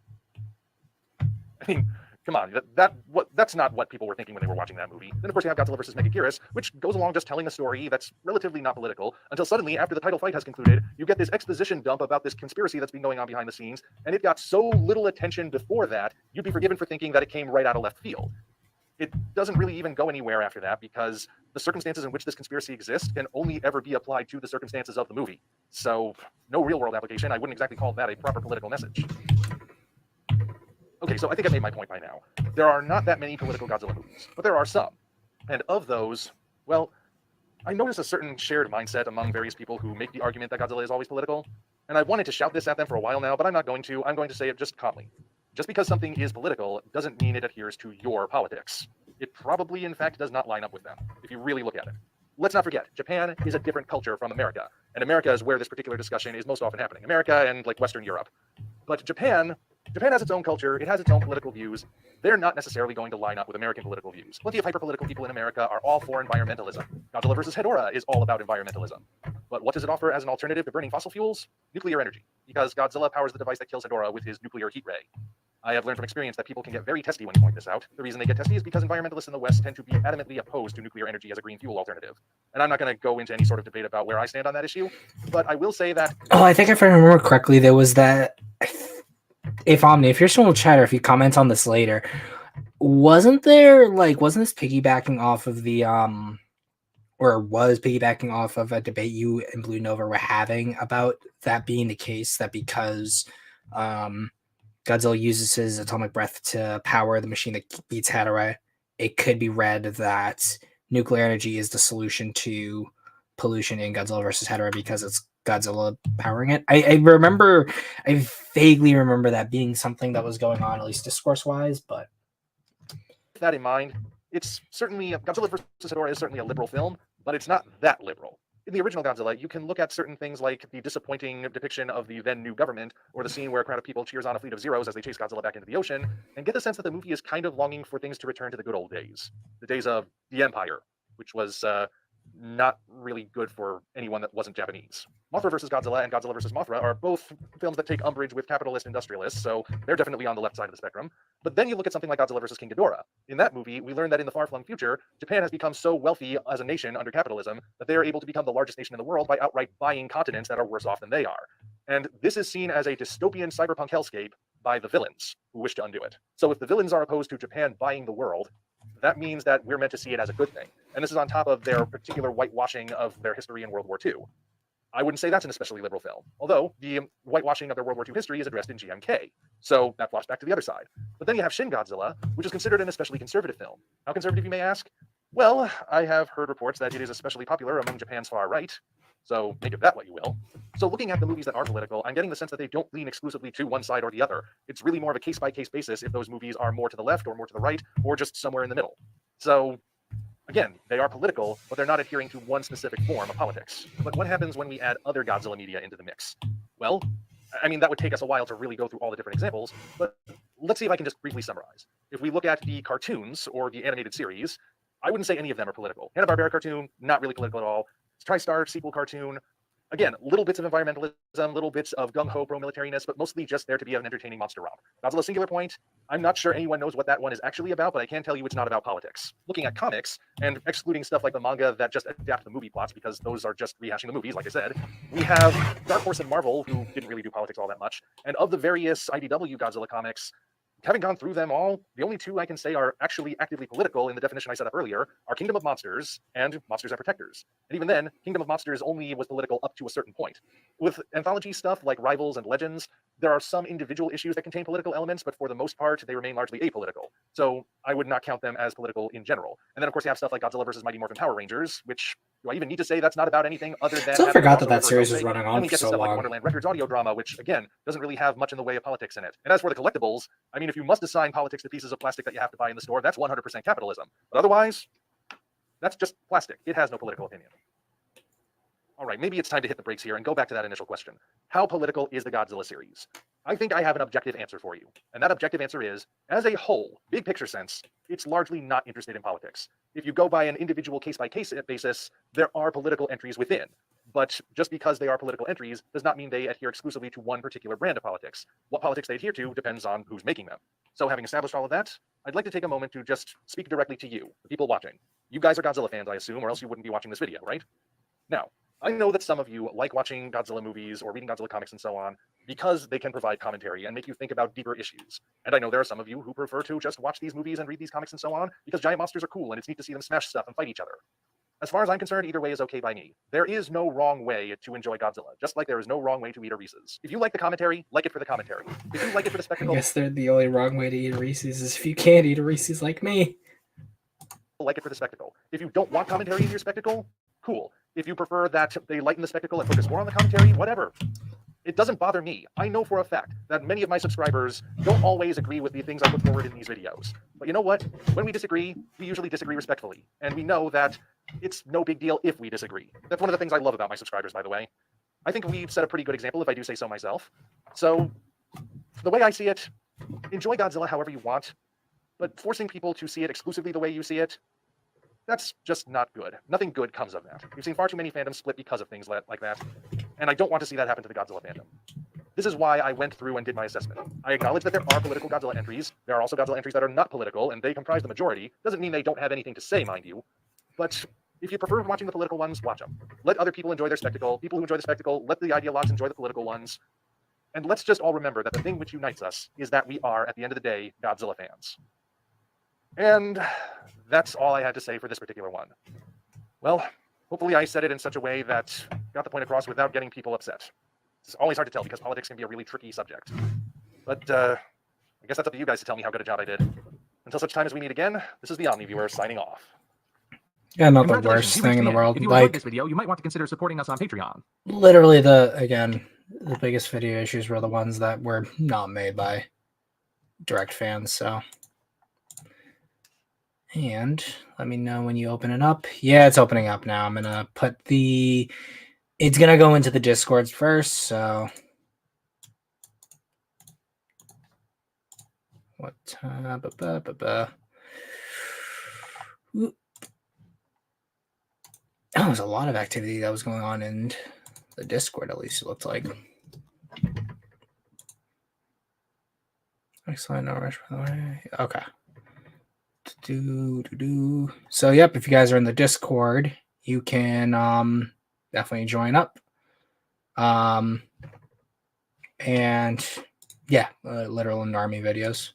I mean, come on, that's not what people were thinking when they were watching that movie. Then, of course, you have Godzilla vs. Megaguirus, which goes along just telling a story that's relatively not political, until suddenly, after the title fight has concluded, you get this exposition dump about this conspiracy that's been going on behind the scenes, and it got so little attention before that, you'd be forgiven for thinking that it came right out of left field. It doesn't really even go anywhere after that, because the circumstances in which this conspiracy exists can only ever be applied to the circumstances of the movie. So, no real-world application. I wouldn't exactly call that a proper political message. Okay, so I think I made my point by now. There are not that many political Godzilla movies, but there are some. And of those, well, I notice a certain shared mindset among various people who make the argument that Godzilla is always political. And I've wanted to shout this at them for a while now, but I'm not going to. I'm going to say it just calmly. Just because something is political doesn't mean it adheres to your politics. It probably, in fact, does not line up with them, if you really look at it. Let's not forget, Japan is a different culture from America. And America is where this particular discussion is most often happening. America and, like, Western Europe. But Japan has its own culture, it has its own political views. They're not necessarily going to line up with American political views. Plenty of hyper-political people in America are all for environmentalism. Godzilla vs. Hedorah is all about environmentalism. But what does it offer as an alternative to burning fossil fuels? Nuclear energy. Because Godzilla powers the device that kills Hedorah with his nuclear heat ray. I have learned from experience that people can get very testy when you point this out. The reason they get testy is because environmentalists in the West tend to be adamantly opposed to nuclear energy as a green fuel alternative. And I'm not going to go into any sort of debate about where I stand on that issue, but I will say that...
Oh, I think if I remember correctly, there was that... If you're still in chat or if you comment on this later, wasn't this piggybacking off of the or was piggybacking off of a debate you and Blue Nova were having about that being the case, that because Godzilla uses his atomic breath to power the machine that beats Hedorah, it could be read that nuclear energy is the solution to pollution in Godzilla versus Hedorah because it's Godzilla powering it. I vaguely remember that being something that was going on, at least discourse-wise, but...
With that in mind, it's certainly... Godzilla vs. Hedorah is certainly a liberal film, but it's not that liberal. In the original Godzilla, you can look at certain things like the disappointing depiction of the then new government, or the scene where a crowd of people cheers on a fleet of Zeros as they chase Godzilla back into the ocean, and get the sense that the movie is kind of longing for things to return to the good old days. The days of the Empire, which was not really good for anyone that wasn't Japanese. Mothra vs. Godzilla and Godzilla vs. Mothra are both films that take umbrage with capitalist industrialists, so they're definitely on the left side of the spectrum. But then you look at something like Godzilla vs. King Ghidorah. In that movie, we learn that in the far-flung future, Japan has become so wealthy as a nation under capitalism that they are able to become the largest nation in the world by outright buying continents that are worse off than they are. And this is seen as a dystopian cyberpunk hellscape by the villains who wish to undo it. So if the villains are opposed to Japan buying the world, that means that we're meant to see it as a good thing. And this is on top of their particular whitewashing of their history in World War II. I wouldn't say that's an especially liberal film, although the whitewashing of their World War II history is addressed in GMK. So that flops back to the other side. But then you have Shin Godzilla, which is considered an especially conservative film. How conservative, you may ask? Well, I have heard reports that it is especially popular among Japan's far right. So make of that what you will. So looking at the movies that are political, I'm getting the sense that they don't lean exclusively to one side or the other. It's really more of a case-by-case basis if those movies are more to the left or more to the right or just somewhere in the middle. So again, they are political, but they're not adhering to one specific form of politics. But what happens when we add other Godzilla media into the mix? Well, I mean, that would take us a while to really go through all the different examples, but let's see if I can just briefly summarize. If we look at the cartoons or the animated series, I wouldn't say any of them are political. Hanna-Barbera cartoon, not really political at all. TriStar sequel cartoon, again, little bits of environmentalism, little bits of gung-ho pro-militariness, but mostly just there to be an entertaining monster romp. Godzilla Singular Point, I'm not sure anyone knows what that one is actually about, but I can tell you it's not about politics. Looking at comics, and excluding stuff like the manga that just adapt the movie plots, because those are just rehashing the movies, like I said, we have Dark Horse and Marvel, who didn't really do politics all that much, and of the various IDW Godzilla comics, having gone through them all, the only two I can say are actually actively political in the definition I set up earlier are Kingdom of Monsters and Monsters and Protectors. And even then, Kingdom of Monsters only was political up to a certain point. With anthology stuff like Rivals and Legends, there are some individual issues that contain political elements, but for the most part, they remain largely apolitical. So I would not count them as political in general. And then, of course, you have stuff like Godzilla vs. Mighty Morphin Power Rangers, which do I even need to say that's not about anything other than...
So I forgot that series was running on
for
so
stuff
long.
like Wonderland Records audio drama, which, again, doesn't really have much in the way of politics in it. And as for the collectibles, I mean, if you must assign politics to pieces of plastic that you have to buy in the store, that's 100% capitalism. But otherwise, that's just plastic. It has no political opinion. All right, maybe it's time to hit the brakes here and go back to that initial question. How political is the Godzilla series? I think I have an objective answer for you. And that objective answer is, as a whole, big picture sense, it's largely not interested in politics. If you go by an individual case-by-case basis, there are political entries within. But just because they are political entries does not mean they adhere exclusively to one particular brand of politics. What politics they adhere to depends on who's making them. So having established all of that, I'd like to take a moment to just speak directly to you, the people watching. You guys are Godzilla fans, I assume, or else you wouldn't be watching this video, right? Now, I know that some of you like watching Godzilla movies or reading Godzilla comics and so on because they can provide commentary and make you think about deeper issues. And I know there are some of you who prefer to just watch these movies and read these comics and so on because giant monsters are cool and it's neat to see them smash stuff and fight each other. As far as I'm concerned, either way is okay by me. There is no wrong way to enjoy Godzilla, just like there is no wrong way to eat a Reese's. If you like the commentary, like it for the commentary. If you like it for the
I
spectacle,
guess they're the only wrong way to eat a Reese's is if you can't eat a Reese's like me.
like it for the spectacle. If you don't want commentary in your spectacle, cool. If you prefer that they lighten the spectacle and focus more on the commentary, whatever. It doesn't bother me. I know for a fact that many of my subscribers don't always agree with the things I put forward in these videos. But you know what? When we disagree, we usually disagree respectfully. And we know that it's no big deal if we disagree. That's one of the things I love about my subscribers, by the way. I think we've set a pretty good example, if I do say so myself. So, the way I see it, enjoy Godzilla however you want, but forcing people to see it exclusively the way you see it, that's just not good. Nothing good comes of that. We've seen far too many fandoms split because of things like that, and I don't want to see that happen to the Godzilla fandom. This is why I went through and did my assessment. I acknowledge that there are political Godzilla entries. There are also Godzilla entries that are not political, and they comprise the majority. Doesn't mean they don't have anything to say, mind you. But if you prefer watching the political ones, watch them. Let other people enjoy their spectacle. People who enjoy the spectacle, let the ideologues enjoy the political ones. And let's just all remember that the thing which unites us is that we are, at the end of the day, Godzilla fans. And that's all I had to say for this particular one. Well, hopefully I said it in such a way that got the point across without getting people upset. It's always hard to tell because politics can be a really tricky subject. But I guess that's up to you guys to tell me how good a job I did. Until such time as we meet again, this is the OmniViewer signing off.
Yeah, not the worst thing in the world.
If you enjoyed
Like,
this video, you might want to consider supporting us on Patreon.
literally the biggest video issues were the ones that were not made by direct fans, so. And let me know when you open it up. Yeah, it's opening up now. I'm gonna put it's gonna go into the Discords first, so what Oop. Oh, there's a lot of activity that was going on in the Discord, at least it looked like. Excellent, no rush, by the way. Okay. So, yep, if you guys are in the Discord, you can definitely join up. And yeah, literal and army videos.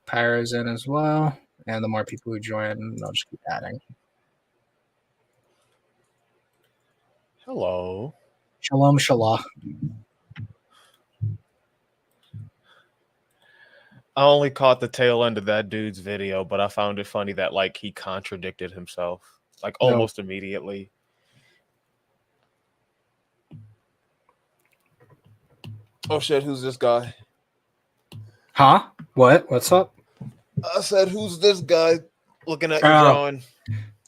Pyro's in as well, and the more people who join, I'll just keep adding.
Hello.
Shalom, shalom.
I only caught the tail end of that dude's video, but I found it funny that like he contradicted himself like almost immediately. Oh shit, who's this guy?
Huh? What? What's up?
I said, who's this guy looking at your drawing?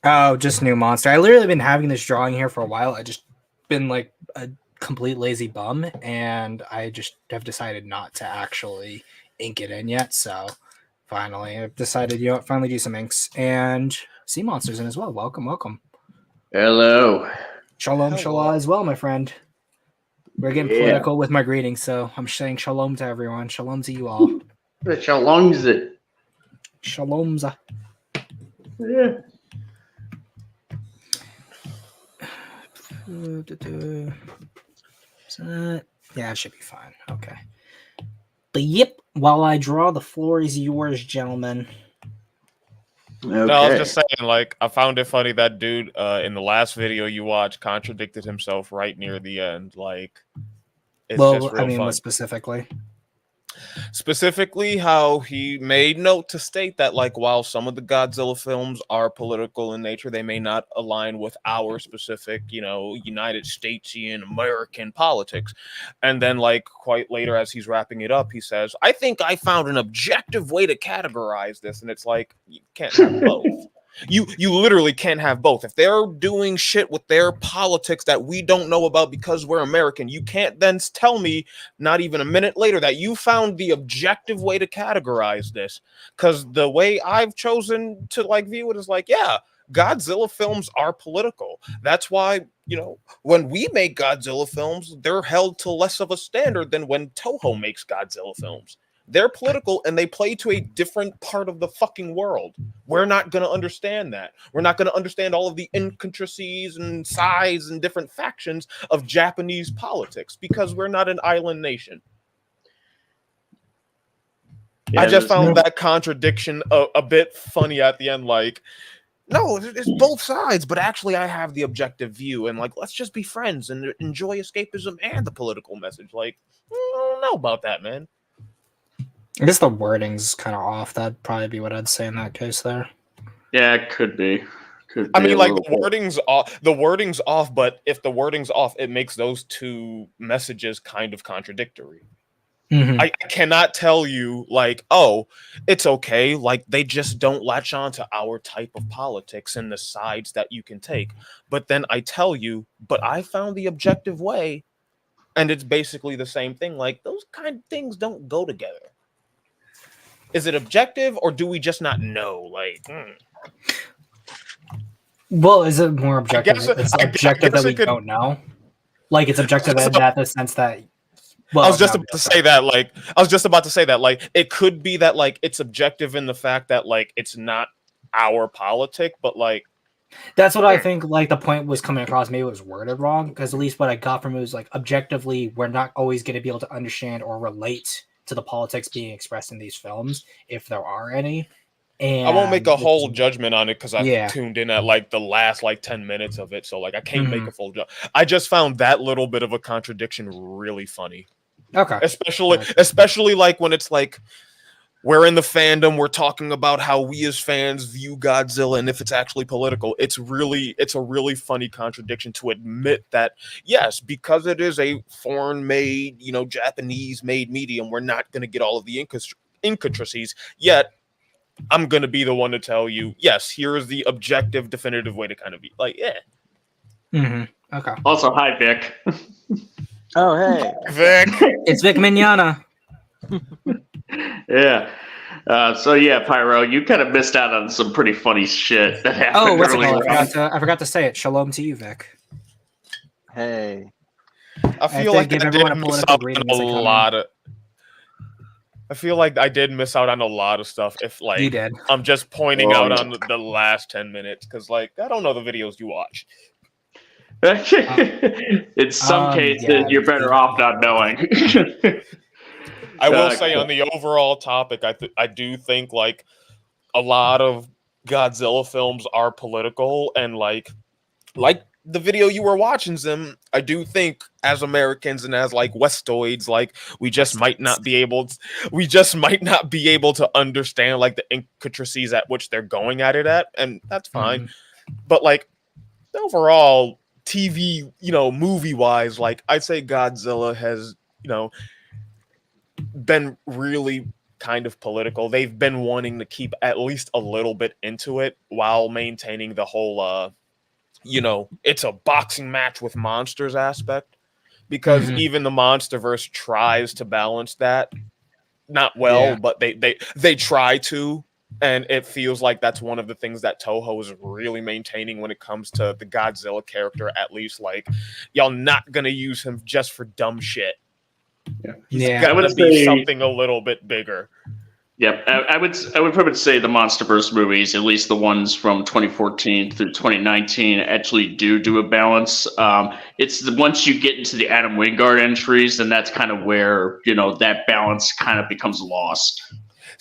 Oh, just new monster. I literally been having this drawing here for a while. I just been like a complete lazy bum, and I just have decided not to actually ink it in yet. So finally, I've decided, you know what, finally do some inks. And Sea Monster's in as well. Welcome, welcome.
Hello.
Shalom, shalom as well, my friend. We're getting political with my greetings, so I'm saying shalom to everyone. Shalom to you all.
Shalom's it.
Shalomza.
Yeah.
Yeah, it should be fine. Okay. But yep, while I draw, the floor is yours, gentlemen.
Okay. No, I was just saying, like, I found it funny that dude in the last video you watched contradicted himself right near the end. Like, it's just real
I mean,
fun.
what specifically?
Specifically, how he made note to state that, like, while some of the Godzilla films are political in nature, they may not align with our specific, United Statesian American politics. And then, like, quite later, as he's wrapping it up, he says, "I think I found an objective way to categorize this." And it's like, you can't have both. You literally can't have both. If they're doing shit with their politics that we don't know about because we're American, you can't then tell me not even a minute later that you found the objective way to categorize this. Because the way I've chosen to like view it is like, yeah, Godzilla films are political. That's why, when we make Godzilla films, they're held to less of a standard than when Toho makes Godzilla films. They're political and they play to a different part of the fucking world. We're not going to understand that. We're not going to understand all of the intricacies and sides and different factions of Japanese politics because we're not an island nation.
Yeah,
I just found that contradiction a bit funny at the end. Like, no, it's both sides, but actually I have the objective view and like, let's just be friends and enjoy escapism and the political message. Like, I don't know about that, man.
I guess the wording's kind of off. That'd probably be what I'd say in that case there.
Yeah, it could be.
I mean, like, the wording's off. The wording's off, but if the wording's off, it makes those two messages kind of contradictory.
Mm-hmm.
I cannot tell you, like, oh, it's okay. Like, they just don't latch on to our type of politics and the sides that you can take. But then I tell you, but I found the objective way, and it's basically the same thing. Like, those kind of things don't go together. Is it objective, or do we just not know? Like,
Well, is it more objective? It's objective that we don't know. Like, it's objective in that the sense that. Well,
I was just about to say that. Like, it could be that, like, it's objective in the fact that, like, it's not our politic, but like.
That's what I think. Like, the point was coming across. Maybe it was worded wrong, because at least what I got from it was like, objectively, we're not always going to be able to understand or relate to the politics being expressed in these films, if there are any. And
I won't make a whole judgment on it because I tuned in at like the last 10 minutes of it, so like I can't make a full judgment. I just found that little bit of a contradiction really funny.
Okay.
Especially like when it's like we're in the fandom, we're talking about how we as fans view Godzilla, and if it's actually political, it's a really funny contradiction to admit that, yes, because it is a foreign-made, Japanese-made medium, we're not going to get all of the intricacies, yet I'm going to be the one to tell you, yes, here is the objective, definitive way to kind of be like, yeah.
Mm-hmm. Okay.
Also, hi, Vic.
Oh, hey.
Vic.
It's Vic Mignogna.
Yeah. So yeah, Pyro, you kind of missed out on some pretty funny shit that happened.
Oh, what's it
earlier.
called? I forgot to say it. Shalom to you, Vic.
Hey.
I feel like I did miss out on a lot of. I feel like I did miss out on a lot of stuff. If like
you did.
I'm just pointing out on the last 10 minutes because like I don't know the videos you watch.
In some cases, you're better off not knowing.
I will say on the overall topic, I do think like a lot of Godzilla films are political, and like the video you were watching, Zim, I do think as Americans and as like Westoids, like we just might not be able to understand like the intricacies at which they're going at it at, and that's fine. But like overall TV, movie wise, like I'd say Godzilla has, been really kind of political. They've been wanting to keep at least a little bit into it while maintaining the whole it's a boxing match with monsters aspect, because even the Monsterverse tries to balance that. Not well, but they try to, and it feels like that's one of the things that Toho is really maintaining when it comes to the Godzilla character. At least like y'all not gonna use him just for dumb shit. He's gotta be something a little bit bigger.
Yep, I would probably say the MonsterVerse movies, at least the ones from 2014 through 2019, actually do a balance. It's once you get into the Adam Wingard entries, then that's kind of where that balance kind of becomes lost.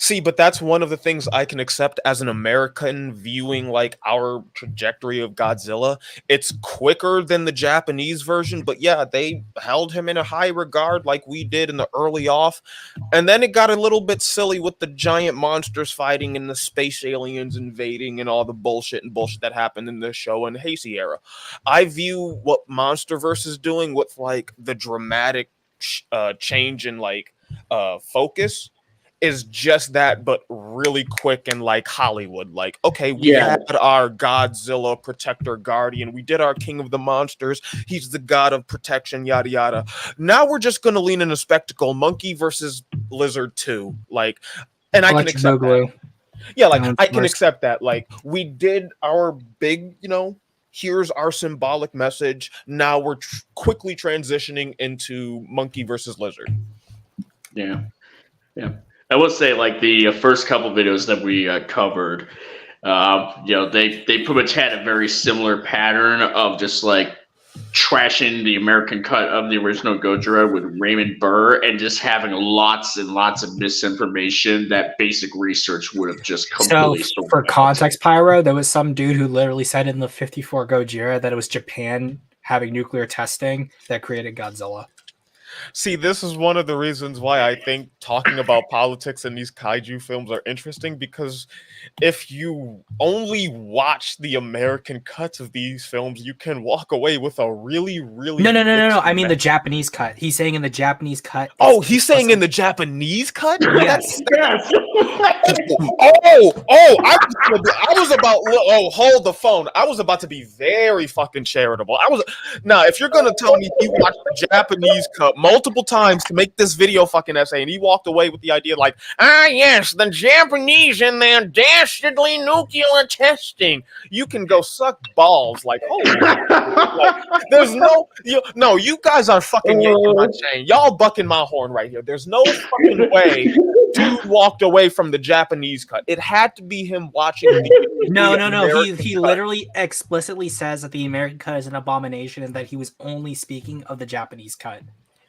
See, but that's one of the things I can accept as an American viewing like our trajectory of Godzilla. It's quicker than the Japanese version, but yeah, they held him in a high regard like we did in the early off. And then it got a little bit silly with the giant monsters fighting and the space aliens invading and all the bullshit that happened in the show and Heisei era. I view what MonsterVerse is doing with like the dramatic change in like focus is just that, but really quick and like Hollywood. Like, okay, we had our Godzilla protector guardian. We did our King of the Monsters. He's the god of protection, yada yada. Now we're just gonna lean in a spectacle, Monkey versus Lizard 2. Like, and I can accept that. Yeah, like I can accept that. Like, we did our big, here's our symbolic message. Now we're quickly transitioning into Monkey versus Lizard.
Yeah. I will say, like, the first couple videos that we covered, they pretty much had a very similar pattern of just like trashing the American cut of the original Gojira with Raymond Burr and just having lots and lots of misinformation that basic research would have just completely.
So, for context, Pyro, there was some dude who literally said in the 54 Gojira that it was Japan having nuclear testing that created Godzilla.
See, this is one of the reasons why I think talking about politics in these kaiju films are interesting, because if you only watch the American cuts of these films, you can walk away with a really, really...
No. I mean the Japanese cut. He's saying in the Japanese cut...
Oh, he's saying in the Japanese cut?
Yes.
Hold the phone. I was about to be very fucking charitable. Now, if you're going to tell me he watched the Japanese cut multiple times to make this video fucking essay, and he walked away with the idea like, yes, the Japanese and their dastardly nuclear testing, you can go suck balls. Like, holy like, there's you guys are fucking yanking my chain. Y'all bucking my horn right here. There's no fucking way dude walked away from the Japanese cut. It had to be him watching the
No. He literally explicitly says that the American cut is an abomination and that he was only speaking of the Japanese cut.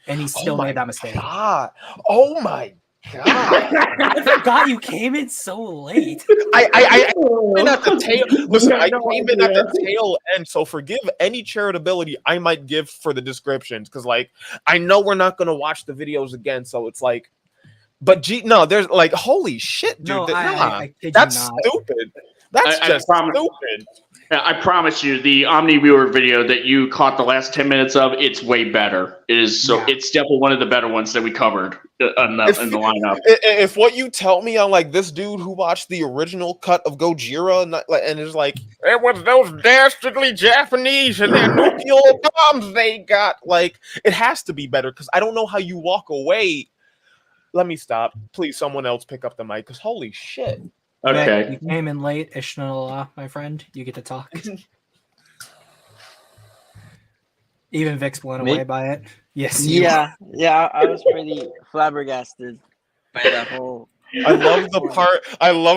And he still made that mistake.
God. Oh my God.
I forgot you came in so late.
I came in at the tail. Listen, I came in at the tail end, so forgive any charitability I might give for the descriptions, because like I know we're not gonna watch the videos again, so it's like, but there's like, holy shit, dude. That's stupid. That's just stupid.
I promise you, the OmniViewer video that you caught the last 10 minutes of, it's way better. It's definitely one of the better ones that we covered in the lineup.
If what you tell me, I'm like this dude who watched the original cut of Gojira and is like, it was those dastardly Japanese and their nuclear bombs they got. Like, it has to be better, because I don't know how you walk away. Let me stop. Please, someone else pick up the mic, because holy shit.
Okay.
You came in late, Ishnala, my friend. You get to talk. Even Vic's blown away by it. Yes.
Yeah, I was pretty flabbergasted by that whole.
I love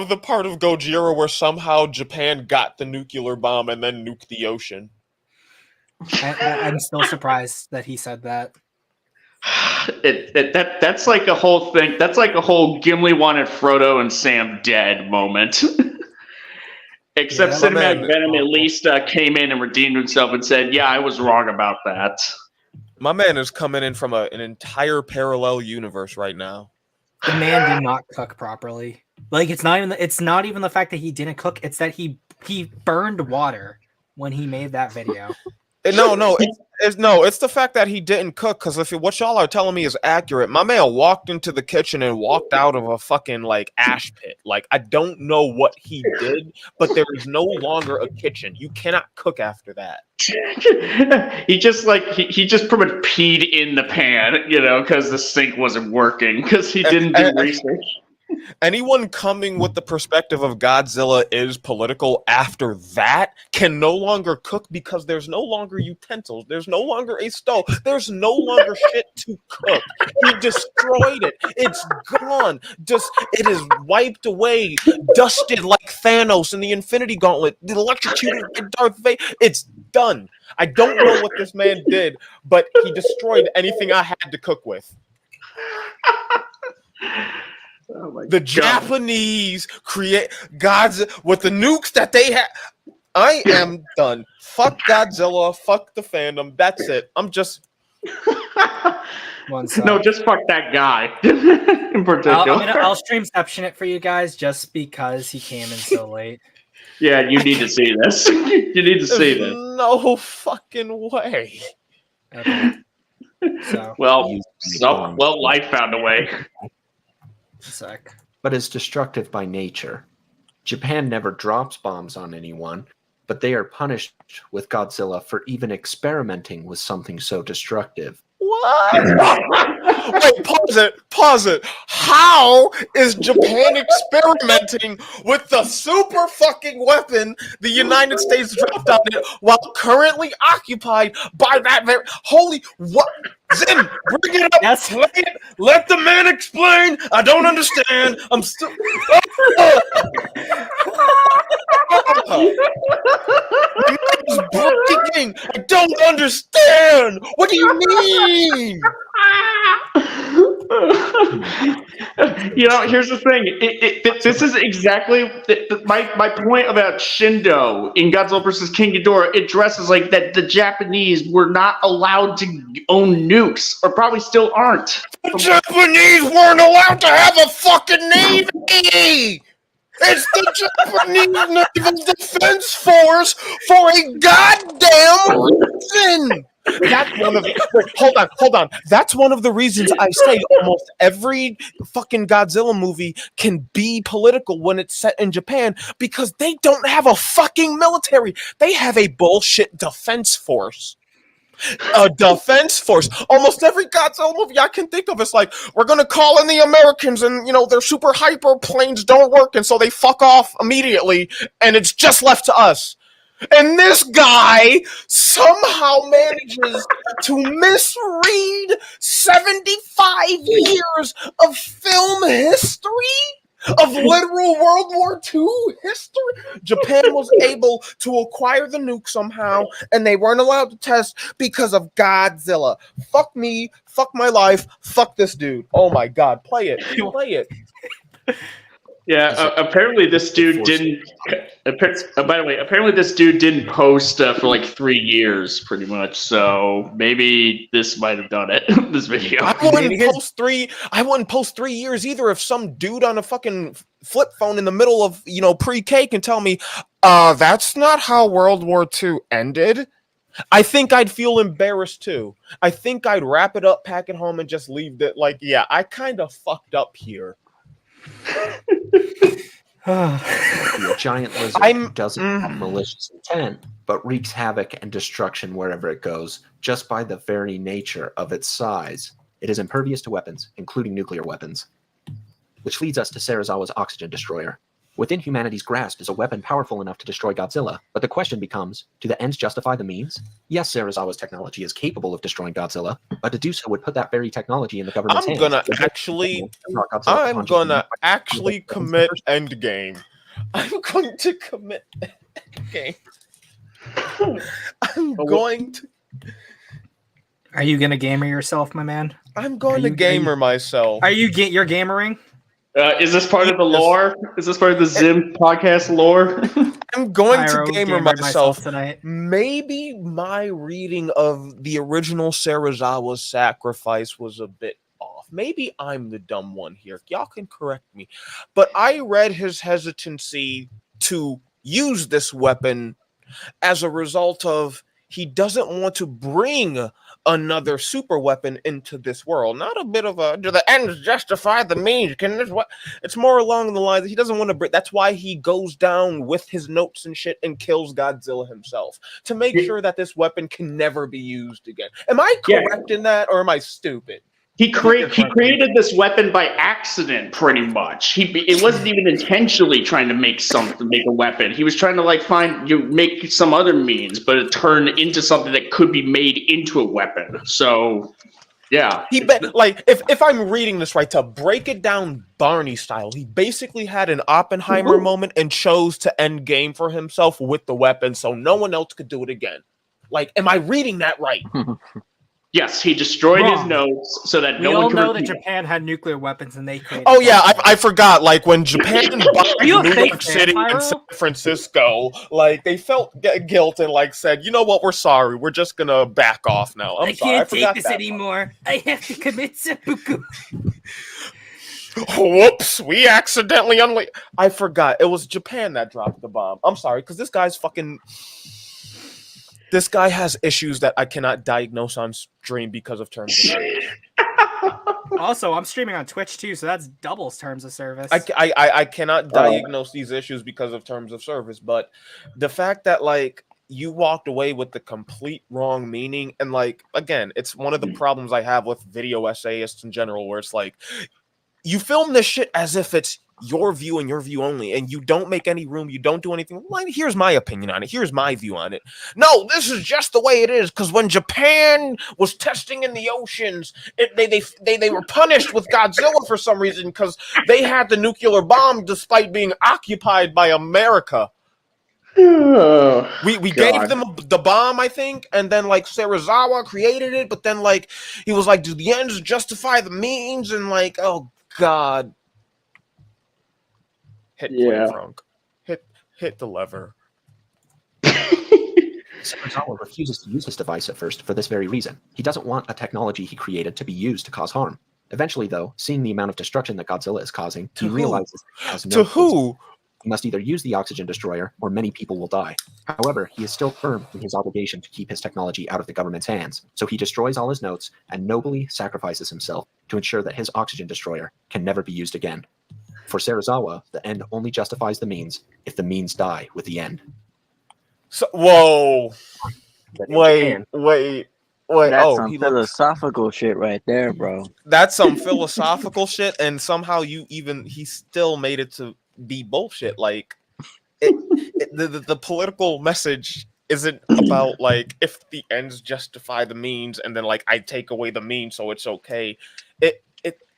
the part of Gojira where somehow Japan got the nuclear bomb and then nuked the ocean.
I'm still surprised that he said that.
That's like a whole thing. That's like a whole Gimli wanted Frodo and Sam dead moment. Except Cinematic Venom at least came in and redeemed himself and said, "Yeah, I was wrong about that."
My man is coming in from an entire parallel universe right now.
The man did not cook properly. Like, it's not even the fact that he didn't cook. It's that he burned water when he made that video. It's the fact that he didn't cook, because if what y'all are telling me is accurate, my man walked into the kitchen and walked out of a fucking like ash pit. Like, I don't know what he did, but there is no longer a kitchen. You cannot cook after that.
he just pretty much peed in the pan, because the sink wasn't working, because he didn't do research.
Anyone coming with the perspective of Godzilla is political after that can no longer cook, because there's no longer utensils, there's no longer a stove, there's no longer shit to cook. He destroyed it. It's gone. It is wiped away, dusted like Thanos in the Infinity Gauntlet, electrocuted Darth Vader. It's done. I don't know what this man did, but he destroyed anything I had to cook with. The Japanese create Godzilla with the nukes that they have. I am done. Fuck Godzilla. Fuck the fandom. That's it. I'm just.
No, just fuck that guy in particular.
I'll streamception it for you guys just because he came in so late.
Yeah, you need to see this. You need to see this.
No fucking way.
Okay. So,
well, life found a way.
Sec.
But is destructive by nature. Japan never drops bombs on anyone, but they are punished with Godzilla for even experimenting with something so destructive.
What? Wait, pause it. How is Japan experimenting with the super fucking weapon the United States dropped on it while currently occupied by that very holy what? Zim, bring it up.
Yes.
Play it. Let the man explain. I don't understand. I'm still. Breaking. I don't understand. What do you mean?
Here's the thing. This is exactly my point about Shindo in Godzilla vs. King Ghidorah. It addresses like that the Japanese were not allowed to own nukes, or probably still aren't.
The Japanese weren't allowed to have a fucking navy. It's the Japanese Naval Defense Force for a goddamn reason. That's one of the, hold on. That's one of the reasons I say almost every fucking Godzilla movie can be political when it's set in Japan, because they don't have a fucking military. They have a bullshit defense force. A defense force. Almost every Godzilla movie I can think of is like, we're gonna call in the Americans, and their super hyper planes don't work, and so they fuck off immediately, and it's just left to us. And this guy somehow manages to misread 75 years of film history, of literal World War II history. Japan was able to acquire the nuke somehow, and they weren't allowed to test because of Godzilla. Fuck me, fuck my life, fuck this dude. Oh my god, play it.
Yeah, apparently this dude didn't. By the way, apparently this dude didn't post for like 3 years, pretty much. So maybe this might have done it. This video.
I wouldn't post 3 years either if some dude on a fucking flip phone in the middle of pre-K can tell me, that's not how World War II ended. I think I'd feel embarrassed too. I think I'd wrap it up, pack it home, and just leave it. Like, yeah, I kind of fucked up here.
The giant lizard doesn't have malicious intent, but wreaks havoc and destruction wherever it goes, just by the very nature of its size. It is impervious to weapons, including nuclear weapons. Which leads us to Serizawa's oxygen destroyer. Within humanity's grasp is a weapon powerful enough to destroy Godzilla, but the question becomes, do the ends justify the means? Yes, Serizawa's technology is capable of destroying Godzilla, but to do so would put that very technology in the government's hands. I'm gonna
actually commit Endgame. I'm going to commit Endgame. I'm going to.
Are you gonna gamer yourself, my man?
I'm going to gamer myself.
Are you you're gamering?
Is this part of the lore? Is this part of the Zim podcast lore?
I'm going to gamer myself tonight. Maybe my reading of the original Serizawa's sacrifice was a bit off. Maybe I'm the dumb one here. Y'all can correct me. But I read his hesitancy to use this weapon as a result of he doesn't want to bring another super weapon into this world. Not a bit of a, do the ends justify the means? Can this what? It's more along the lines that he doesn't want to bring. That's why he goes down with his notes and shit and kills Godzilla himself to make sure that this weapon can never be used again. Am I correct in that, or am I stupid?
He created this weapon by accident, pretty much. It wasn't even intentionally trying to make a weapon. He was trying to make some other means, but it turned into something that could be made into a weapon. So, yeah.
If I'm reading this right, to break it down Barney style, he basically had an Oppenheimer moment and chose to end game for himself with the weapon, so no one else could do it again. Like, am I reading that right?
Yes, he destroyed his
Wrong.
notes so that
We
no
all
one could
know that
repeat it.
Japan had nuclear weapons and they created.
Oh yeah, I forgot. Like when Japan bombed
Are you a
New
fake
York
fan,
City and
Pyro?
San Francisco, like they felt guilt and like said, you know what, we're sorry, we're just gonna back off now. I'm sorry, I forgot that part.
anymore. I have to commit seppuku.
Whoops, we accidentally I forgot. It was Japan that dropped the bomb. I'm sorry, because this guy has issues that I cannot diagnose on stream because of terms of service.
Also, I'm streaming on Twitch too, so that's double terms of service.
I cannot diagnose these issues because of terms of service, but the fact that like you walked away with the complete wrong meaning, and like again, it's one of the problems I have with video essayists in general, where it's like you film this shit as if it's your view and your view only, and you don't make any room, you don't do anything. Like, here's my opinion on it, here's my view on it. No, this is just the way it is, because when Japan was testing in the oceans, they were punished with Godzilla for some reason, because they had the nuclear bomb despite being occupied by America. We gave them the bomb, I think, and then like Serizawa created it, but then like he was like, do the ends justify the means? And like, oh god. Hit play, Frank. Hit the lever.
Serizawa refuses to use his device at first for this very reason. He doesn't want a technology he created to be used to cause harm. Eventually, though, seeing the amount of destruction that Godzilla is causing, he realizes that he has no choice. He must either use the oxygen destroyer or many people will die. However, he is still firm in his obligation to keep his technology out of the government's hands, so he destroys all his notes and nobly sacrifices himself to ensure that his oxygen destroyer can never be used again. For Serizawa, the end only justifies the means if the means die with the end.
So, whoa. Wait.
That's some philosophical shit right there, bro.
That's some philosophical shit, and somehow he still made it to be bullshit. Like, the political message isn't about, like, if the ends justify the means, and then, like, I take away the means, so it's okay.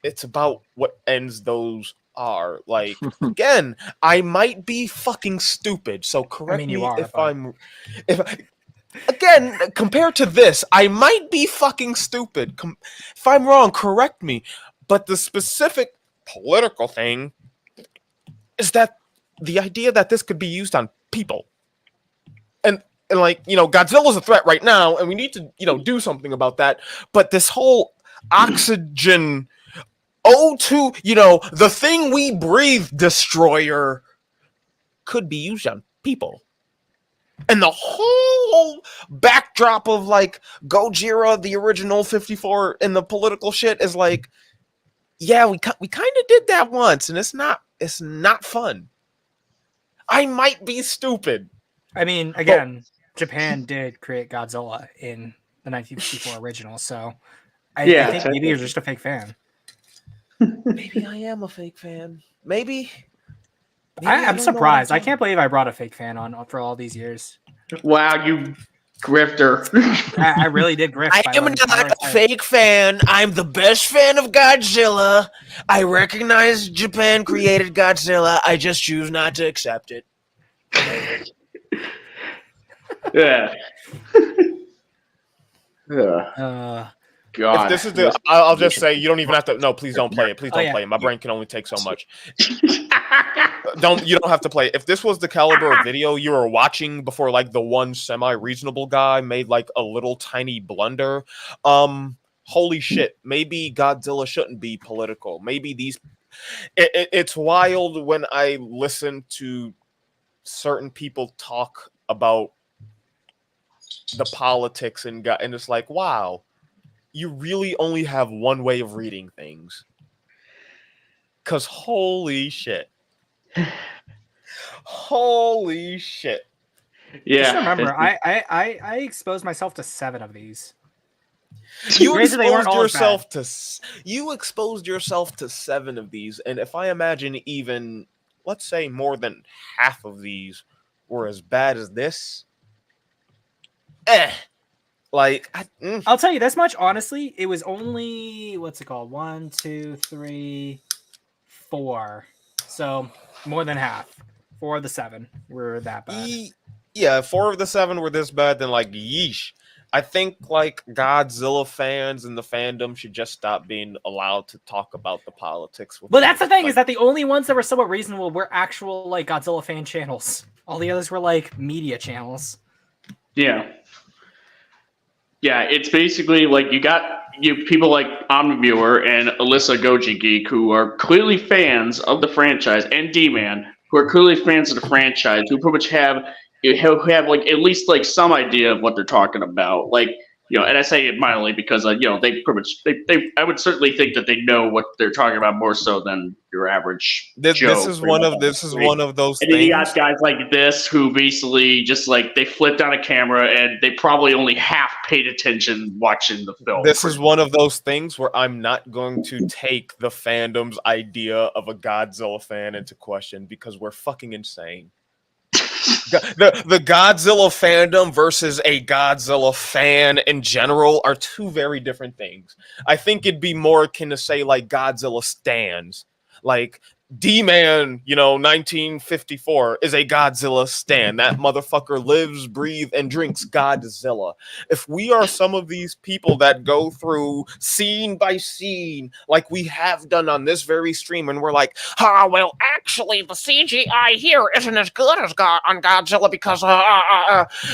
It's about what ends those are. Like, again, I might be fucking stupid, so correct me again, compared to this, I might be fucking stupid. If I'm wrong, correct me. But the specific political thing is that the idea that this could be used on people. And like, Godzilla's a threat right now, and we need to, do something about that. But this whole oxygen O2, the thing we breathe destroyer could be used on people. And the whole backdrop of like Gojira, the original 54, and the political shit is like, yeah, we kind of did that once, and it's not fun. I might be stupid.
I mean, again, Japan did create Godzilla in the 1954 original, so I think maybe you're just a fake fan.
Maybe I am a fake fan. Maybe
I'm surprised. I can't believe I brought a fake fan on for all these years.
Wow, you grifter.
I really did grift.
I am not a fake fan. I'm the best fan of Godzilla. I recognize Japan created Godzilla. I just choose not to accept it.
Yeah. God.
If this is I'll just say, you don't even have to. No, please don't play it. Please don't play it. My brain can only take so much. You don't have to play it. If this was the caliber of video you were watching before, like the one semi-reasonable guy made like a little tiny blunder, holy shit, maybe Godzilla shouldn't be political. Maybe it's wild when I listen to certain people talk about the politics and it's like, wow, you really only have one way of reading things. Because holy shit. Holy shit.
Yeah.
Just remember, I exposed myself to 7 of these.
You exposed yourself to 7 of these, and if I imagine even, let's say, more than half of these were as bad as this,
I'll tell you this much, honestly, it was only, what's it called? 1, 2, 3, 4. So more than half. 4 of the 7 were that bad.
Yeah, 4 of the 7 were this bad, then like, yeesh. I think like Godzilla fans and the fandom should just stop being allowed to talk about the politics.
But that's the thing, is that the only ones that were somewhat reasonable were actual like Godzilla fan channels. All the others were like media channels.
Yeah. Yeah, it's basically like you people like Omniviewer and Alyssa Goji Geek, who are clearly fans of the franchise, and D-Man, who are clearly fans of the franchise, who pretty much have like at least like some idea of what they're talking about. Like, you know, and I say it mildly because you know, they pretty much they I would certainly think that they know what they're talking about more so than your average Joe.
This is one of those
and then you
things.
got guys like this who basically just like they flipped on a camera and they probably only half paid attention watching the film.
This is one of those things where I'm not going to take the fandom's idea of a Godzilla fan into question because we're fucking insane. The Godzilla fandom versus a Godzilla fan in general are two very different things. I think it'd be more akin to say like Godzilla stans. Like D-Man, you know, 1954 is a Godzilla stan. That motherfucker lives, breathes, and drinks Godzilla. If we are some of these people that go through scene by scene, like we have done on this very stream, and we're like, well, actually, the CGI here isn't as good as on Godzilla because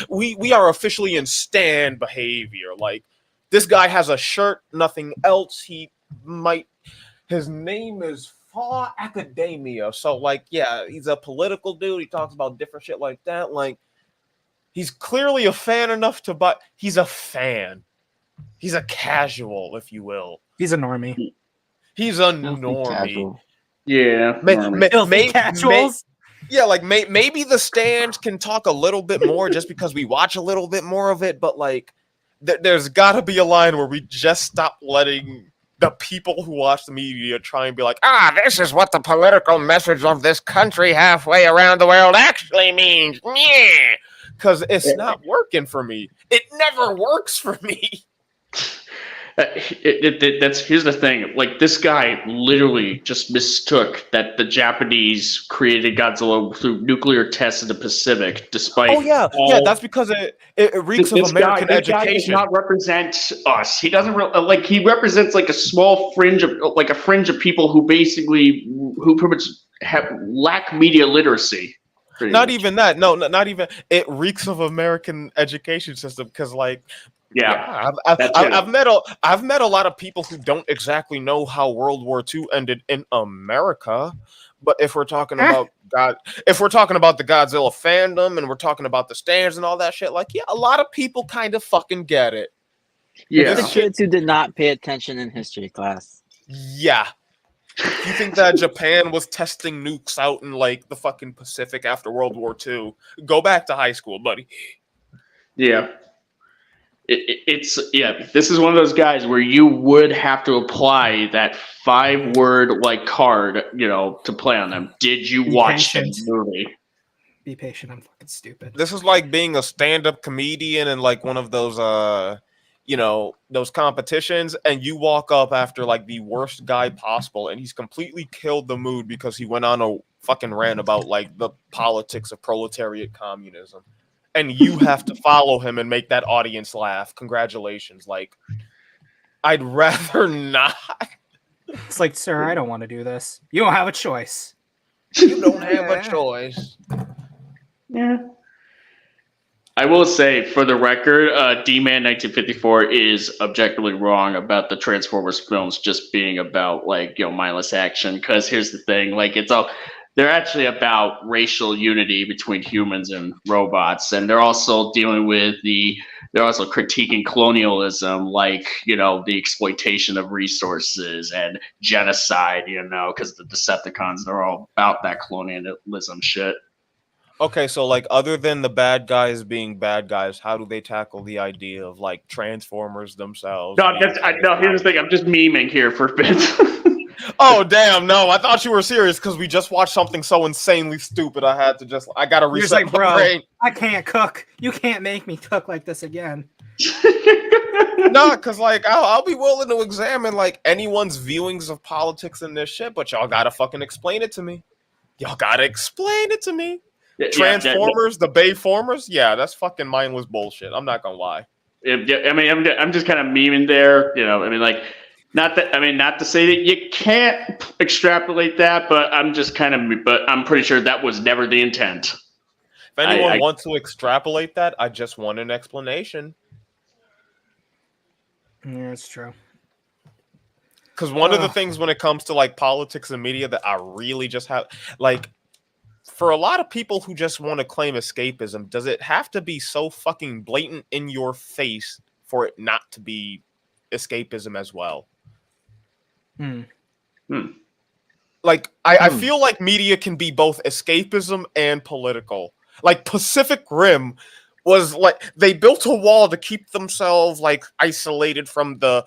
we are officially in stan behavior. Like, this guy has a shirt, nothing else. His name is Academia. So like, yeah, he's a political dude. He talks about different shit like that. Like, he's clearly a fan enough to buy. He's a fan. He's a casual, if you will.
He's a normie.
He's a normie.
Yeah.
Casuals.
Yeah, like maybe the stands can talk a little bit more just because we watch a little bit more of it. But like, there's got to be a line where we just stop letting the people who watch the media try and be like, this is what the political message of this country halfway around the world actually means. Yeah, because it's not working for me. It never works for me.
Here's the thing. Like, this guy literally just mistook that the Japanese created Godzilla through nuclear tests in the Pacific, despite.
That's because it reeks of American education.
This guy does not represent us. He doesn't he represents like a small fringe of people who basically pretty much lack media literacy.
Not even that. No, not even. It reeks of American education system because like.
Yeah,
I've met a lot of people who don't exactly know how World War II ended in America, but if we're talking about the Godzilla fandom and we're talking about the stands and all that shit, like, yeah, a lot of people kind of fucking get it.
Yeah, the kids who did not pay attention in history class.
Yeah. You think that Japan was testing nukes out in like the fucking Pacific after World War II? Go back to high school, buddy.
Yeah. This is one of those guys where you would have to apply that 5-word like card, you know, to play on them. Did you watch the movie?
Be patient. I'm fucking stupid.
This is like being a stand-up comedian in like one of those those competitions, and you walk up after like the worst guy possible and he's completely killed the mood because he went on a fucking rant about like the politics of proletariat communism. And you have to follow him and make that audience laugh. Congratulations. Like, I'd rather not.
It's like, sir, I don't want to do this. You don't have a choice.
You don't have a choice.
Yeah. I will say, for the record, D-Man 1954 is objectively wrong about the Transformers films just being about, like, you know, mindless action. Because here's the thing, like, they're actually about racial unity between humans and robots, and they're also they're also critiquing colonialism, like, you know, the exploitation of resources and genocide, you know, because the Decepticons, they're all about that colonialism shit.
Okay, so like, other than the bad guys being bad guys, how do they tackle the idea of like Transformers themselves?
No, here's the thing. I'm just memeing here for a bit.
Oh damn! No, I thought you were serious because we just watched something so insanely stupid. I gotta reset
like,
my
bro,
brain.
I can't cook. You can't make me cook like this again.
No, because like I'll be willing to examine like anyone's viewings of politics and this shit, but y'all gotta fucking explain it to me. Y'all gotta explain it to me. Transformers, the Bayformers, yeah, that's fucking mindless bullshit. I'm not gonna lie.
I mean, I'm just kind of memeing there. You know, I mean, like, not to say that you can't extrapolate that, but I'm pretty sure that was never the intent.
If anyone wants to extrapolate that, I just want an explanation.
Yeah, it's true.
Because one of the things when it comes to like politics and media that I really just have, like, for a lot of people who just want to claim escapism, does it have to be so fucking blatant in your face for it not to be escapism as well? Like, I feel like media can be both escapism and political. Like, Pacific Rim was like, they built a wall to keep themselves like isolated from the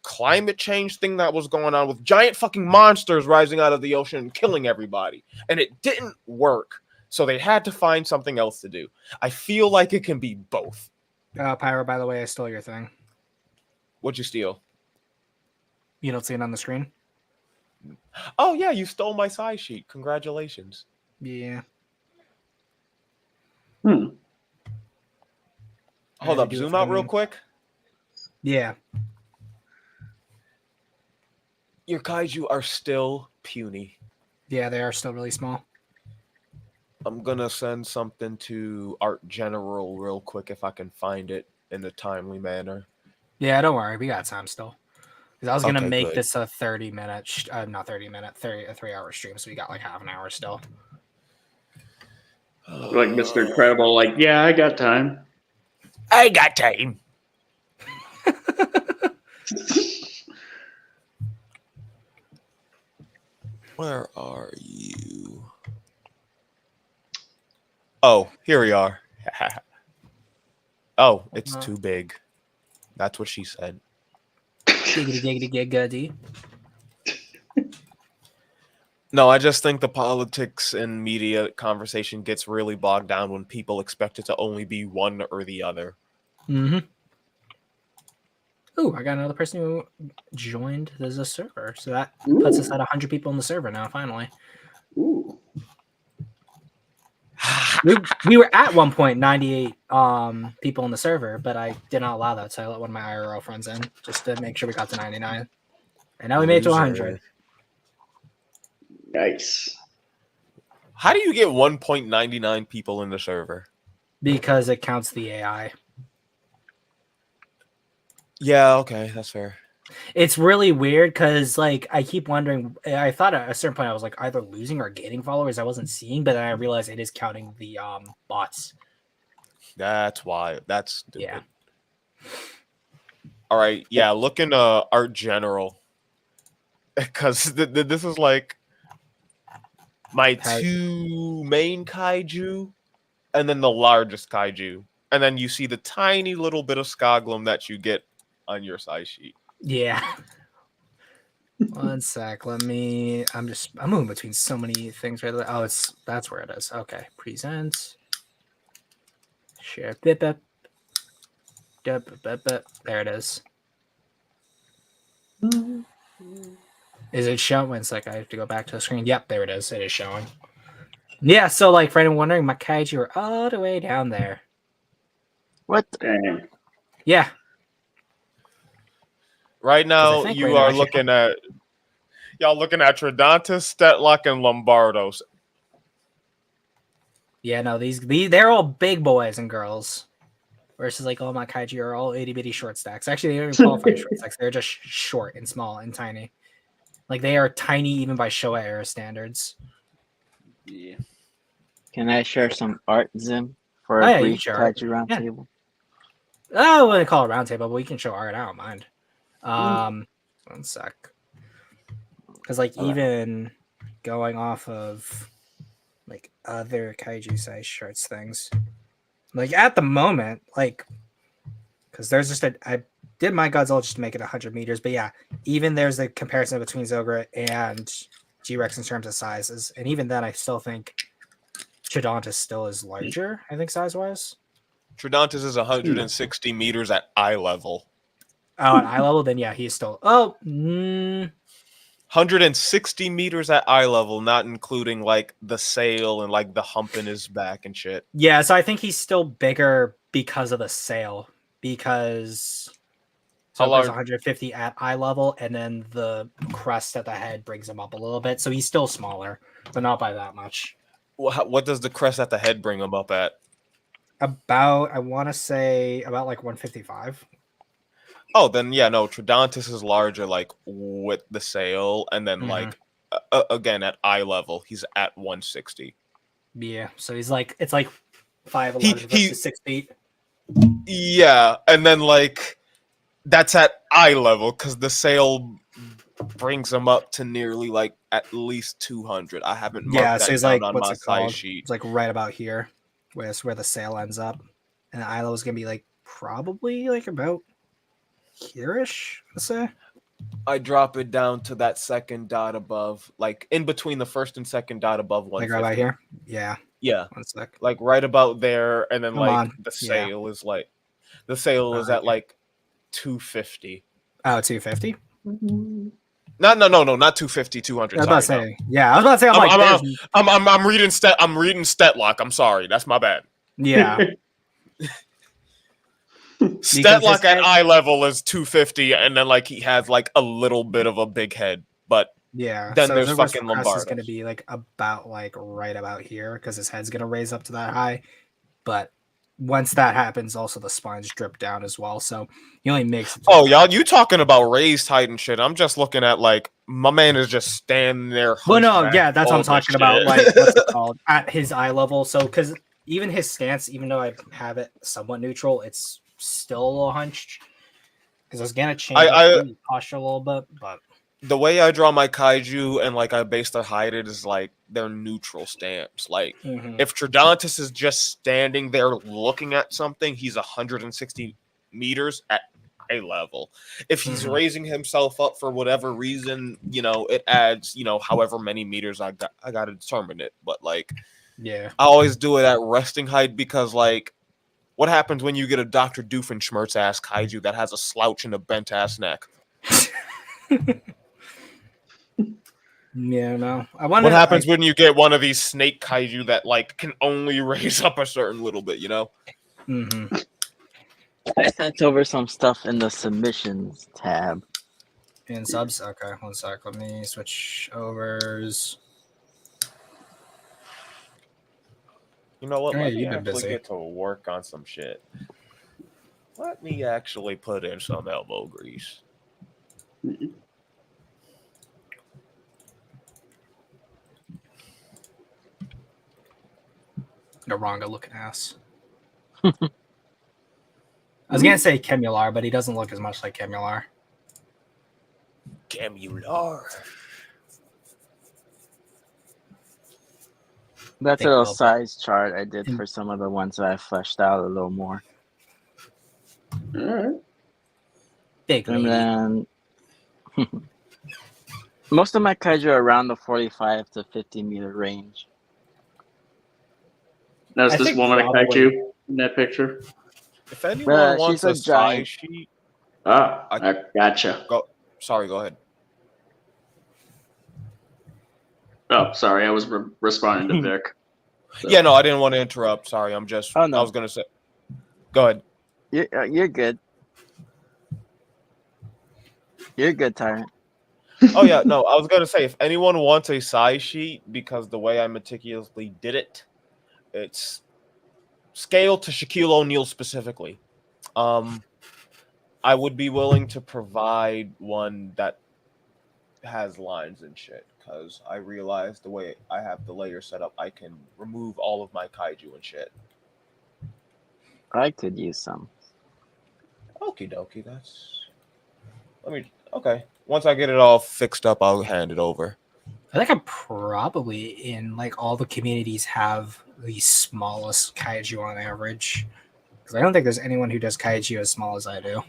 climate change thing that was going on with giant fucking monsters rising out of the ocean and killing everybody. And it didn't work. So they had to find something else to do. I feel like it can be both.
Pyro, by the way, I stole your thing.
What'd you steal?
You don't see it on the screen?
Oh, yeah, you stole my size sheet. Congratulations.
Yeah.
Hold up, zoom out real quick.
Yeah.
Your kaiju are still puny.
Yeah, they are still really small.
I'm gonna send something to Art General real quick if I can find it in a timely manner.
Yeah, don't worry, we got time still. Because I was gonna make
good.
this a 30-minute, not 30-minute, a 3-hour stream, so we got like half an hour still.
Like Mr. Incredible, like, yeah, I got time.
I got time. Where are you? Oh, here we are. Oh, it's too big. That's what she said.
Giggity, giggity, giggity.
No, I just think the politics and media conversation gets really bogged down when people expect it to only be one or the other.
Mm-hmm. Ooh, I got another person who joined as a server. So that puts us at 100 people in the server now, finally.
Ooh.
We were at one point 98 people in the server, but I did not allow that, so I let one of my IRL friends in just to make sure we got to 99. And now we made it to 100.
Nice.
How do you get 1.99 people in the server?
Because it counts the AI.
Yeah, okay, that's fair.
It's really weird because, like, I keep wondering. I thought at a certain point I was like either losing or gaining followers. I wasn't seeing, but then I realized it is counting the bots.
That's why. That's stupid.
Yeah.
All right. Yeah. Look in Art General, because this is like my two main kaiju, and then the largest kaiju, and then you see the tiny little bit of Skoglum that you get on your size sheet.
Yeah. One sec. Let me. I'm moving between so many things right there. Oh, that's where it is. Okay. Present. Share. Bip, bip. Bip, bip, bip. There it is. Is it showing? One sec. I have to go back to the screen. Yep, there it is. It is showing. Yeah. So, like, for anyone wondering, my kaiju are all the way down there.
What?
Dang.
Yeah.
Right now, you are looking at Tridontus, Stetlock, and Lombardos.
Yeah, no, they're all big boys and girls. Versus like all my kaiju are all itty bitty short stacks. Actually, they don't even qualify as short stacks. They're just short and small and tiny. Like they are tiny even by Showa era standards.
Yeah.
Can I share some art, Zim, for
Oh,
a
yeah, you
brief
share
kaiju
art.
roundtable?
I wouldn't call it round table, but we can show art. I don't mind. 1 sec. Because like even going off of like other kaiju size shorts things, like at the moment, like because there's just I did my Godzilla just to make it 100 meters, but yeah, even there's a comparison between Zogra and G-Rex in terms of sizes, and even then I still think Tridontus still is larger, I think size-wise.
Tridontus is 160 meters at eye level.
Oh, at eye level, then yeah, he's still
160 meters at eye level, not including like the sail and like the hump in his back and shit.
Yeah, so I think he's still bigger because of the sail. because
How
so
large?
there's 150 at eye level, and then the crest at the head brings him up a little bit. So he's still smaller, but not by that much.
What does the crest at the head bring him up at?
About, I want to say about like 155.
Oh, then yeah, no. Tridontus is larger, like with the sail, and then like again at eye level, he's at 160.
Yeah, so he's like it's like 5'11" versus 6 feet.
Yeah, and then like that's at eye level because the sail brings him up to nearly like at least 200. I haven't marked
Yeah,
that
so he's
down
like
on
what's
my
it called?
size sheet.
It's like right about here, where the sail ends up, and the eye level is gonna be like probably like about here-ish. Let's say.
I drop it down to that second dot above, like in between the first and second dot above 150.
Like right about here. Yeah.
Yeah.
1 sec.
Like right about there, and then
Come
like
on.
the
Yeah.
sail is like the sail is at like 250.
Oh, 250?
No, not 250, 200.
I was about to
Sorry,
say, yeah, I was about to say,
I'm reading Stetlock. I'm sorry, that's my bad.
Yeah.
Stetlock at eye level is 250, and then like he has like a little bit of a big head, but
Yeah.
then
so
there's
his
fucking
crest is
Lombardo.
going to be like about like right about here because his head's going to raise up to that high. But once that happens, also the spines drip down as well. So he only makes it.
Oh, y'all, you talking about raised height and shit? I'm just looking at like my man is just standing there.
Well, no,
hunchback,
yeah, that's what
all
I'm talking
this
about.
shit.
Like, what's it called at his eye level? So, because even his stance, even though I have it somewhat neutral, it's still a little hunched. Because I was gonna change the posture a little bit, but
the way I draw my kaiju and like I base their height, it is like their neutral stance. Like if Tridontus is just standing there looking at something, he's 160 meters at a level. If he's raising himself up for whatever reason, you know, it adds, you know, however many meters I got to determine it. But like,
yeah,
I always do it at resting height because like, what happens when you get a Dr. Doofenshmirtz ass kaiju that has a slouch and a bent ass neck?
yeah, no.
What happens when you get one of these snake kaiju that like can only raise up a certain little bit, you know?
I sent over some stuff in the submissions tab.
In subs? Okay, 1 sec. Let me switch overs.
You know what?
Hey,
Let me
you've been
actually
busy.
get to work on some shit. Let me actually put in some elbow grease.
Naranga looking ass. I was gonna say Kemular, but he doesn't look as much like Kemular.
Kemular.
That's a little size chart I did for some of the ones that I fleshed out a little more.
Alright.
Big
and then most of my kaiju are around the 45 to 50 meter range.
Now, is this woman a kaiju in that picture?
If anyone wants
she's a
a size
giant.
sheet,
I gotcha.
Go ahead.
Oh, sorry, I was responding to Vic. So.
Yeah, no, I didn't want to interrupt. Sorry, I'm just. I was gonna say. Go ahead.
You're good. You're good, Tyrant.
Oh yeah, no, I was gonna say if anyone wants a size sheet, because the way I meticulously did it, it's scaled to Shaquille O'Neal specifically. I would be willing to provide one that has lines and shit, because I realized the way I have the layer set up, I can remove all of my kaiju and shit.
I could use some.
Okie dokie, okay. Once I get it all fixed up, I'll hand it over.
I think I'm probably in like all the communities have the smallest kaiju on average. Because I don't think there's anyone who does kaiju as small as I do.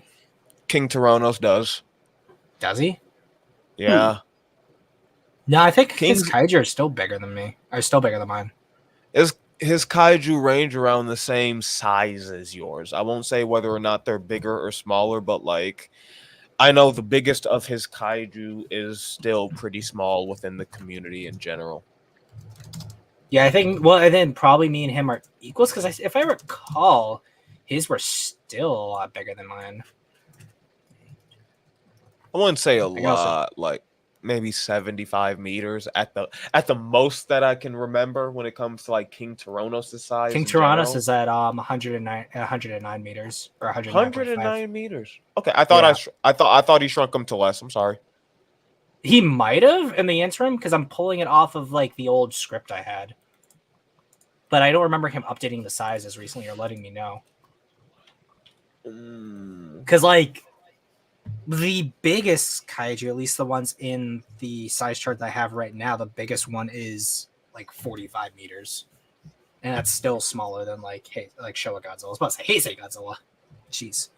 King Tyrannos does.
Does he?
Yeah.
No, I think his kaiju are still bigger than me. Are still bigger than mine.
His kaiju range around the same size as yours. I won't say whether or not they're bigger or smaller, but like I know the biggest of his kaiju is still pretty small within the community in general.
Yeah, I think. Well, and then probably me and him are equals because if I recall, his were still a lot bigger than mine.
I wouldn't say a
I also-
lot, like maybe 75 meters at the most that I can remember when it comes to like King Tyrannos' size.
King
in
Tyrannos
general.
is at 109 meters or 109.5.
109 meters. Okay, I thought I thought he shrunk him to less. I'm sorry.
He might have in the interim because I'm pulling it off of like the old script I had, but I don't remember him updating the sizes recently or letting me know. Because like the biggest kaiju, at least the ones in the size chart that I have right now, the biggest one is like 45 meters, and that's still smaller than like Showa Godzilla. I was about to say Heisei Godzilla. Jeez.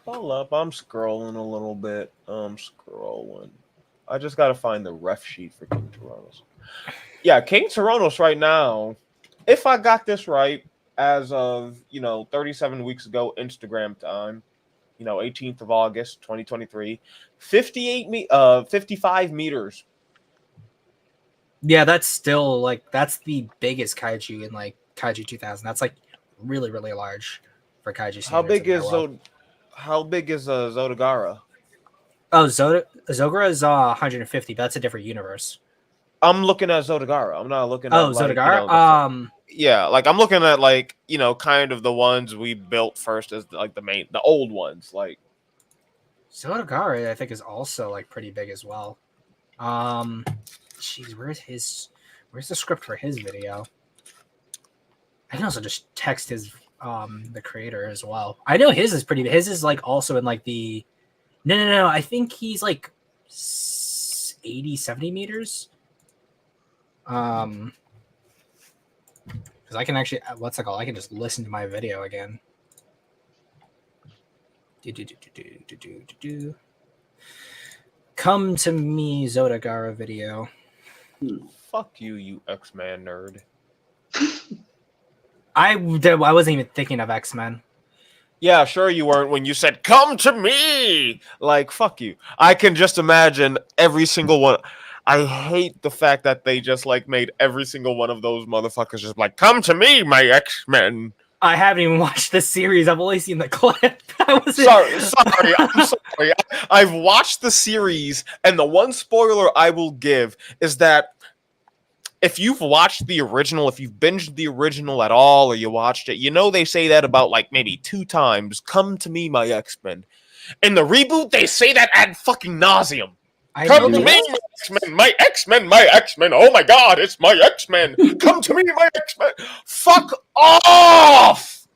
Hold up, I'm scrolling a little bit. I'm scrolling. I just gotta find the ref sheet for King Tyrannos. Yeah, King Tyrannos right now, if I got this right, as of 37 weeks ago, Instagram time, 18th of August, 2023, 55 meters.
Yeah, that's still like that's the biggest kaiju in like Kaiju 2000. That's like really, really large for kaiju.
How big is Zodagara?
Oh, Zogura is 150, but that's a different universe.
I'm looking at Zodagara. I'm not looking at
Zodagara.
Yeah, like I'm looking at like kind of the ones we built first as like the old ones. Like
Zodagara, I think, is also like pretty big as well. Jeez, where's the script for his video? I can also just text his the creator as well. I know his is pretty big. His is like also in like the no. I think he's like 80, 70 meters. Because I can actually, what's it called? I can just listen to my video again. Come to me, Zodagara video.
Fuck you, you X-Men nerd.
I wasn't even thinking of X-Men.
Yeah, sure you weren't when you said, come to me! Like, fuck you. I can just imagine every single one. I hate the fact that they just, like, made every single one of those motherfuckers just like, come to me, my X-Men.
I haven't even watched the series. I've only seen the clip.
Sorry, I'm sorry. I've watched the series, and the one spoiler I will give is that if you've watched the original, if you've binged the original at all, or you watched it, they say that about like maybe 2 times. Come to me, my X-Men. In the reboot, they say that ad fucking nauseum. Come to me, my X-Men, my X-Men, my X-Men. Oh my God, it's my X-Men. Come to me, my X-Men. Fuck off!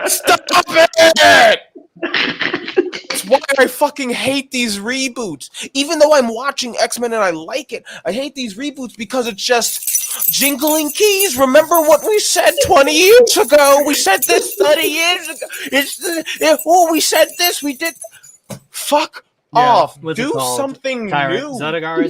Stop it! That's why I fucking hate these reboots. Even though I'm watching X-Men and I like it, I hate these reboots because it's just jingling keys. Remember what we said 20 years ago? We said this 30 years ago. We said this. We did. Fuck off. Do something new.
Zodagara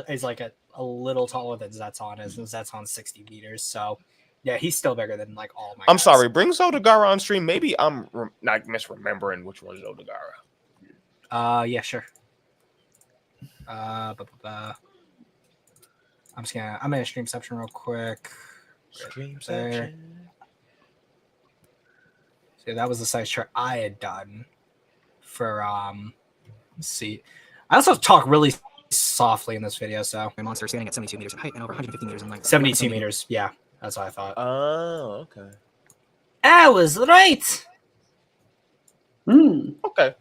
is like a little taller than Zetson is. Zetson's 60 meters, so yeah, he's still bigger than like all my.
I'm sorry. Bring Zodagara on stream. Maybe I'm not misremembering which one's Zodagara.
Yeah, sure. I'm gonna Streamception real quick. Streamception. So that was the size chart I had done for let's see. I also talk really softly in this video, so
a monster standing at 72 meters in height and over 150 meters in length.
72 meters, yeah. That's what I thought.
Oh, okay.
I was right.
Okay.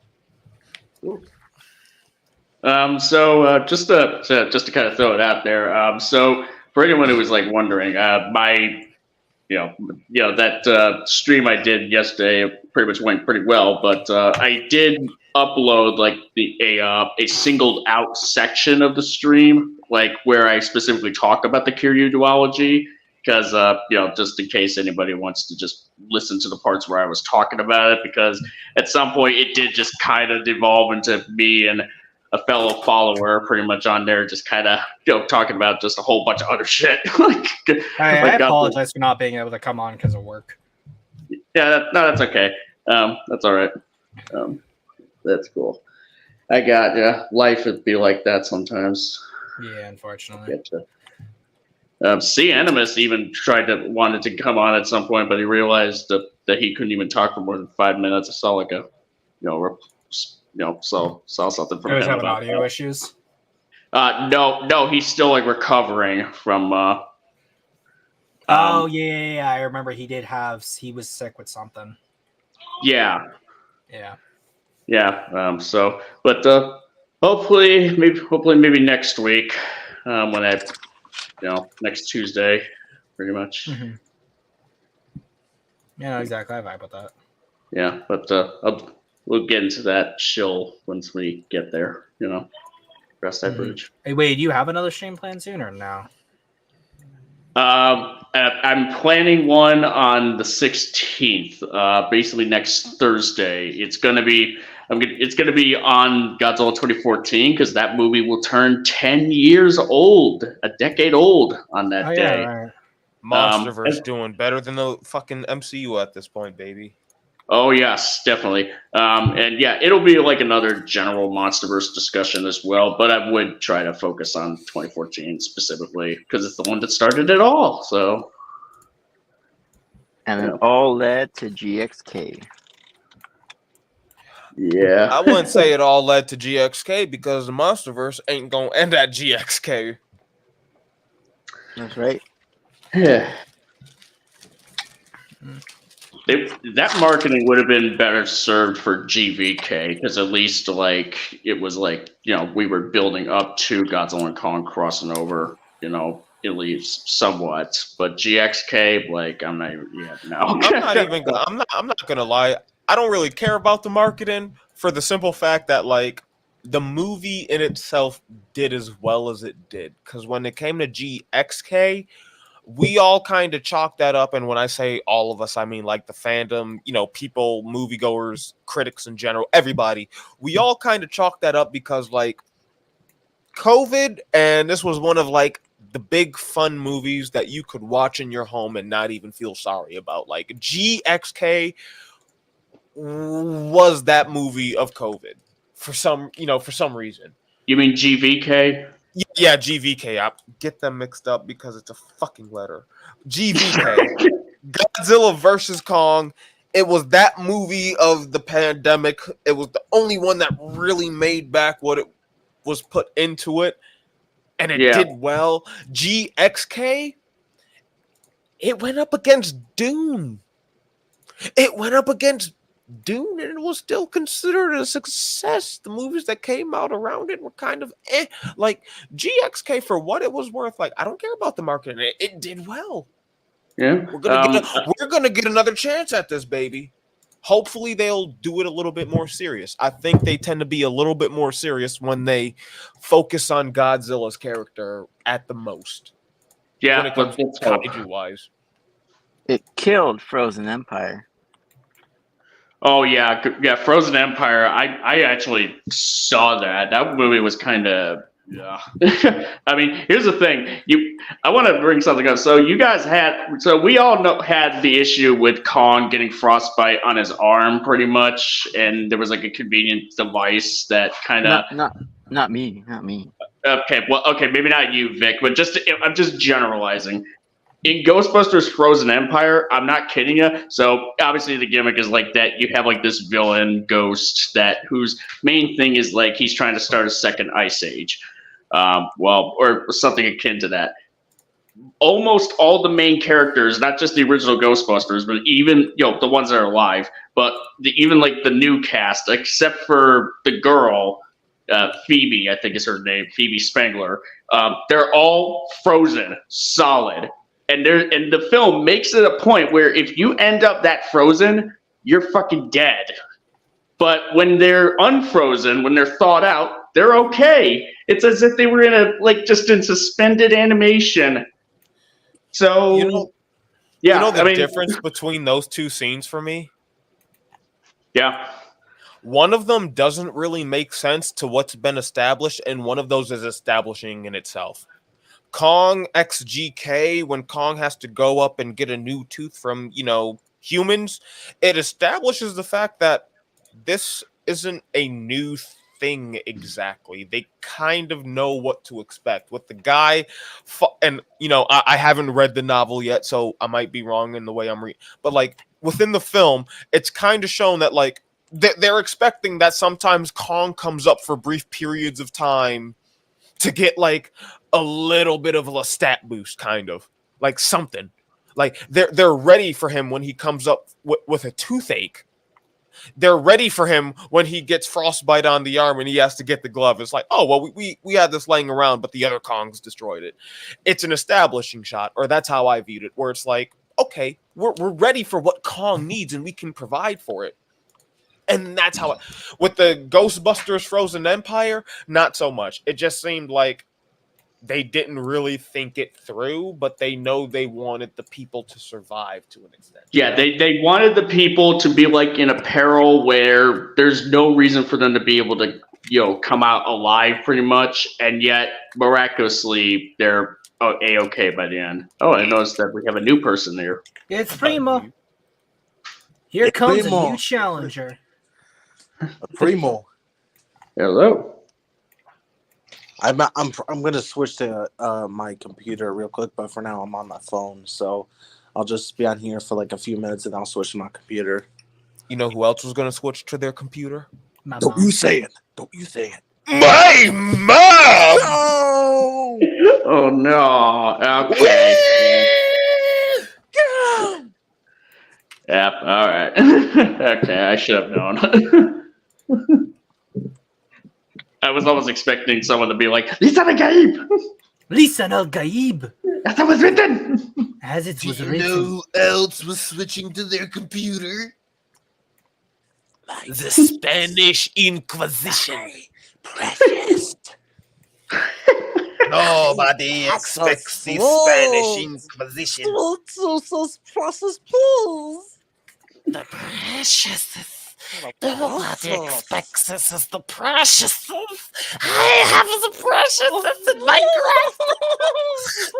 Just to kind of throw it out there. So for anyone who was like wondering, my that stream I did yesterday pretty much went pretty well, but I did upload like a singled out section of the stream, like where I specifically talk about the Kiryu duology. Because, just in case anybody wants to just listen to the parts where I was talking about it, because at some point it did just kind of devolve into me and a fellow follower pretty much on there just kind of, talking about just a whole bunch of other shit.
I apologize for not being able to come on because of work.
Yeah, that's okay. That's all right. That's cool. I got life would be like that sometimes.
Yeah, unfortunately.
C. Animus even wanted to come on at some point, but he realized that he couldn't even talk for more than 5 minutes. I saw like saw something from
He was
him
having
about
audio
that.
issues.
No, he's still like recovering from.
Oh yeah. I remember he was sick with something.
Yeah.
Yeah.
But hopefully maybe next week, when next Tuesday, pretty much.
Mm-hmm. Yeah, exactly. I vibe with that.
Yeah, but we'll get into that chill once we get there. Cross that bridge.
Hey, wait, do you have another stream plan soon or no?
I'm planning one on the 16th, basically next Thursday. It's gonna be on Godzilla 2014 because that movie will turn 10 years old, a decade old on that day.
Right.
Monsterverse doing better than the fucking MCU at this point, baby.
Oh yes, definitely. And yeah, it'll be like another general MonsterVerse discussion as well. But I would try to focus on 2014 specifically because it's the one that started it all. So,
and it all led to GXK.
Yeah,
I wouldn't say it all led to GXK because the MonsterVerse ain't gonna end at GXK.
That's right.
Yeah. That marketing would have been better served for GVK because at least it was we were building up to Godzilla and Kong crossing over, at least somewhat. But GXK, I'm not even.
I'm not gonna lie. I don't really care about the marketing for the simple fact that the movie in itself did as well as it did. Because when it came to GXK, we all kind of chalked that up, and when I say all of us, I mean the fandom, people, moviegoers, critics in general, everybody. We all kind of chalked that up because COVID, and this was one of the big fun movies that you could watch in your home and not even feel sorry about. GXK was that movie of COVID for some reason.
You mean GVK?
Yeah, GVK. I get them mixed up because it's a fucking letter. GVK. Godzilla versus Kong. It was that movie of the pandemic. It was the only one that really made back what it was put into it. And it did well. GXK, it went up against Dune. And it was still considered a success. The movies that came out around it were kind of GXK for what it was worth. I don't care about the marketing. It did well.
Yeah,
we're gonna get another chance at this, baby. Hopefully they'll do it a little bit more serious. I think they tend to be a little bit more serious when they focus on Godzilla's character at the most.
Yeah,
when it comes to kaiju wise.
It killed Frozen Empire.
Oh yeah, Frozen Empire. I actually saw that. That movie was kind of. Yeah. I mean, here's the thing. I want to bring something up. So you guys we all had the issue with Kong getting frostbite on his arm, pretty much, and there was a convenient device that kind of.
Not me.
Okay, maybe not you, Vic, but I'm just generalizing. In Ghostbusters Frozen Empire, I'm not kidding you. So obviously the gimmick is that you have this villain ghost whose main thing is he's trying to start a second ice age. Or something akin to that. Almost all the main characters, not just the original Ghostbusters, but even the ones that are alive, but even the new cast, except for the girl, Phoebe, I think is her name, Phoebe Spengler. They're all frozen, solid. And the film makes it a point where if you end up that frozen, you're fucking dead. But when they're unfrozen, when they're thawed out, they're okay. It's as if they were in just in suspended animation. So,
the difference between those two scenes for me?
Yeah.
One of them doesn't really make sense to what's been established, and one of those is establishing in itself. Kong x GK, when Kong has to go up and get a new tooth from, humans, it establishes the fact that this isn't a new thing exactly. They kind of know what to expect. With the guy, and I haven't read the novel yet, so I might be wrong in the way I'm reading. But like within the film, it's kind of shown that like they're expecting that sometimes Kong comes up for brief periods of time to get like a little bit of a stat boost, kind of like something. Like they're ready for him when he comes up with a toothache. They're ready for him when he gets frostbite on the arm and he has to get the glove. It's like, oh, well, we had this laying around, but the other Kongs destroyed it. It's an establishing shot, or that's how I viewed it, where it's like, okay, we're ready for what Kong needs and we can provide for it. And that's how with the Ghostbusters Frozen Empire, not so much. It just seemed like they didn't really think it through, but they know they wanted the people to survive to an extent.
Yeah, they wanted the people to be like in a peril where there's no reason for them to be able to, come out alive pretty much, and yet miraculously they're A-okay by the end. Oh, I noticed that we have a new person there.
It's Primo. Here comes a new challenger.
Primo.
Hello.
I'm gonna switch to my computer real quick, but for now I'm on my phone, so I'll just be on here for like a few minutes and I'll switch to my computer.
You know who else was gonna switch to their computer?
Don't you say it. Don't you say it.
My mom!
No!
Oh no. Okay. Yep, all right. Okay, I should have known. I was almost expecting someone to be like, Lisa Al Gaib!
Lisa Al Gaib!
As it was written!
As it was
Do you
written.
know who else was switching to their computer? The Spanish Inquisition.
Precious.
Nobody expects the Spanish Inquisition.
Precious pills.
The precious. Nobody expects this is the precious. I have the precious in my grasp.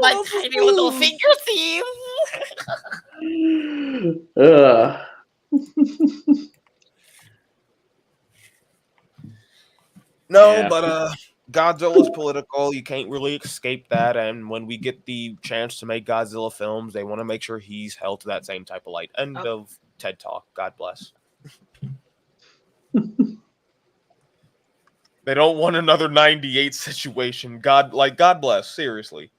My tiny little finger thieves.
No,
Yeah.
but Godzilla's political. You can't really escape that. And when we get the chance to make Godzilla films, they want to make sure he's held to that same type of light. End of TED Talk. God bless. They don't want another 98 situation. God bless. Seriously.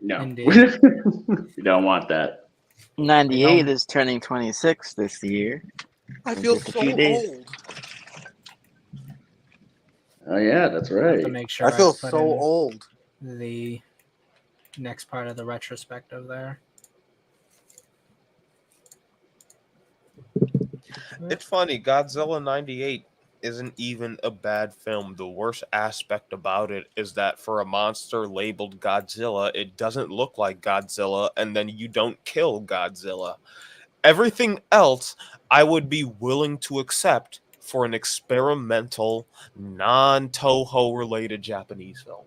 No.
Indeed.
You don't want that.
98 is turning 26 this year.
I
In
feel
just a
so
few days.
old.
Oh yeah, that's right.
To make sure
I feel
put
so
in
old.
The next part of the retrospective there.
It's funny. Godzilla 98 isn't even a bad film. The worst aspect about it is that for a monster labeled Godzilla, it doesn't look like Godzilla, and then you don't kill Godzilla. Everything else, I would be willing to accept for an experimental, non-Toho related Japanese film.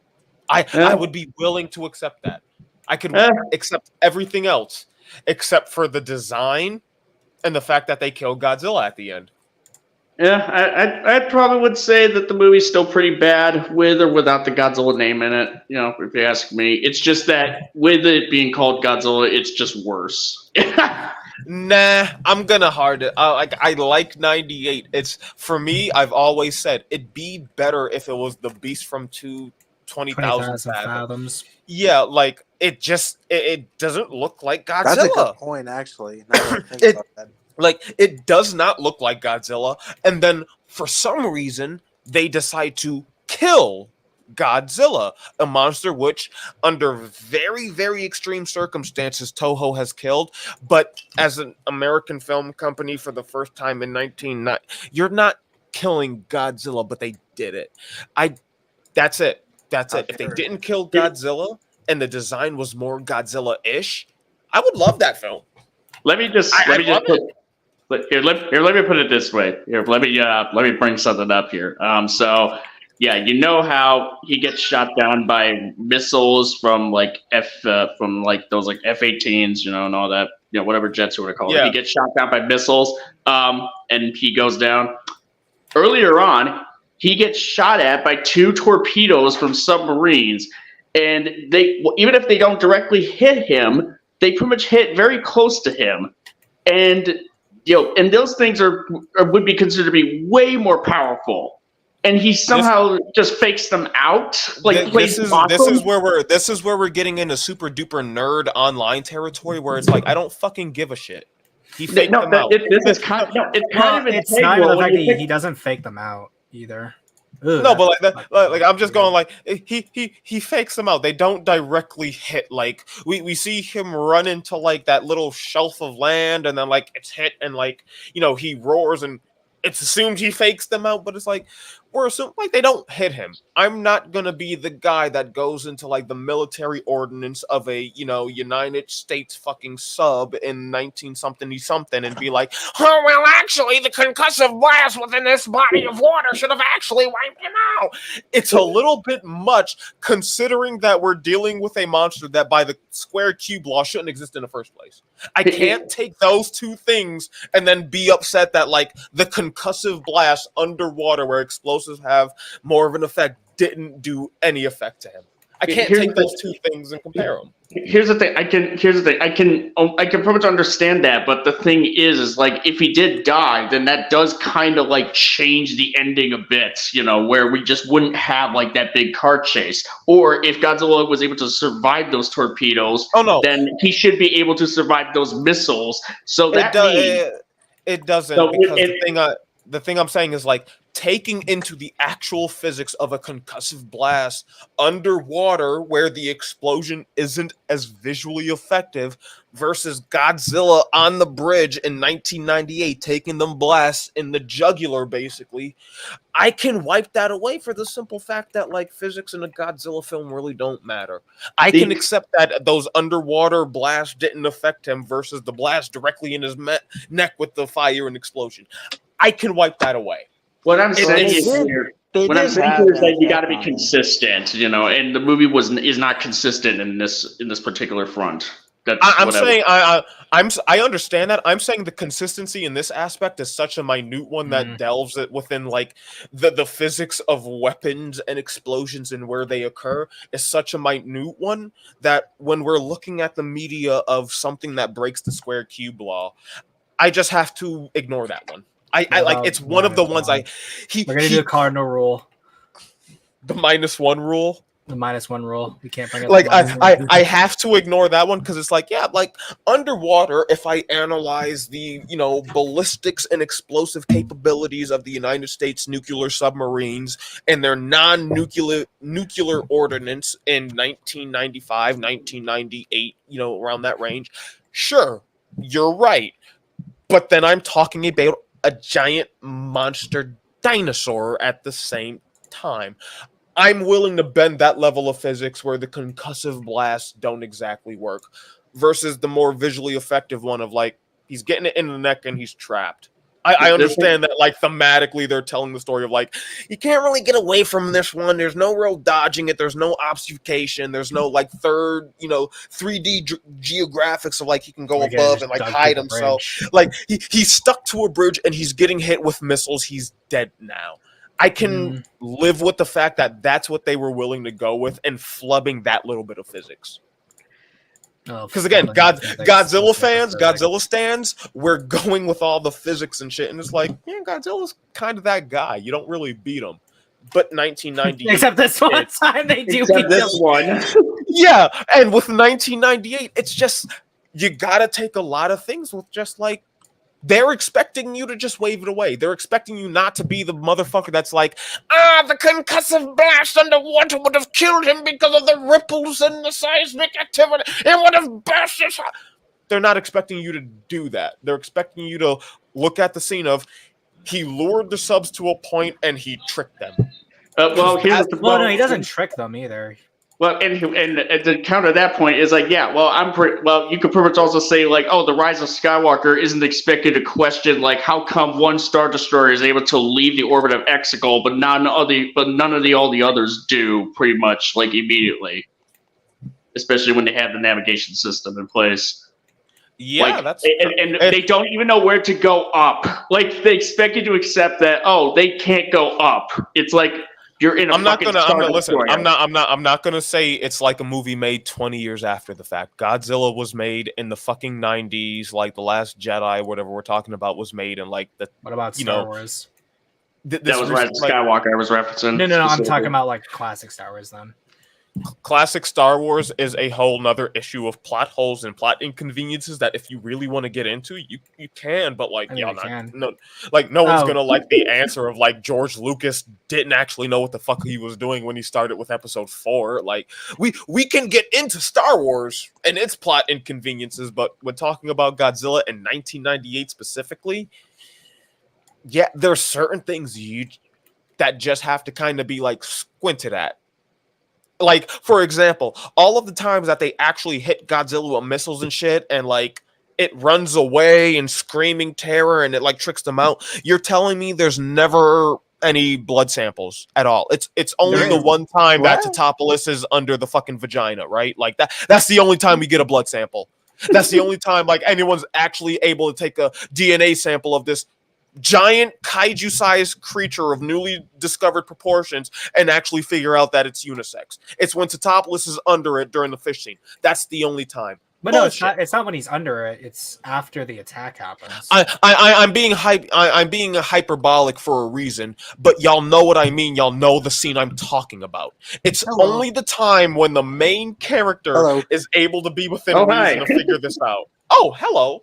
I would be willing to accept that. I could accept everything else except for the design and the fact that they killed Godzilla at the end.
Yeah, I probably would say that the movie's still pretty bad with or without the Godzilla name in it. If you ask me, it's just that with it being called Godzilla, it's just worse.
Nah, I'm gonna hard it. I like 98. It's for me. I've always said it'd be better if it was the Beast from 20,000
fathoms.
Yeah, like it doesn't look like Godzilla.
That's a good point, actually. Now that I think about that.
Like, it does not look like Godzilla, and then for some reason they decide to kill Godzilla, a monster which, under very, very extreme circumstances, Toho has killed. But as an American film company for the first time in 1990, you're not killing Godzilla, but they did it. That's it. That's it. If they didn't kill Godzilla and the design was more Godzilla-ish, I would love that film.
Let me put it this way. Here, let me bring something up here. So yeah, you know how he gets shot down by missiles from like those like F-18s, and all that, whatever jets you want to call it.
Yeah.
He gets shot down by missiles, and he goes down. earlier on, he gets shot at by 2 torpedoes from submarines, and they, even if they don't directly hit him, they pretty much hit very close to him, and and those things would be considered to be way more powerful, and he somehow just fakes them out. Like
this is where we're getting into super duper nerd online territory, where it's like I don't fucking give a shit. He faked them out.
It's not even the fact that he doesn't fake them out either. Ugh,
no, but like I'm just going like he fakes them out. They don't directly hit. Like we see him run into like that little shelf of land, and then like it's hit, and like he roars, and it's assumed he fakes them out. But it's like we're assuming like they don't hit him. I'm not gonna be the guy that goes into like the military ordnance of a United States fucking sub in 19-something and be like, oh well, actually the concussive blast within this body of water should have actually wiped him out. It's a little bit much considering that we're dealing with a monster that by the square cube law shouldn't exist in the first place. I can't take those two things and then be upset that like the concussive blast underwater where explosives have more of an effect didn't do any effect to him. I can't take those two things and compare them.
Here's the thing. I can pretty much understand that, but the thing is like if he did die, then that does kind of like change the ending a bit, where we just wouldn't have like that big car chase. Or if Godzilla was able to survive those torpedoes, then he should be able to survive those missiles. So that
it doesn't because the thing I'm saying is like taking into the actual physics of a concussive blast underwater where the explosion isn't as visually effective versus Godzilla on the bridge in 1998 taking them blasts in the jugular basically. I can wipe that away for the simple fact that like physics in a Godzilla film really don't matter. I can accept that those underwater blasts didn't affect him versus the blast directly in his neck with the fire and explosion. I can wipe that away.
What I'm saying is that you got to be consistent, and the movie is not consistent in this particular front.
I understand that. I'm saying the consistency in this aspect is such a minute one that delves it within like the physics of weapons and explosions and where they occur is such a minute one that when we're looking at the media of something that breaks the square cube law, I just have to ignore that one. I like it's one of the ones we're gonna
do a cardinal rule.
The -1 rule.
The -1 rule. We can't bring up
like I have to ignore that one because it's like like underwater. If I analyze the ballistics and explosive capabilities of the United States nuclear submarines and their nuclear ordnance in 1995, 1998, around that range, sure, you're right. But then I'm talking about a giant monster dinosaur at the same time. I'm willing to bend that level of physics where the concussive blasts don't exactly work versus the more visually effective one of like he's getting it in the neck and he's trapped. I understand that like thematically they're telling the story of like you can't really get away from this one. There's no real dodging it. There's no obfuscation. There's no like third 3D geographics of like he can go above and like hide himself. Like he's stuck to a bridge and he's getting hit with missiles. He's dead now. I can live with the fact that that's what they were willing to go with and flubbing that little bit of physics. Because again, Godzilla fans, Godzilla stands, we're going with all the physics and shit, and it's like, Godzilla's kind of that guy. You don't really beat him. But 1998,
except this one time they do beat
this one.
Yeah, and with 1998, it's just you gotta take a lot of things with just like they're expecting you to just wave it away. They're expecting you not to be the motherfucker that's like, the concussive blast underwater would have killed him because of the ripples and the seismic activity. It would have burst his heart. They're not expecting you to do that. They're expecting you to look at the scene of he lured the subs to a point and he tricked them.
No,
he doesn't trick them either.
Well, and to counter that point is like, you could pretty much also say like, the Rise of Skywalker isn't expected to question like how come one Star Destroyer is able to leave the orbit of Exegol, but none of all the others do pretty much like immediately, especially when they have the navigation system in place.
Yeah,
like, and they don't even know where to go up. Like they expect you to accept that. Oh, they can't go up. It's like you're in a fucking Star Destroyer.
I'm not gonna say it's like a movie made 20 years after the fact. Godzilla was made in the fucking 90s, like The Last Jedi, whatever we're talking about, was made in like the.
What about Star Wars?
That was Rise of Skywalker. I was referencing.
No. I'm talking about like classic Star Wars then.
Classic Star Wars is a whole nother issue of plot holes and plot inconveniences that if you really want to get into, you can, but like no one's gonna like the answer of like George Lucas didn't actually know what the fuck he was doing when he started with episode 4. Like we can get into Star Wars and its plot inconveniences, but when talking about Godzilla in 1998 specifically, yeah, there's certain things that just have to kind of be like squinted at. Like, for example, all of the times that they actually hit Godzilla with missiles and shit, and like it runs away in screaming terror and it like tricks them out, you're telling me there's never any blood samples at all. It's only the one time that Totopoulos is under the fucking vagina, right? Like that's the only time we get a blood sample. That's the only time like anyone's actually able to take a DNA sample of this giant kaiju-sized creature of newly discovered proportions and actually figure out that it's unisex. It's when Totopoulos is under it during the fish scene. That's the only time.
But
Bullshit.
no, it's not when he's under it. It's after the attack happens.
I'm being hyperbolic for a reason, but y'all know what I mean. Y'all know the scene I'm talking about. It's only the time when the main character is able to be within reason to figure this out. Oh, hello.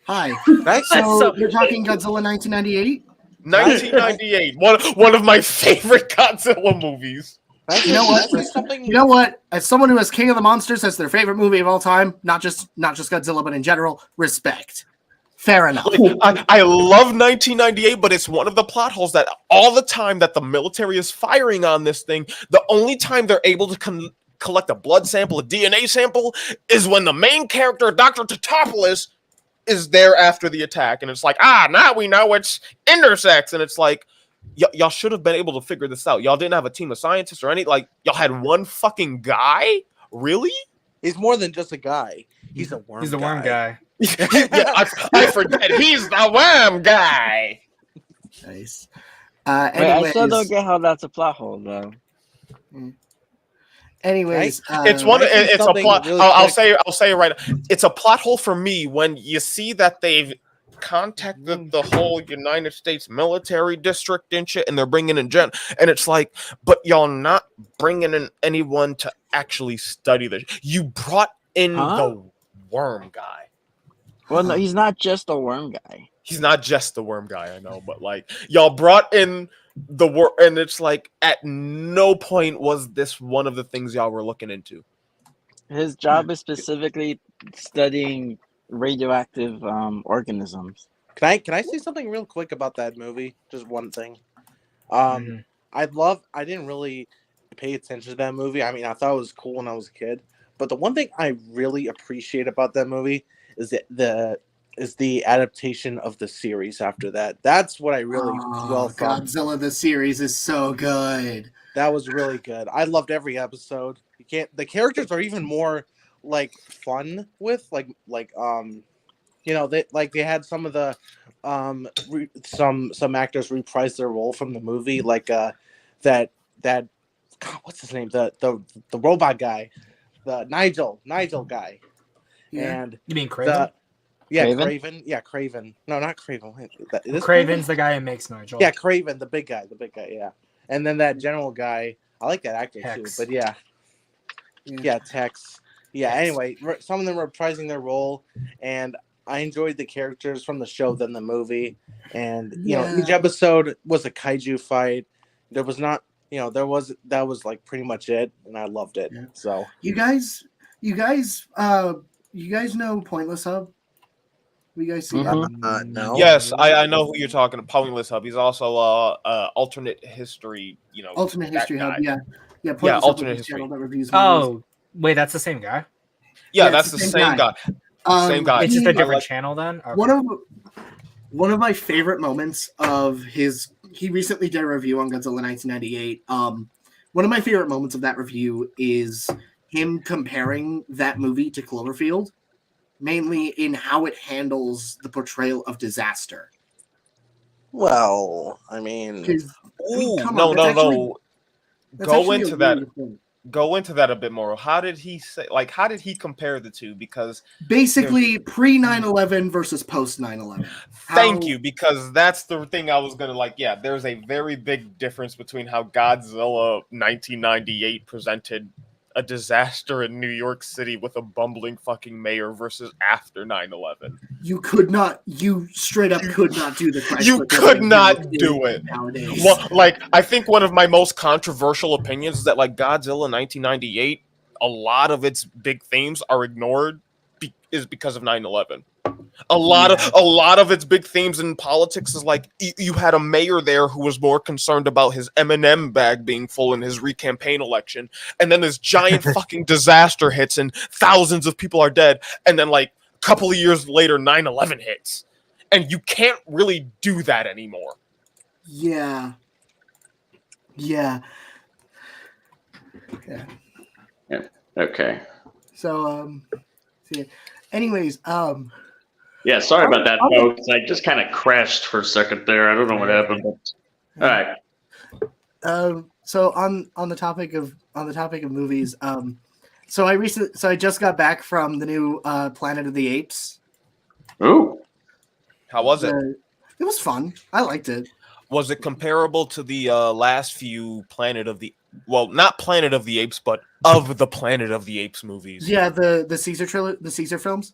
Hi.
Nice.
So you're talking Godzilla 1998?
1998, one of my favorite Godzilla movies.
You know what? You know what? As someone who has King of the Monsters as their favorite movie of all time, not just Godzilla, but in general, respect. Fair enough.
I love 1998, but it's one of the plot holes that all the time that the military is firing on this thing, the only time they're able to collect a blood sample, a DNA sample, is when the main character, Dr. Totopoulos, is there after the attack, and it's like, now we know it's intersex, and it's like, y'all should have been able to figure this out. Y'all didn't have a team of scientists or any, like, y'all had one fucking guy? Really?
He's more than just a guy. He's a worm.
He's the worm guy.
I forget. He's the worm guy.
Nice.
I still don't get how that's a plot hole, though.
Anyways,
it's a plot. Really I'll say it right now. It's a plot hole for me when you see that they've contacted the whole United States military district and shit, and they're bringing in and it's like, but y'all not bringing in anyone to actually study this. You brought in the worm guy.
Well, no, he's not just a worm guy.
He's not just the worm guy, I know, but like y'all brought in the worm, and it's like at no point was this one of the things y'all were looking into.
His job is specifically studying radioactive organisms.
Can I say something real quick about that movie? Just one thing. I didn't really pay attention to that movie. I mean, I thought it was cool when I was a kid, but the one thing I really appreciate about that movie is the adaptation of the series after that. That's what I really thought.
Godzilla the series is so good.
That was really good. I loved every episode. The characters are even more like fun with they had some of the some actors reprise their role from the movie, like that God, what's his name, the robot guy, the Nigel guy.
Yeah.
And
you mean Craven?
Craven? Yeah, Craven. No, not Craven.
Craven's the guy who makes Nigel.
Yeah, Craven, the big guy, yeah. And then that general guy, I like that actor
Hex.
too, but yeah, Tex. Yeah, anyway, some of them were reprising their role, and I enjoyed the characters from the show than the movie. And, you know, each episode was a kaiju fight. There was not, that was like pretty much it, and I loved it. Yeah. So
you guys know Pointless Hub? You guys see that?
No.
Yes, I know who you're talking about. Pointless Hub. He's also alternate history.
Alternate History Hub. Yeah.
Alternate history.
That reviews
movies. Wait, that's the same guy.
Yeah, that's the same guy. Same guy.
It's just a different channel then. Okay.
One of my favorite moments of his. He recently did a review on Godzilla 1998. One of my favorite moments of that review is him comparing that movie to Cloverfield. mainly in how it handles the portrayal of disaster.
Well, I mean,
come on, that's actually
Go
a
into that.
weird thing.
Go into that a bit more. How did he say? Like, how did he compare the two? Because
Basically, pre 9/11 versus post 9/11.
thank you, because that's the thing I was gonna like. Yeah, there's a very big difference between how Godzilla 1998 presented a disaster in New York City with a bumbling fucking mayor versus after 9/11.
You straight up could not do the
You could not do it
nowadays.
Well, like, I think one of my most controversial opinions is that, like, Godzilla 1998, a lot of its big themes are ignored is because of 9/11. A lot of its big themes in politics is like you had a mayor there who was more concerned about his M&M bag being full in his re-campaign election, and then this giant fucking disaster hits and thousands of people are dead, and then like a couple of years later 9/11 hits, and you can't really do that anymore.
Yeah.
Okay.
So anyways,
Yeah, sorry about that, folks. I just kind of crashed for a second there. I don't know what happened. But... All right.
So on the topic of movies, so I just got back from the new Planet of the Apes.
Ooh.
How was it?
It was fun. I liked it.
Was it comparable to the last few not Planet of the Apes, but of the Planet of the Apes movies?
Yeah, the Caesar films.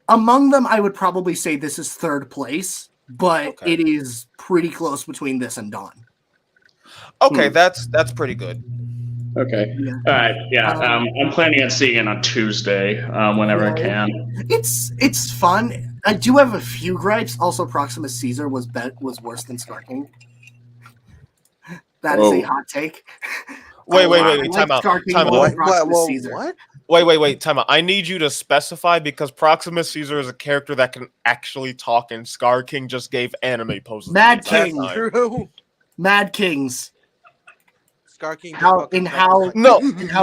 Among them, I would probably say this is third place, but it is pretty close between this and Dawn.
Okay, that's pretty good.
Okay. Yeah. All right. Yeah. I'm planning on seeing it on Tuesday, whenever I can.
It's fun. I do have a few gripes. Also, Proximus Caesar was worse than Scar King. That is a hot take.
Wait, time out. Wait, time out. I need you to specify, because Proximus Caesar is a character that can actually talk, and Scar King just gave anime poses.
Mad Kings.
Scar King.
How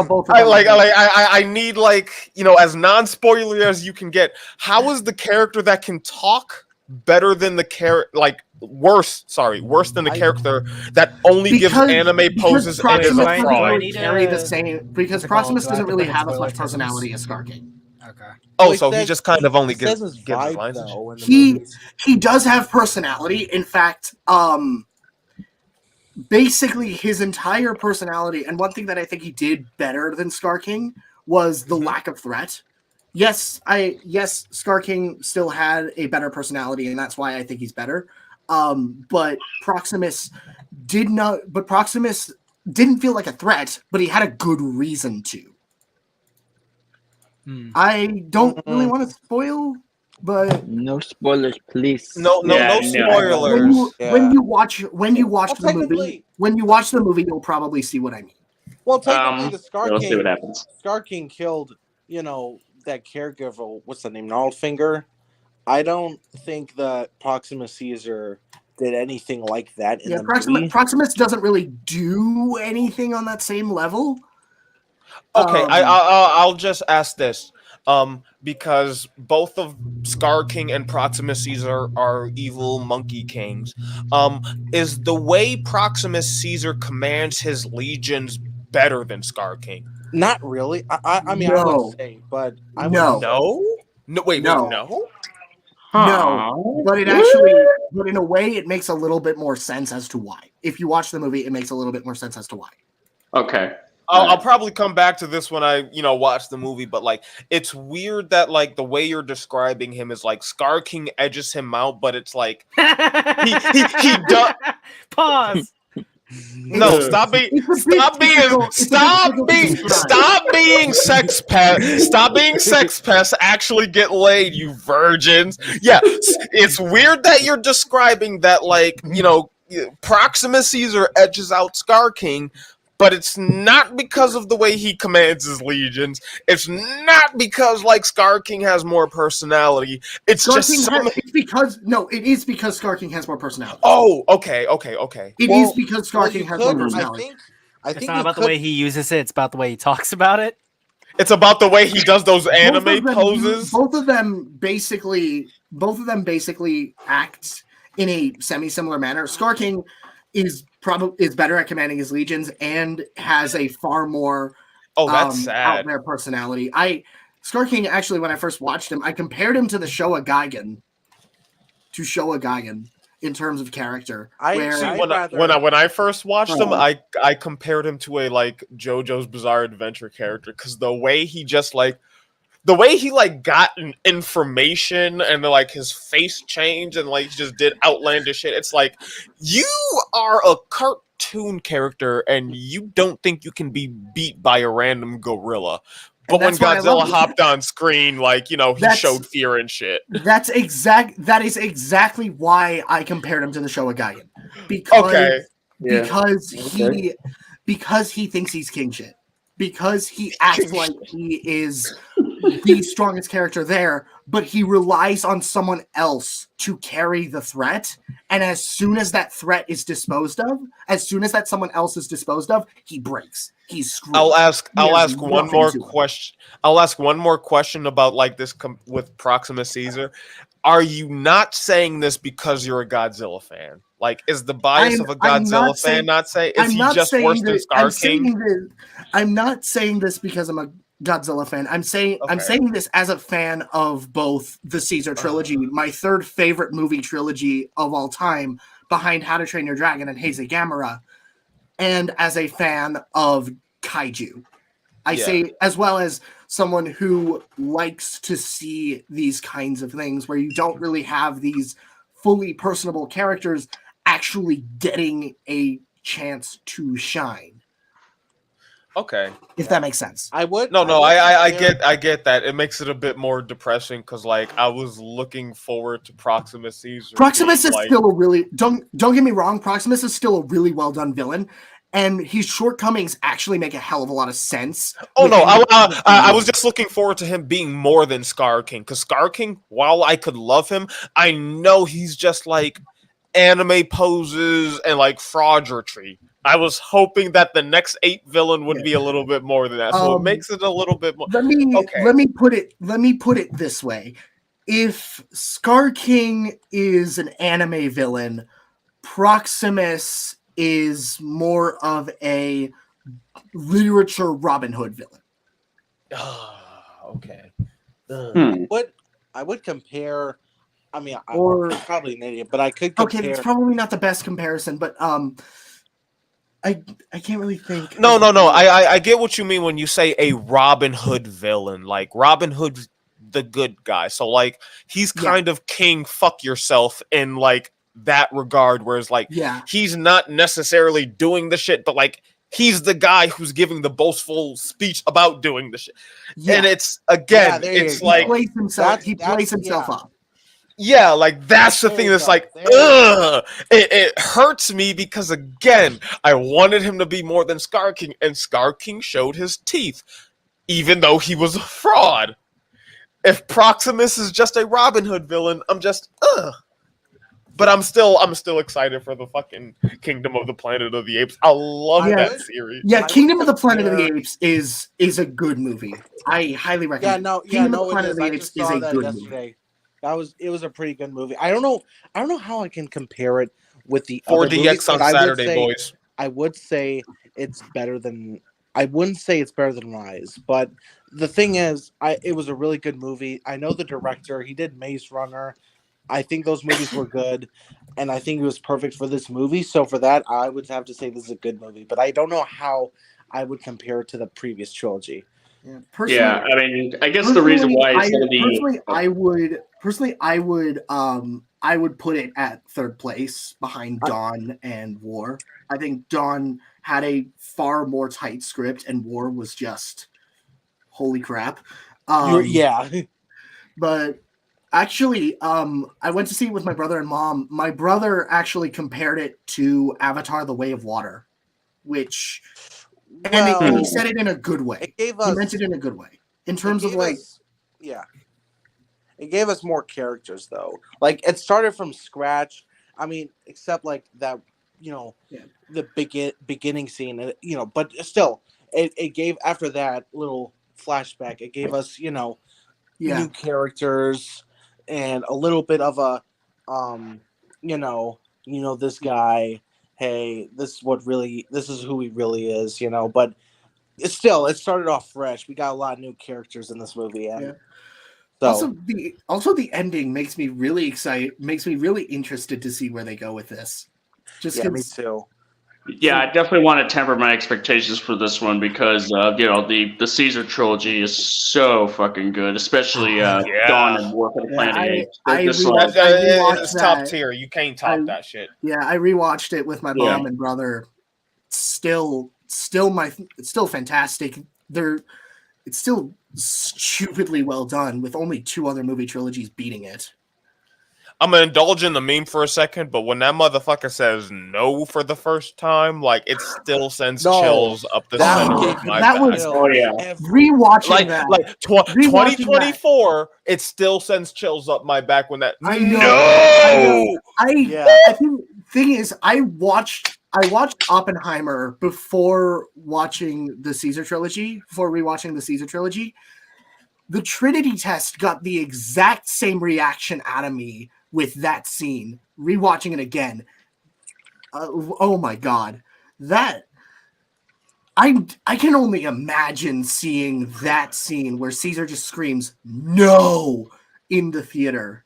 both. I need, like, as non-spoiler as you can get. How is the character that can talk better than the character, worse than the character that only gives anime poses and is a fraud?
Because Proximus doesn't really have as much personality as Scar King.
Okay.
Oh, so he just kind of only gives his lines.
He does have personality. In fact, basically his entire personality, and one thing that I think he did better than Scar King was the lack of threat. Yes, Scar King still had a better personality, and that's why I think he's better. But Proximus didn't feel like a threat, but he had a good reason to. I don't really want to spoil, but
no spoilers, please.
No spoilers.
When you watch the movie, you'll probably see what I mean.
Well, technically, the Scar
we'll
King,
see what happens.
Scar King killed, that caregiver. What's the name? Gnarlfinger. I don't think that Proximus Caesar did anything like that in the movie.
Proximus doesn't really do anything on that same level.
Okay, I'll just ask this, because both of Scar King and Proximus Caesar are evil monkey kings. Is the way Proximus Caesar commands his legions better than ScarKing?
Not really. I mean, I would say, but I would
No, wait, no.
No, but but in a way, it makes a little bit more sense as to why. If you watch the movie, it makes a little bit more sense as to why.
Okay.
I'll probably come back to this when I, watch the movie, but it's weird that the way you're describing him is Scar King edges him out, but it's he does.
Pause.
No, stop being sex pests. Actually get laid, you virgins. Yeah, it's weird that you're describing that Proximus Caesar edges out Scar King, but it's not because of the way he commands his legions. It's not because Scar King has more personality. It is because Scar King has more personality.
Oh,
okay.
It is because Scar King has more personality.
It's not about the way he uses it, it's about the way he talks about it.
It's about the way he does those anime
both of them,
poses.
Both of them basically act in a semi-similar manner. Scar King is better at commanding his legions and has a far more
that's sad.
out there personality. Scar King, actually, when I first watched him, I compared him to the Showa Gaigan. In terms of character.
When I first watched him, I compared him to a like JoJo's Bizarre Adventure character, because the way he got information and like his face changed and like he just did outlandish shit. It's like, you are a cartoon character and you don't think you can be beat by a random gorilla. But when Godzilla hopped on screen, like, he showed fear and shit.
That is exactly why I compared him to the Showa Gaigan. Because he thinks he's king shit. Because he acts like he is the strongest character there, but he relies on someone else to carry the threat. And as soon as that threat is disposed of, as soon as that someone else is disposed of, he breaks. He's screwed.
I'll ask one more question. I'll ask one more question about like this with Proxima Caesar. Are you not saying this because you're a Godzilla fan? Like, is the bias of a Godzilla fan not say? Is he just worse than Scar King?
I'm not saying this because I'm a Godzilla fan. I'm saying this as a fan of both the Caesar trilogy, my third favorite movie trilogy of all time, behind How to Train Your Dragon and Heisei Gamera, and as a fan of kaiju. I say, as well as someone who likes to see these kinds of things where you don't really have these fully personable characters actually getting a chance to shine.
Okay,
if that makes sense.
I would.
I get that. It makes it a bit more depressing because, like, I was looking forward to Proxima Caesar.
Proximus is still a really don't get me wrong. Proximus is still a really well done villain, and his shortcomings actually make a hell of a lot of sense.
Oh no, I was just looking forward to him being more than Scar King, because Scar King, while I could love him, I know he's just like anime poses and like fraudulentry. I was hoping that the next 8 villain would be a little bit more than that, so it makes it a little bit more.
Let me put it this way: if Scar King is an anime villain, Proximus is more of a literature Robin Hood villain.
Okay.
I would compare. I mean, I'm probably an idiot, but I could compare.
Okay, that's probably not the best comparison, but I can't really think.
No. I get what you mean when you say a Robin Hood villain. Like, Robin Hood's the good guy. So, like, he's kind of king fuck yourself in, like, that regard. Whereas, like, he's not necessarily doing the shit, but, like, he's the guy who's giving the boastful speech about doing the shit. Yeah. And it's, again, it's like...
He plays himself up.
Yeah, like, that's the thing that's like, ugh! It hurts me because, again, I wanted him to be more than Scar King, and Scar King showed his teeth, even though he was a fraud. If Proximus is just a Robin Hood villain, I'm just, ugh. But I'm still excited for the fucking Kingdom of the Planet of the Apes. I love that series.
Yeah, Kingdom of the Planet of the Apes is a good movie. I highly recommend. Kingdom of the Planet of the Apes is a good movie.
It was a pretty good movie. I don't know how I can compare it with the
4DX on Saturday, boys.
I would say it's better than. I wouldn't say it's better than Rise, but the thing is, it was a really good movie. I know the director. He did Maze Runner. I think those movies were good, and I think it was perfect for this movie. So for that, I would have to say this is a good movie. But I don't know how I would compare it to the previous trilogy.
Yeah, I mean, I guess the reason why it's going to be
I would put it at third place behind Dawn and War. I think Dawn had a far more tight script, and War was just holy crap. But actually, I went to see it with my brother and mom. My brother actually compared it to Avatar: The Way of Water, which. And he said it in a good way. He meant it in a good way. In terms of like...
It gave us more characters, though. Like, it started from scratch. I mean, except like that, the beginning scene, but still, it gave, after that little flashback. It gave us,
Yeah.
new characters and a little bit of a, this guy. Hey, this is who he really is, But it started off fresh. We got a lot of new characters in this movie, and
Yeah.
so
Also the ending makes me really excited. Makes me really interested to see where they go with this. Just
yeah, me
'cause-
too.
Yeah, I definitely want to temper my expectations for this one because the Caesar trilogy is so fucking good, especially Dawn and War for the Planet of the Apes.
It's top tier. You can't top that shit.
Yeah, I rewatched it with my
Yeah.
mom and brother. It's still fantastic. It's still stupidly well done with only 2 other movie trilogies beating it.
I'm gonna indulge in the meme for a second, but when that motherfucker says no for the first time, like it still sends chills up the center of my back.
Rewatching that.
Like 2024, it still sends chills up my back when that.
I know.
No!
I think thing is, I watched Oppenheimer before watching the Caesar trilogy. Before rewatching the Caesar trilogy, the Trinity test got the exact same reaction out of me with that scene. Rewatching it again, oh my god, that I can only imagine seeing that scene where Caesar just screams "No" in the theater.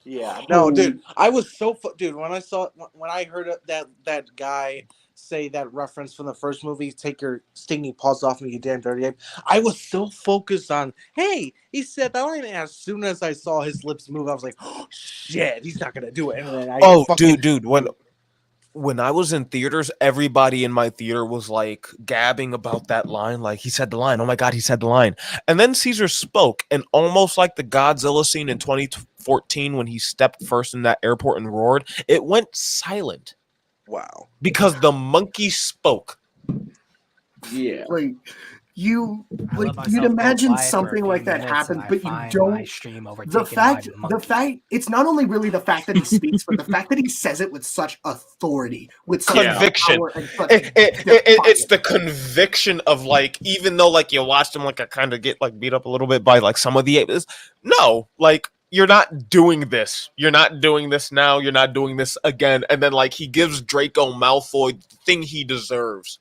Yeah, no, dude, I was so dude when I heard that guy say that reference from the first movie, "Take your stinking paws off me, you damn dirty ape." I was so focused on, hey, he said that line, and as soon as I saw his lips move, I was like, oh shit, he's not gonna do it. And then
dude, when I was in theaters, everybody in my theater was like gabbing about that line. Like, he said the line. Oh my god, he said the line. And then Caesar spoke, and almost like the Godzilla scene in 2014 when he stepped first in that airport and roared, it went silent.
Wow.
Because the monkey spoke.
Yeah.
Like you'd
myself
imagine
go quiet for a
something
few
like that
minutes
happens,
and I
but you
find
don't.
my stream
The
overtaken
fact
by
it's not only really the fact that he speaks, but the fact that he says it with such authority, with such
Conviction.
power and such
It's the conviction of, like, even though like you watched him like I kind of get like beat up a little bit by like some of the apes. No, like, you're not doing this. You're not doing this now. You're not doing this again. And then like he gives Draco Malfoy the thing he deserves.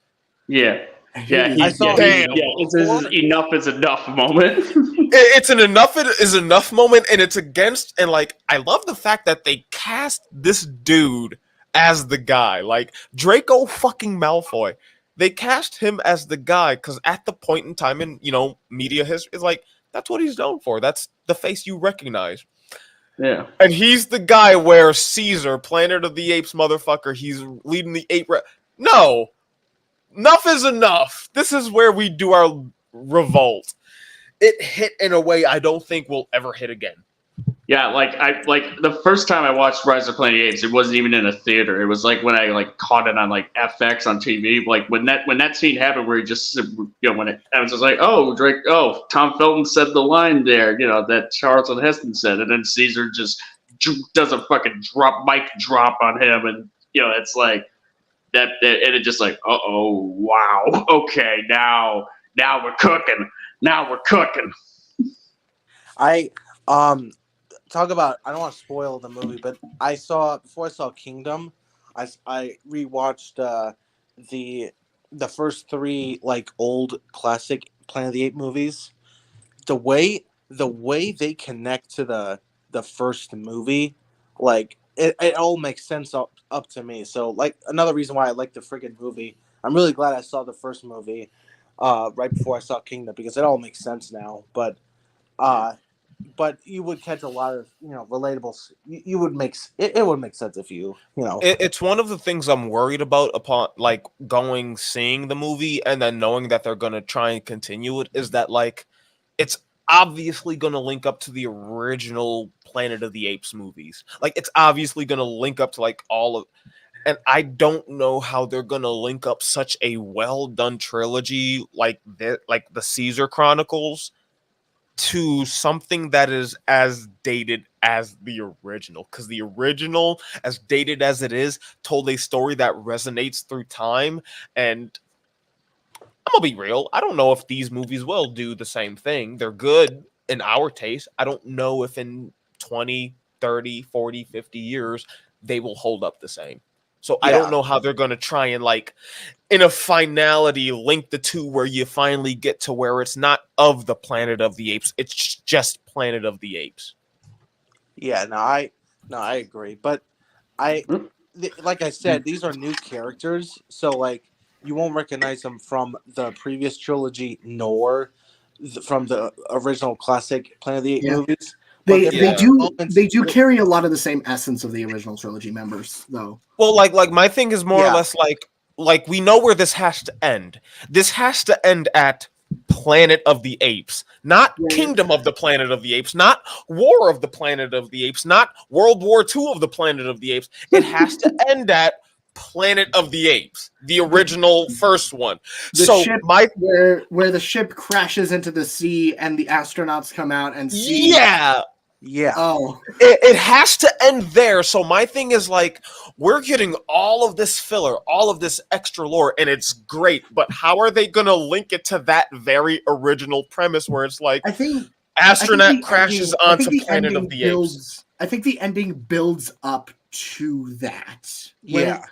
Yeah. Yeah,
I saw him.
it's enough is enough moment.
It's an enough is enough moment, and it's against, and like I love the fact that they cast this dude as the guy, like Draco fucking Malfoy. They cast him as the guy because at the point in time in media history, it's like that's what he's known for. That's the face you recognize.
Yeah,
and he's the guy where Caesar, Planet of the Apes, motherfucker, he's leading the ape. No. Enough is enough. This is where we do our revolt. It hit in a way I don't think we'll ever hit again.
Yeah, like the first time I watched Rise of the Planet of the Apes, it wasn't even in a theater. It was like when I like caught it on like FX on TV. Like when that scene happened where he just when I was just like, oh, Drake, oh, Tom Felton said the line there, that Charlton Heston said, and then Caesar just does a fucking mic drop on him, and it's like. And it just like, wow, okay, now we're cooking. Now we're cooking.
I talk about. I don't want to spoil the movie, but before I saw Kingdom, I rewatched the first 3 like old classic Planet of the Apes movies. The way they connect to the first movie, like. It all makes sense up to me. So, like, another reason why I like the friggin' movie. I'm really glad I saw the first movie right before I saw Kingdom because it all makes sense now. But you would catch a lot of relatable. You would make it would make sense if
It's one of the things I'm worried about upon like seeing the movie and then knowing that they're gonna try and continue it is that like it's obviously going to link up to the original Planet of the Apes movies. Like, it's obviously going to link up to, like, all of... And I don't know how they're going to link up such a well-done trilogy like the Caesar Chronicles to something that is as dated as the original. Because the original, as dated as it is, told a story that resonates through time, and I'm gonna be real. I don't know if these movies will do the same thing. They're good in our taste. I don't know if in 20, 30, 40, 50 years they will hold up the same. So I don't know how they're going to try and, like, in a finality, link the two where you finally get to where it's not of the Planet of the Apes. It's just Planet of the Apes.
Yeah, I agree. But like I said, these are new characters. So, like, you won't recognize them from the previous trilogy nor from the original classic Planet of the Apes movies.
They do carry a lot of the same essence of the original trilogy members, though.
Well, like my thing is more or less like we know where this has to end. This has to end at Planet of the Apes, not Kingdom of the Planet of the Apes, not War of the Planet of the Apes, not World War II of the Planet of the Apes. It has to end at Planet of the Apes, the original first one.
The ship where the ship crashes into the sea and the astronauts come out and see.
Yeah.
Oh.
It has to end there. So my thing is, like, we're getting all of this filler, all of this extra lore, and it's great. But how are they going to link it to that very original premise where it's like, astronaut crashes onto Planet of the Apes?
I think the ending builds up to that.
Yeah.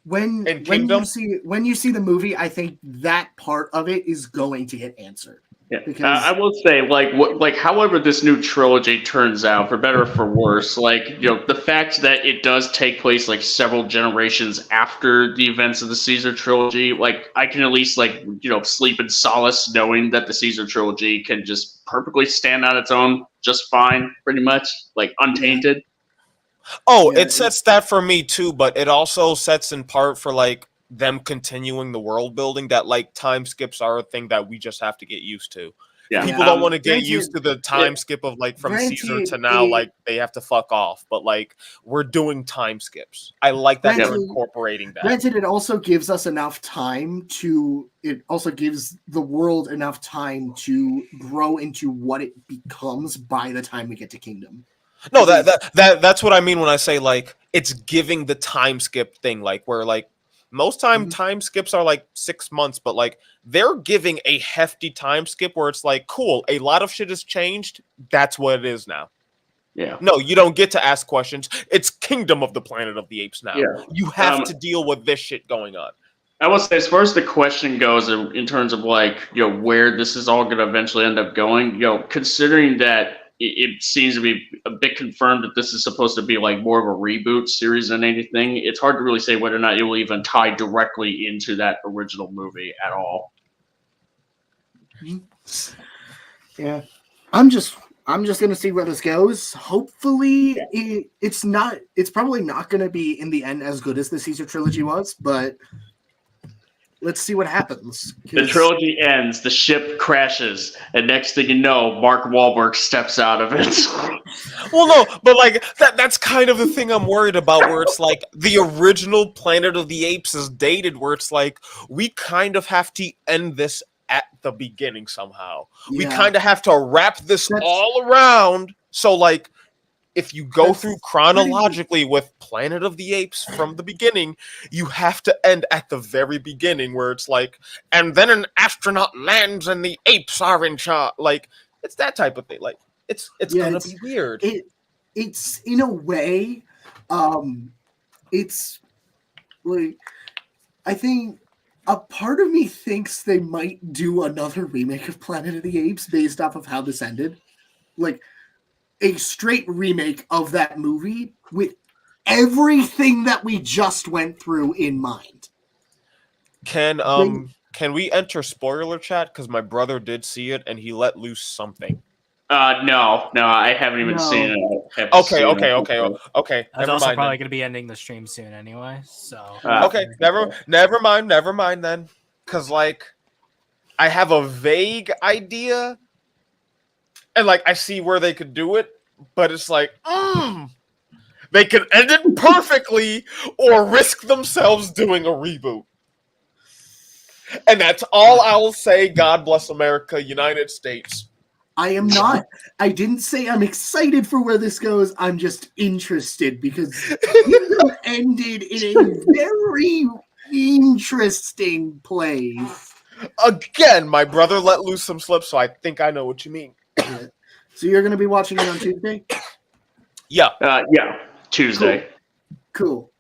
When you see the movie, I think that part of it is going to get answered.
Yeah, I will say, however this new trilogy turns out, for better or for worse, like, you know, the fact that it does take place like several generations after the events of the Caesar trilogy, like, I can at least, like, you know, sleep in solace knowing that the Caesar trilogy can just perfectly stand on its own just fine, pretty much, like, untainted.
Oh, it sets that for me too, but it also sets in part for, like, them continuing the world building, that, like, time skips are a thing that we just have to get used to.
Yeah.
People don't want to get used to the time skip of, like, from Caesar to now, like, they have to fuck off. But, like, we're doing time skips. I like that they're incorporating that.
Granted, it also gives us enough time it also gives the world enough time to grow into what it becomes by the time we get to Kingdom.
No, that's what I mean when I say, like, it's giving the time skip thing, like, where, like, most time skips are like 6 months, but, like, they're giving a hefty time skip where it's like, cool, a lot of shit has changed. That's what it is now.
Yeah.
No, you don't get to ask questions. It's Kingdom of the Planet of the Apes now.
Yeah.
You have to deal with this shit going on.
I will say, as far as the question goes, in terms of, like, you know, where this is all going to eventually end up going, you know, considering that it seems to be a bit confirmed that this is supposed to be, like, more of a reboot series than anything, it's hard to really say whether or not it will even tie directly into that original movie at all.
Yeah, I'm just gonna see where this goes. Hopefully, it's probably not gonna be in the end as good as the Caesar trilogy was, but let's see what happens.
The trilogy ends, the ship crashes, and next thing you know, Mark Wahlberg steps out of it.
Well, no, but, like, that's kind of the thing I'm worried about, where it's like the original Planet of the Apes is dated, where it's like we kind of have to end this at the beginning somehow. We kind of have to wrap this all around. So, like, if you go through chronologically with Planet of the Apes from the beginning, you have to end at the very beginning, where it's like, and then an astronaut lands and the apes are in charge. Like, it's that type of thing. Like, it's gonna be weird.
It's in a way, it's like, I think a part of me thinks they might do another remake of Planet of the Apes based off of how this ended. Like, a straight remake of that movie with everything that we just went through in mind.
Can we enter spoiler chat? Because my brother did see it and he let loose something.
No, I haven't even seen it.
Okay.
That's also probably going to be ending the stream soon anyway. So
okay, never mind then. Because, like, I have a vague idea. And, like, I see where they could do it, but it's like, they could end it perfectly or risk themselves doing a reboot. And that's all I will say. God bless America, United States.
I am not. I didn't say I'm excited for where this goes. I'm just interested because it ended in a very interesting place.
Again, my brother let loose some slips, so I think I know what you mean.
So you're going to be watching it on Tuesday?
Yeah.
Yeah. Tuesday.
Cool.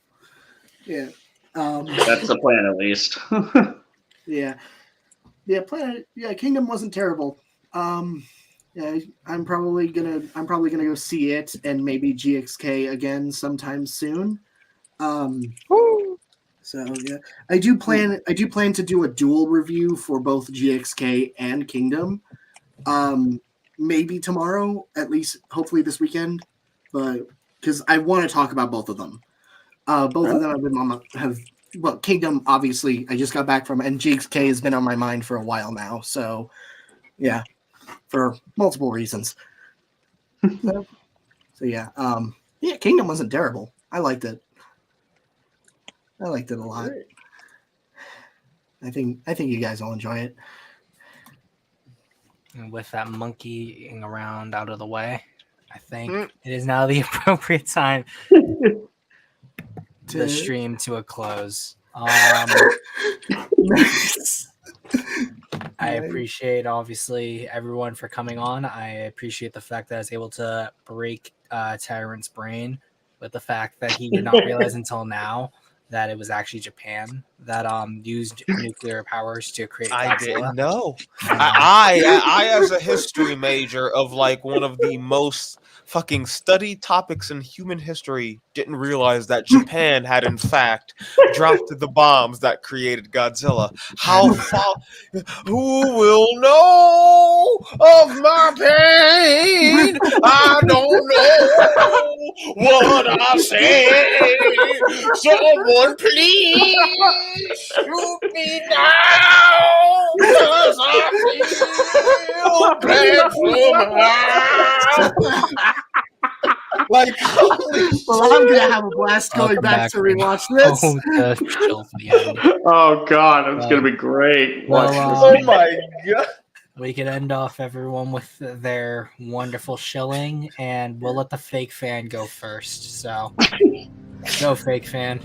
Yeah.
That's the plan, at least.
Yeah. Yeah, Kingdom wasn't terrible. Yeah, I'm probably gonna go see it and maybe GXK again sometime soon. So yeah, I do plan to do a dual review for both GXK and Kingdom. Maybe tomorrow, at least hopefully this weekend, but because I want to talk about both of them. Both of them have been well, Kingdom obviously I just got back from, and GXK has been on my mind for a while now. So yeah, for multiple reasons. So yeah, yeah, Kingdom wasn't terrible. I liked it. I liked it a lot. I think you guys will enjoy it.
And with that monkeying around out of the way, I think it is now the appropriate time the stream to a close. I appreciate obviously everyone for coming on. I appreciate the fact that I was able to break Tyrant's brain with the fact that he did not realize until now that it was actually Japan that used nuclear powers to create Godzilla.
I didn't know. I as a history major of like one of the most fucking studied topics in human history, didn't realize that Japan had in fact dropped the bombs that created Godzilla. How far? Who will know of my pain? I don't know what I say. Someone please shoot me now, 'cause I feel bad for my like,
well, I'm gonna have a blast going back to rewatch this.
Oh god, it's gonna be great.
Well,
oh my god.
We can end off everyone with their wonderful shilling, and we'll let the fake fan go first. So, go fake fan.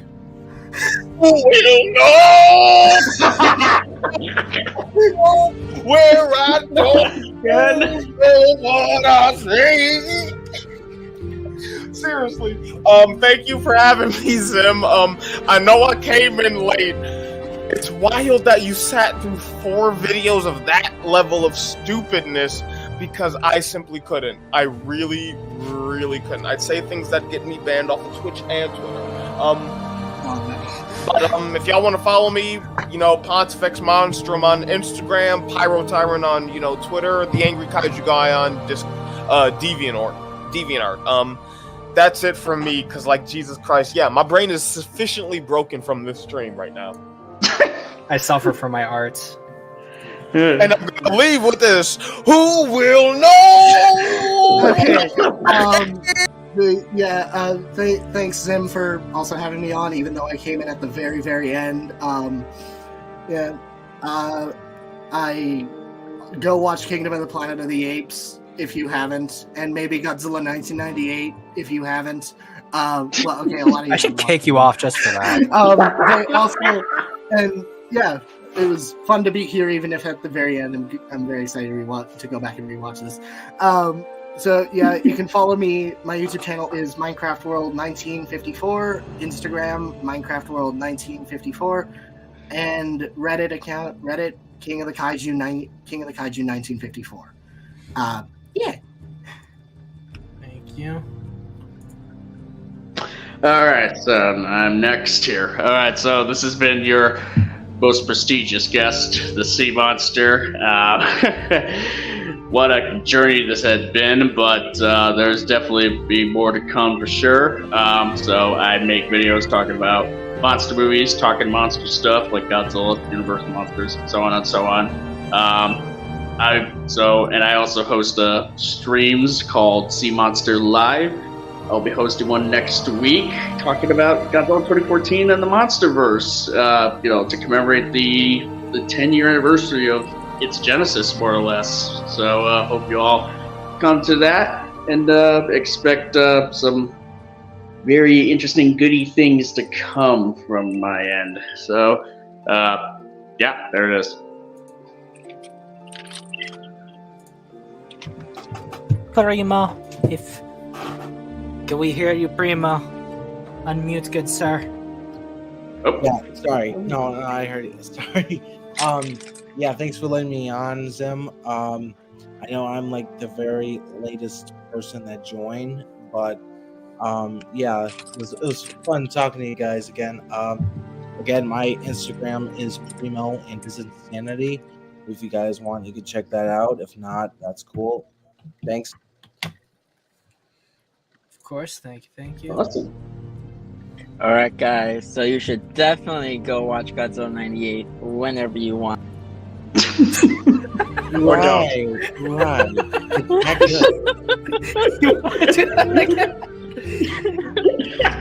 We don't know where I don't know what I think. Seriously, thank you for having me, Zim. I know I came in late. It's wild that you sat through 4 videos of that level of stupidness because I simply couldn't. I really, really couldn't. I'd say things that get me banned off of Twitch and Twitter. But if y'all want to follow me, you know, Pontifex Monstrum on Instagram, Pyro Tyrant on, you know, Twitter, the Angry Kaiju Guy on DeviantArt. That's it from me, because, like, Jesus Christ, yeah, my brain is sufficiently broken from this stream right now.
I suffer from my art.
And I'm going to leave with this. Who will know?
Okay. Thanks, Zim, for also having me on, even though I came in at the very, very end. I go watch Kingdom of the Planet of the Apes if you haven't, and maybe Godzilla 1998 if you haven't. Well, okay, a lot of you
I should kick you off just for that.
Also, and yeah, it was fun to be here, even if at the very end, I'm very excited to go back and rewatch this. So yeah, you can follow me. My YouTube channel is Minecraft World 1954, Instagram Minecraft World 1954, and Reddit account King of the Kaiju 1954. Yeah.
Thank you.
All right, so I'm next here. All right, so this has been your most prestigious guest, the Sea Monster. What a journey this has been, but there's definitely be more to come for sure. So I make videos talking about monster movies, talking monster stuff like Godzilla, Universal Monsters, and so on and so on. I also host streams called Sea Monster Live. I'll be hosting one next week, talking about Godzilla 2014 and the MonsterVerse. To commemorate the 10-year anniversary of its genesis, more or less. So hope you all come to that and expect some very interesting, goody things to come from my end. So, yeah, there it is.
Primo, can we hear you, Primo? Unmute, good sir.
Yeah, sorry. No, I heard it. Sorry. Yeah, thanks for letting me on, Zim. I know I'm like the very latest person that joined, but yeah, it was fun talking to you guys again. Again, my Instagram is Primo and his Insanity. If you guys want, you can check that out. If not, that's cool. Thanks.
Of course, thank you.
Awesome.
All right, guys. So you should definitely go watch Godzilla 98 whenever you want.
Or don't.
Right. It's not
Okay.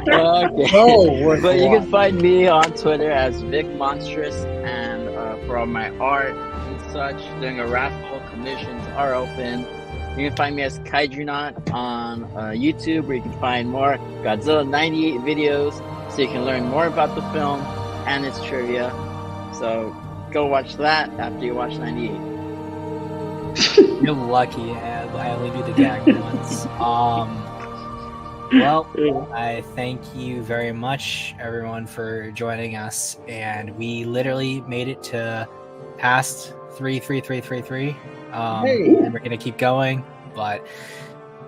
No,
but you can find me on Twitter as Vic Monstrous, and for all my art and such, doing a raffle, commissions are open. You can find me as Kaijunaut on YouTube, where you can find more Godzilla 98 videos, so you can learn more about the film and its trivia. So go watch that after you watch 98.
You're lucky. I only do the gag once. Well, I thank you very much, everyone, for joining us, and we literally made it to past 33333. And we're gonna keep going, but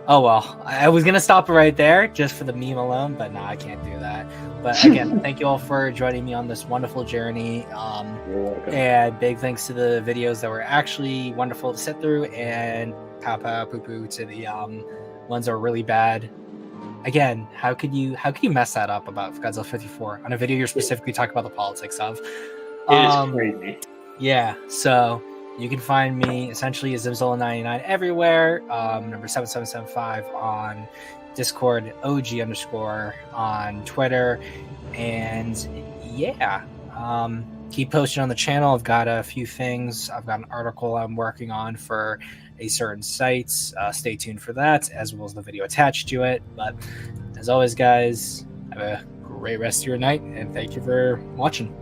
oh well. I was gonna stop it right there just for the meme alone, but no, I can't do that. But again, thank you all for joining me on this wonderful journey. And big thanks to the videos that were actually wonderful to sit through, and poo poo to the ones that were really bad. Again, how could you mess that up about Godzilla 54 on a video you're specifically talking about the politics of?
It is crazy.
Yeah, so you can find me essentially as Zimzola99 everywhere. Number 7775 on Discord, OG_ on Twitter, and yeah, keep posting on the channel. I've got a few things. I've got an article I'm working on for a certain site. Stay tuned for that, as well as the video attached to it. But as always, guys, have a great rest of your night, and thank you for watching.